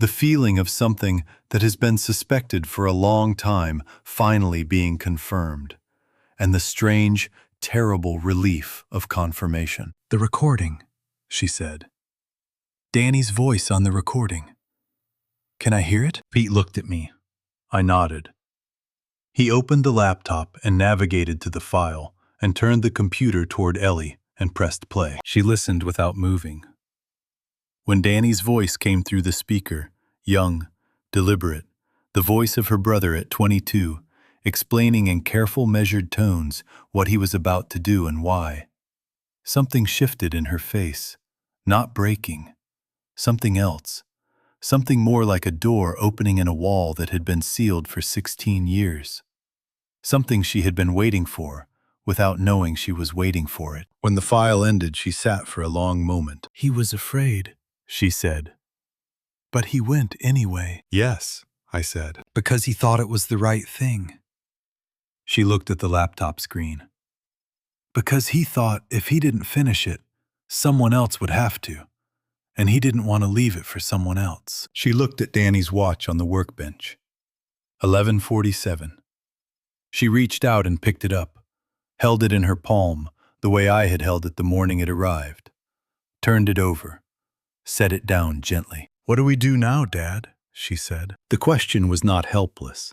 The feeling of something that has been suspected for a long time finally being confirmed, and the strange, terrible relief of confirmation. The recording, she said. Danny's voice on the recording. Can I hear it? Pete looked at me. I nodded. He opened the laptop and navigated to the file and turned the computer toward Ellie and pressed play. She listened without moving. When Danny's voice came through the speaker, young, deliberate, the voice of her brother at 22, explaining in careful, measured tones what he was about to do and why. Something shifted in her face, not breaking. Something else. Something more like a door opening in a wall that had been sealed for 16 years. Something she had been waiting for, without knowing she was waiting for it. When the file ended, she sat for a long moment. He was afraid, she said. But he went anyway. Yes, I said. Because he thought it was the right thing. She looked at the laptop screen. Because he thought if he didn't finish it, someone else would have to. And he didn't want to leave it for someone else. She looked at Danny's watch on the workbench. 11:47. She reached out and picked it up, held it in her palm, the way I had held it the morning it arrived, turned it over, set it down gently. What do we do now, Dad? She said. The question was not helpless.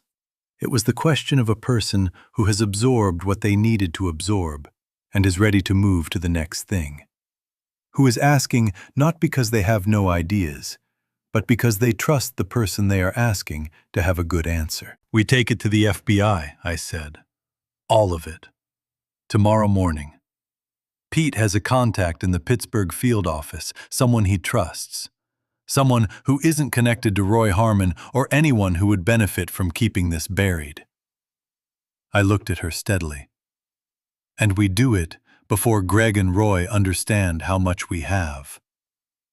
It was the question of a person who has absorbed what they needed to absorb and is ready to move to the next thing. Who is asking not because they have no ideas, but because they trust the person they are asking to have a good answer. We take it to the FBI, I said. All of it. Tomorrow morning. Pete has a contact in the Pittsburgh field office, someone he trusts. Someone who isn't connected to Roy Harmon or anyone who would benefit from keeping this buried. I looked at her steadily. And we do it before Greg and Roy understand how much we have.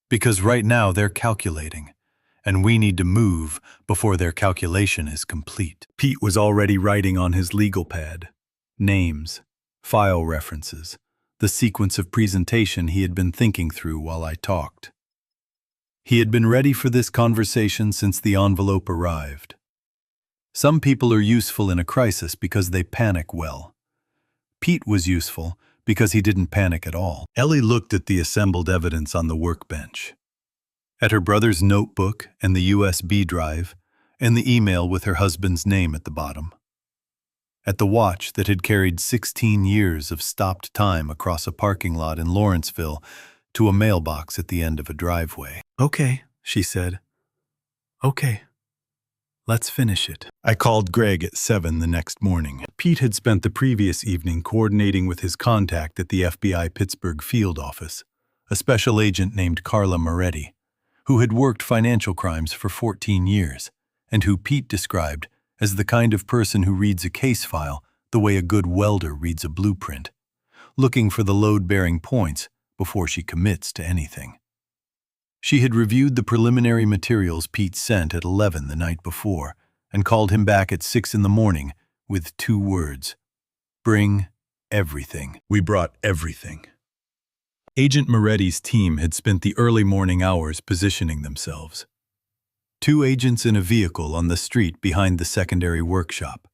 Because right now they're calculating, and we need to move before their calculation is complete. Pete was already writing on his legal pad. Names, file references, the sequence of presentation he had been thinking through while I talked. He had been ready for this conversation since the envelope arrived. Some people are useful in a crisis because they panic well. Pete was useful because he didn't panic at all. Ellie looked at the assembled evidence on the workbench. At her brother's notebook and the USB drive, and the email with her husband's name at the bottom. At the watch that had carried 16 years of stopped time across a parking lot in Lawrenceville to a mailbox at the end of a driveway. Okay, she said. Okay. Let's finish it. I called Greg at 7 the next morning. Pete had spent the previous evening coordinating with his contact at the FBI Pittsburgh field office, a special agent named Carla Moretti, who had worked financial crimes for 14 years, and who Pete described as the kind of person who reads a case file the way a good welder reads a blueprint, looking for the load-bearing points before she commits to anything. She had reviewed the preliminary materials Pete sent at 11 the night before and called him back at 6 in the morning with 2 words: "Bring everything." We brought everything. Agent Moretti's team had spent the early morning hours positioning themselves. 2 agents in a vehicle on the street behind the secondary workshop,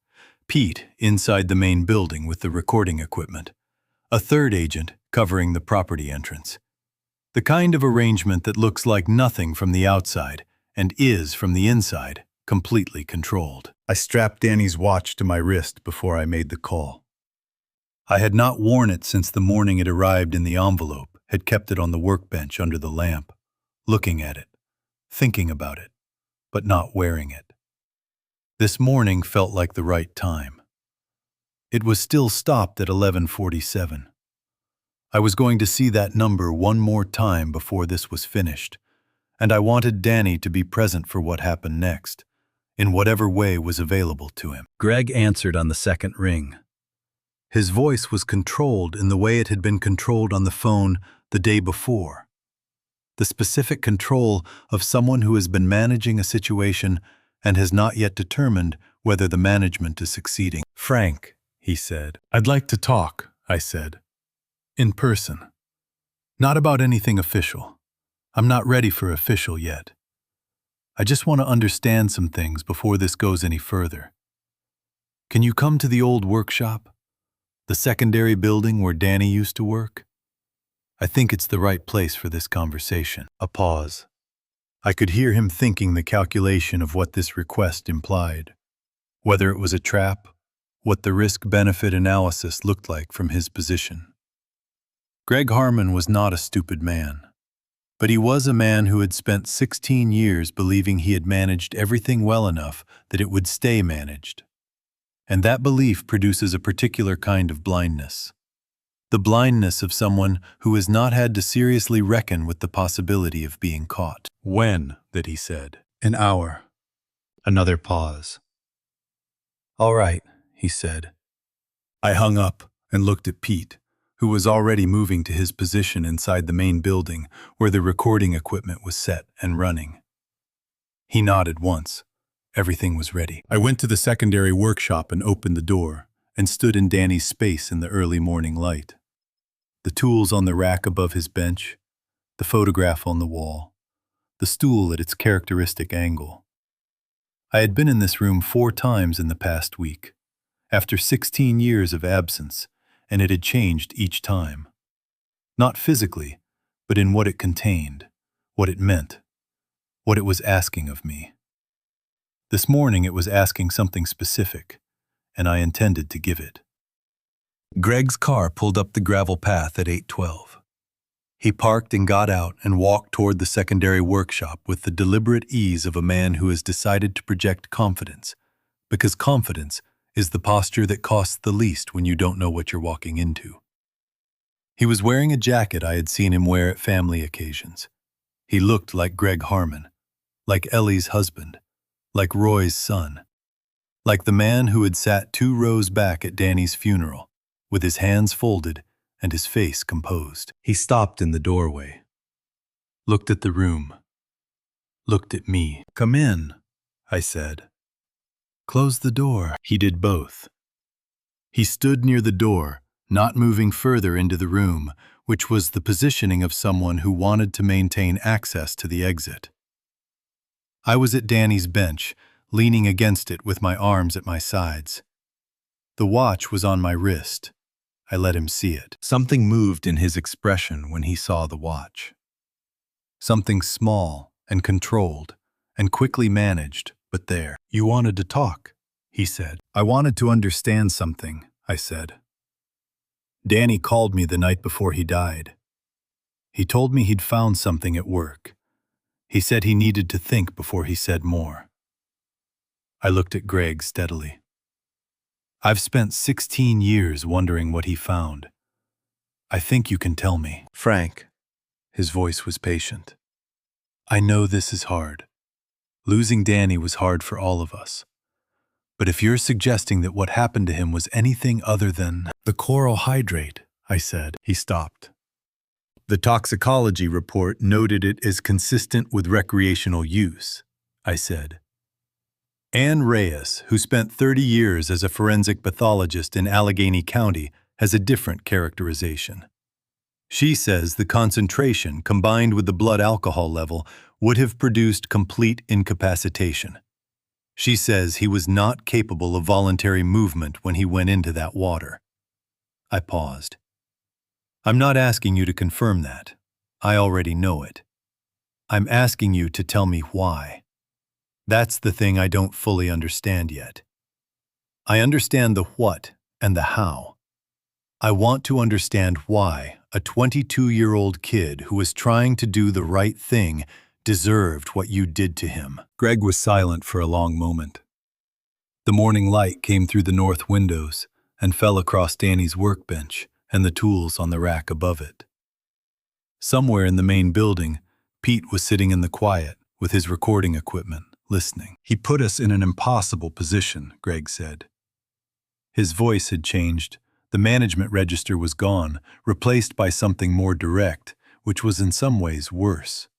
Pete inside the main building with the recording equipment, a 3rd agent covering the property entrance. The kind of arrangement that looks like nothing from the outside and is, from the inside, completely controlled. I strapped Danny's watch to my wrist before I made the call. I had not worn it since the morning it arrived in the envelope, had kept it on the workbench under the lamp, looking at it, thinking about it, but not wearing it. This morning felt like the right time. It was still stopped at 11:47. I was going to see that number one more time before this was finished, and I wanted Danny to be present for what happened next, in whatever way was available to him. Greg answered on the second ring. His voice was controlled in the way it had been controlled on the phone the day before. The specific control of someone who has been managing a situation and has not yet determined whether the management is succeeding. "Frank," he said. "I'd like to talk," I said. "In person. Not about anything official. I'm not ready for official yet. I just want to understand some things before this goes any further. Can you come to the old workshop? The secondary building where Danny used to work? I think it's the right place for this conversation." A pause. I could hear him thinking the calculation of what this request implied. Whether it was a trap, what the risk-benefit analysis looked like from his position. Greg Harmon was not a stupid man, but he was a man who had spent 16 years believing he had managed everything well enough that it would stay managed. And that belief produces a particular kind of blindness. The blindness of someone who has not had to seriously reckon with the possibility of being caught. "When?" that he said. "An hour." Another pause. "All right," he said. I hung up and looked at Pete, who was already moving to his position inside the main building where the recording equipment was set and running. He nodded once. Everything was ready. I went to the secondary workshop and opened the door and stood in Danny's space in the early morning light. The tools on the rack above his bench, the photograph on the wall, the stool at its characteristic angle. I had been in this room 4 times in the past week, after 16 years of absence, and it had changed each time. Not physically, but in what it contained, what it meant, what it was asking of me. This morning it was asking something specific, and I intended to give it. Greg's car pulled up the gravel path at 8:12. He parked and got out and walked toward the secondary workshop with the deliberate ease of a man who has decided to project confidence, because confidence is the posture that costs the least when you don't know what you're walking into. He was wearing a jacket I had seen him wear at family occasions. He looked like Greg Harmon, like Ellie's husband, like Roy's son, like the man who had sat 2 rows back at Danny's funeral, with his hands folded and his face composed. He stopped in the doorway, looked at the room, looked at me. "Come in," I said. "Close the door." He did both. He stood near the door, not moving further into the room, which was the positioning of someone who wanted to maintain access to the exit. I was at Danny's bench, leaning against it with my arms at my sides. The watch was on my wrist. I let him see it. Something moved in his expression when he saw the watch. Something small and controlled and quickly managed, but there. "You wanted to talk," he said. "I wanted to understand something," I said. "Danny called me the night before he died. He told me he'd found something at work. He said he needed to think before he said more." I looked at Greg steadily. "I've spent 16 years wondering what he found. I think you can tell me." "Frank," his voice was patient. "I know this is hard. Losing Danny was hard for all of us. But if you're suggesting that what happened to him was anything other than..." "The coral hydrate," I said. He stopped. The toxicology report noted it as consistent with recreational use, I said. Ann Reyes, who spent 30 years as a forensic pathologist in Allegheny County, has a different characterization. She says the concentration combined with the blood alcohol level would have produced complete incapacitation. She says he was not capable of voluntary movement when he went into that water. I paused. I'm not asking you to confirm that. I already know it. I'm asking you to tell me why. That's the thing I don't fully understand yet. I understand the what and the how. I want to understand why a 22-year-old kid who was trying to do the right thing deserved what you did to him. Greg was silent for a long moment. The morning light came through the north windows and fell across Danny's workbench and the tools on the rack above it. Somewhere in the main building, Pete was sitting in the quiet with his recording equipment, listening. He put us in an impossible position, Greg said. His voice had changed. The management register was gone, replaced by something more direct, which was in some ways worse.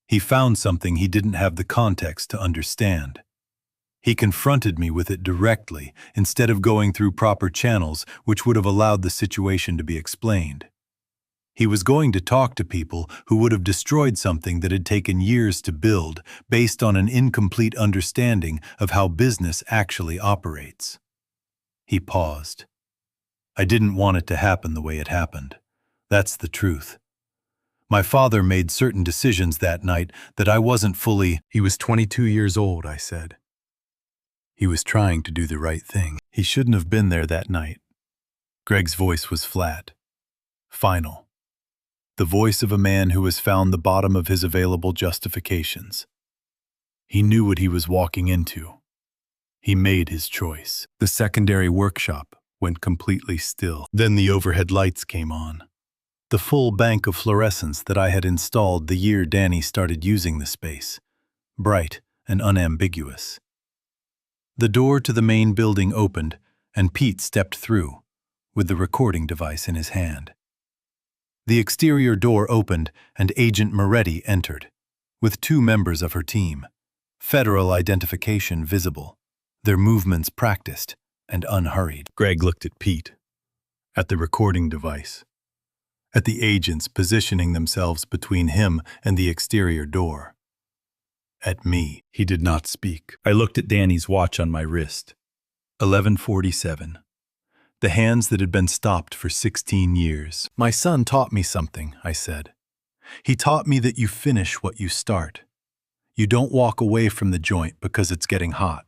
He found something he didn't have the context to understand. He confronted me with it directly, instead of going through proper channels, which would have allowed the situation to be explained. He was going to talk to people who would have destroyed something that had taken years to build, based on an incomplete understanding of how business actually operates. He paused. I didn't want it to happen the way it happened. That's the truth. My father made certain decisions that night that I wasn't fully— He was 22 years old, I said. He was trying to do the right thing. He shouldn't have been there that night. Greg's voice was flat, final. The voice of a man who has found the bottom of his available justifications. He knew what he was walking into. He made his choice. The secondary workshop went completely still. Then the overhead lights came on. The full bank of fluorescents that I had installed the year Danny started using the space. Bright and unambiguous. The door to the main building opened, and Pete stepped through, with the recording device in his hand. The exterior door opened, and Agent Moretti entered, with 2 members of her team, federal identification visible, their movements practiced and unhurried. Greg looked at Pete, at the recording device, at the agents positioning themselves between him and the exterior door. At me. He did not speak. I looked at Danny's watch on my wrist. 11:47. The hands that had been stopped for 16 years. My son taught me something, I said. He taught me that you finish what you start. You don't walk away from the joint because it's getting hot.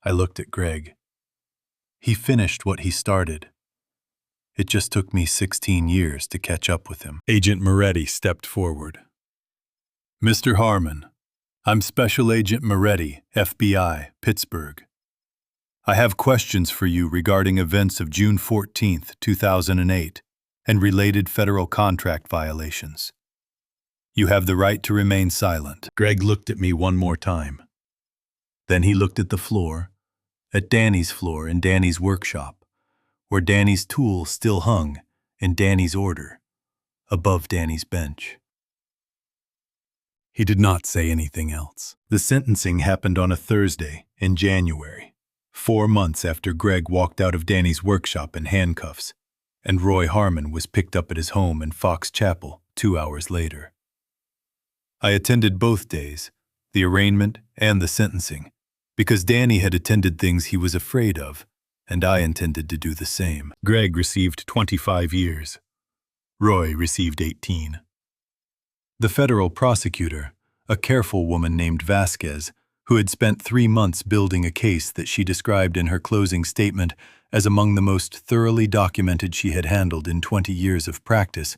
I looked at Greg. He finished what he started. It just took me 16 years to catch up with him. Agent Moretti stepped forward. Mr. Harmon, I'm Special Agent Moretti, FBI, Pittsburgh. I have questions for you regarding events of June 14, 2008, and related federal contract violations. You have the right to remain silent. Greg looked at me one more time. Then he looked at the floor, at Danny's floor in Danny's workshop, where Danny's tool still hung in Danny's order, above Danny's bench. He did not say anything else. The sentencing happened on a Thursday in January, 4 months after Greg walked out of Danny's workshop in handcuffs, and Roy Harmon was picked up at his home in Fox Chapel 2 hours later. I attended both days, the arraignment and the sentencing, because Danny had attended things he was afraid of, and I intended to do the same. Greg received 25 years. Roy received 18. The federal prosecutor, a careful woman named Vasquez, who had spent 3 months building a case that she described in her closing statement as among the most thoroughly documented she had handled in 20 years of practice,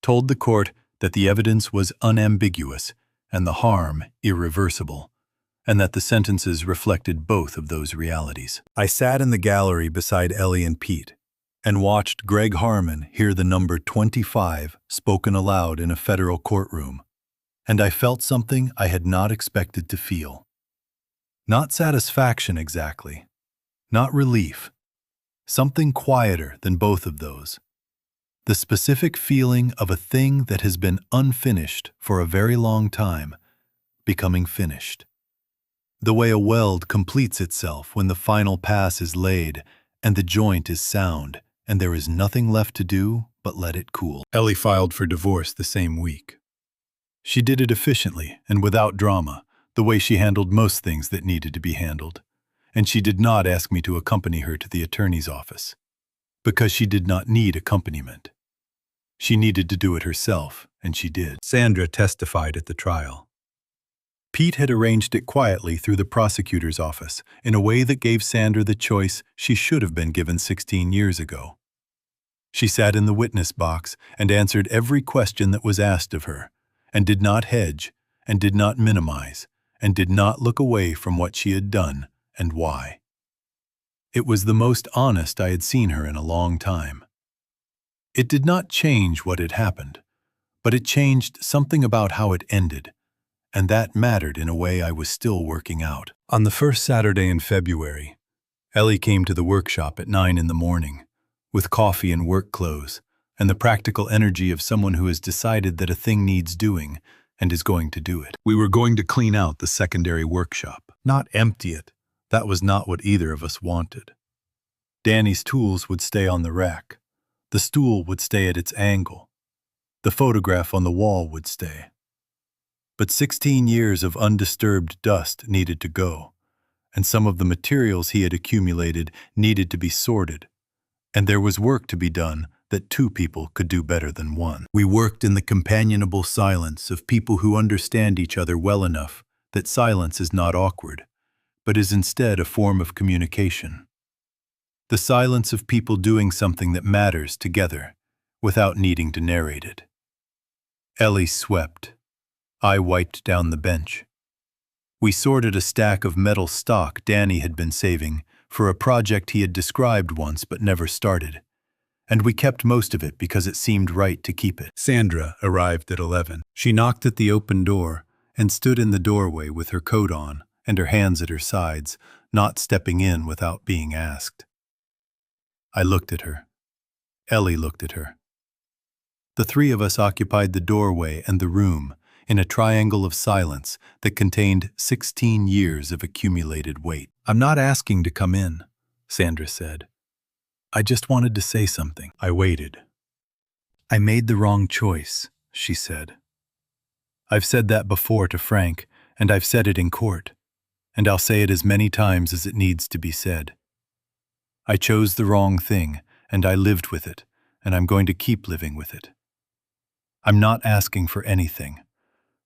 told the court that the evidence was unambiguous and the harm irreversible, and that the sentences reflected both of those realities. I sat in the gallery beside Ellie and Pete, and watched Greg Harmon hear the number 25 spoken aloud in a federal courtroom, and I felt something I had not expected to feel. Not satisfaction exactly, not relief, something quieter than both of those. The specific feeling of a thing that has been unfinished for a very long time, becoming finished. The way a weld completes itself when the final pass is laid and the joint is sound and there is nothing left to do but let it cool. Ellie filed for divorce the same week. She did it efficiently and without drama, the way she handled most things that needed to be handled. And she did not ask me to accompany her to the attorney's office, because she did not need accompaniment. She needed to do it herself, and she did. Sandra testified at the trial. Pete had arranged it quietly through the prosecutor's office in a way that gave Sandra the choice she should have been given 16 years ago. She sat in the witness box and answered every question that was asked of her, and did not hedge, and did not minimize, and did not look away from what she had done and why. It was the most honest I had seen her in a long time. It did not change what had happened, but it changed something about how it ended, and that mattered in a way I was still working out. On the first Saturday in February, Ellie came to the workshop at 9 in the morning, with coffee and work clothes, and the practical energy of someone who has decided that a thing needs doing and is going to do it. We were going to clean out the secondary workshop, not empty it. That was not what either of us wanted. Danny's tools would stay on the rack. The stool would stay at its angle. The photograph on the wall would stay. But 16 years of undisturbed dust needed to go, and some of the materials he had accumulated needed to be sorted, and there was work to be done that two people could do better than one. We worked in the companionable silence of people who understand each other well enough that silence is not awkward, but is instead a form of communication. The silence of people doing something that matters together, without needing to narrate it. Ellie swept. I wiped down the bench. We sorted a stack of metal stock Danny had been saving for a project he had described once but never started, and we kept most of it because it seemed right to keep it. Sandra arrived at 11. She knocked at the open door and stood in the doorway with her coat on and her hands at her sides, not stepping in without being asked. I looked at her. Ellie looked at her. The three of us occupied the doorway and the room in a triangle of silence that contained 16 years of accumulated weight. "I'm not asking to come in," Sandra said. "I just wanted to say something." I waited. "I made the wrong choice," she said. "I've said that before to Frank, and I've said it in court, and I'll say it as many times as it needs to be said. I chose the wrong thing, and I lived with it, and I'm going to keep living with it. I'm not asking for anything.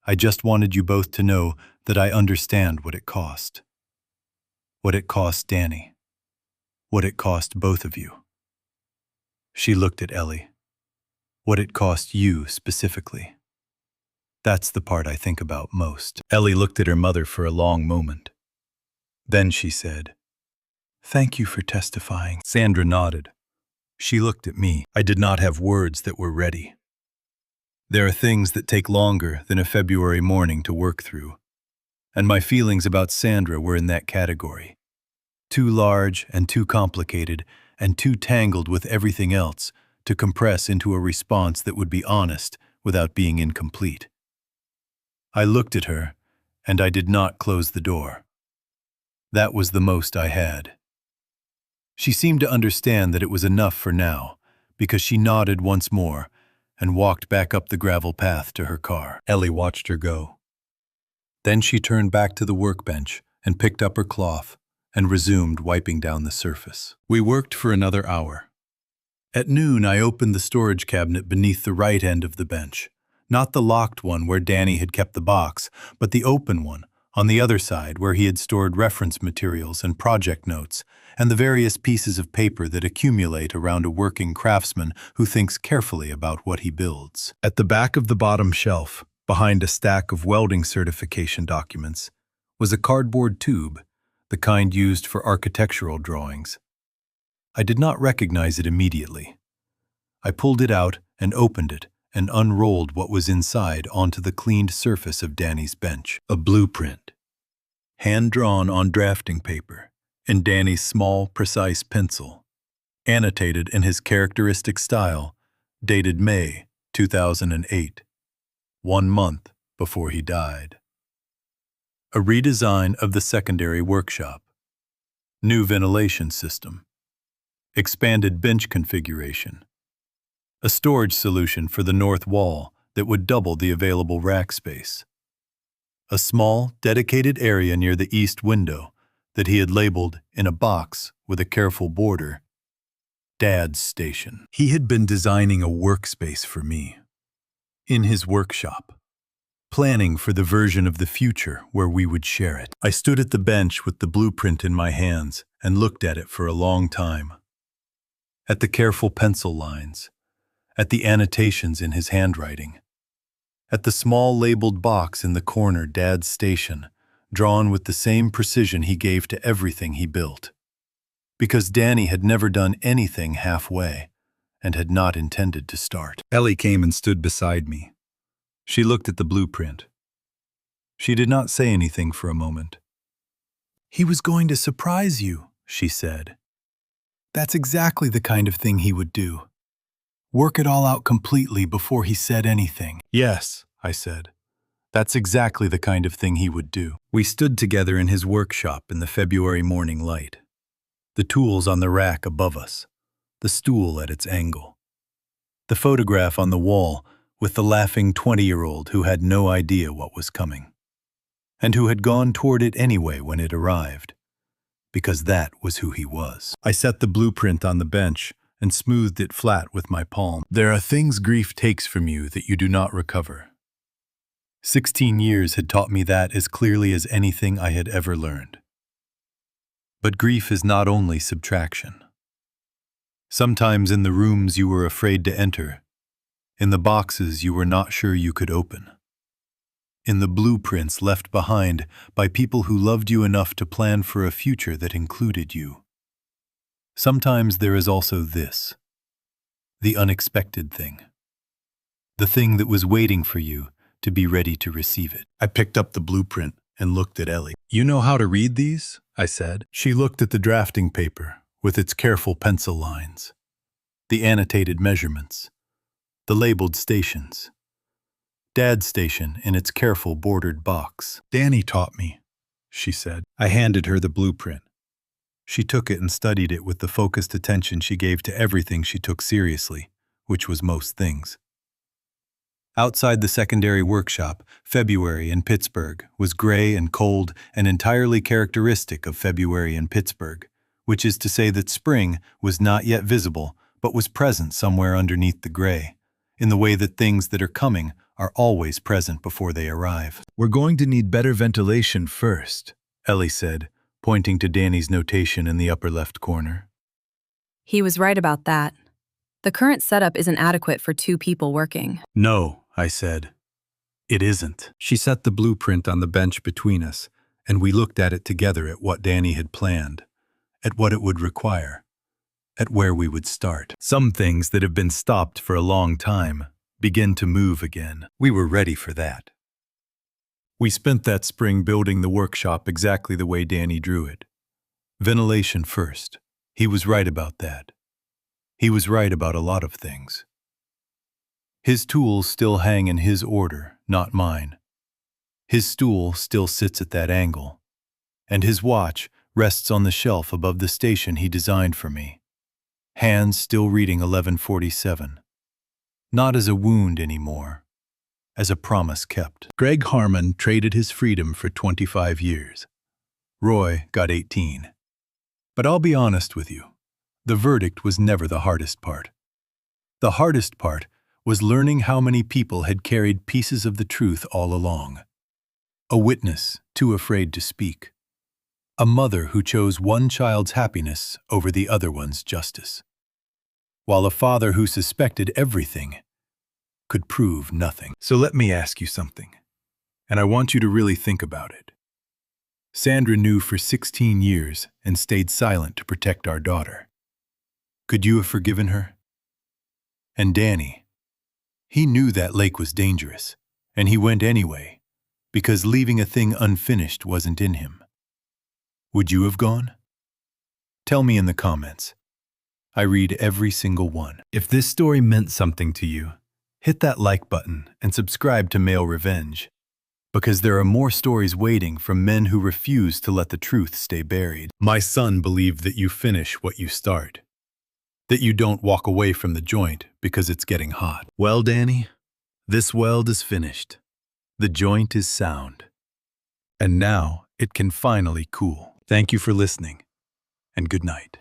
I just wanted you both to know that I understand what it cost. What it cost Danny. What it cost both of you." She looked at Ellie. "What it cost you specifically. That's the part I think about most." Ellie looked at her mother for a long moment. Then she said, "Thank you for testifying." Sandra nodded. She looked at me. I did not have words that were ready. There are things that take longer than a February morning to work through, and my feelings about Sandra were in that category. Too large and too complicated and too tangled with everything else to compress into a response that would be honest without being incomplete. I looked at her, and I did not close the door. That was the most I had. She seemed to understand that it was enough for now, because she nodded once more and walked back up the gravel path to her car. Ellie watched her go. Then she turned back to the workbench and picked up her cloth and resumed wiping down the surface. We worked for another hour. At noon, I opened the storage cabinet beneath the right end of the bench, not the locked one where Danny had kept the box, but the open one on the other side where he had stored reference materials and project notes and the various pieces of paper that accumulate around a working craftsman who thinks carefully about what he builds. At the back of the bottom shelf, behind a stack of welding certification documents, was a cardboard tube, the kind used for architectural drawings. I did not recognize it immediately. I pulled it out and opened it and unrolled what was inside onto the cleaned surface of Danny's bench. A blueprint, hand-drawn on drafting paper, in Danny's small, precise pencil, annotated in his characteristic style, dated May 2008, 1 month before he died. A redesign of the secondary workshop. New ventilation system. Expanded bench configuration. A storage solution for the north wall that would double the available rack space. A small, dedicated area near the east window that he had labeled in a box with a careful border, Dad's Station. He had been designing a workspace for me, in his workshop, planning for the version of the future where we would share it. I stood at the bench with the blueprint in my hands and looked at it for a long time. At the careful pencil lines, at the annotations in his handwriting, at the small labeled box in the corner, Dad's Station, drawn with the same precision he gave to everything he built. Because Danny had never done anything halfway and had not intended to start. Ellie came and stood beside me. She looked at the blueprint. She did not say anything for a moment. "He was going to surprise you," she said. "That's exactly the kind of thing he would do. Work it all out completely before he said anything." "Yes," I said. "That's exactly the kind of thing he would do." We stood together in his workshop in the February morning light. The tools on the rack above us, the stool at its angle. The photograph on the wall with the laughing 20-year-old who had no idea what was coming, and who had gone toward it anyway when it arrived, because that was who he was. I set the blueprint on the bench and smoothed it flat with my palm. There are things grief takes from you that you do not recover. 16 years had taught me that as clearly as anything I had ever learned. But grief is not only subtraction. Sometimes in the rooms you were afraid to enter, in the boxes you were not sure you could open, in the blueprints left behind by people who loved you enough to plan for a future that included you. Sometimes there is also this, the unexpected thing, the thing that was waiting for you to be ready to receive it. I picked up the blueprint and looked at Ellie. "You know how to read these?" I said. She looked at the drafting paper with its careful pencil lines, the annotated measurements, the labeled stations, Dad's Station in its careful bordered box. "Danny taught me," she said. I handed her the blueprint. She took it and studied it with the focused attention she gave to everything she took seriously, which was most things. Outside the secondary workshop, February in Pittsburgh was gray and cold and entirely characteristic of February in Pittsburgh, which is to say that spring was not yet visible but was present somewhere underneath the gray, in the way that things that are coming are always present before they arrive. "We're going to need better ventilation first," Ellie said, pointing to Danny's notation in the upper left corner. He was right about that. The current setup isn't adequate for 2 people working. "No," I said. "It isn't." She set the blueprint on the bench between us, and we looked at it together at what Danny had planned, at what it would require, at where we would start. Some things that have been stopped for a long time begin to move again. We were ready for that. We spent that spring building the workshop exactly the way Danny drew it. Ventilation first. He was right about that. He was right about a lot of things. His tools still hang in his order, not mine. His stool still sits at that angle, and his watch rests on the shelf above the station he designed for me. Hands still reading 11:47. Not as a wound anymore, as a promise kept. Greg Harmon traded his freedom for 25 years. Roy got 18. But I'll be honest with you, the verdict was never the hardest part. The hardest part was learning how many people had carried pieces of the truth all along. A witness too afraid to speak. A mother who chose one child's happiness over the other one's justice. While a father who suspected everything could prove nothing. So let me ask you something, and I want you to really think about it. Sandra knew for 16 years and stayed silent to protect our daughter. Could you have forgiven her? And Danny, he knew that lake was dangerous, and he went anyway, because leaving a thing unfinished wasn't in him. Would you have gone? Tell me in the comments. I read every single one. If this story meant something to you, hit that like button and subscribe to Male Revenge, because there are more stories waiting from men who refuse to let the truth stay buried. My son believed that you finish what you start, that you don't walk away from the joint because it's getting hot. Well, Danny, this weld is finished. The joint is sound. And now it can finally cool. Thank you for listening, and good night.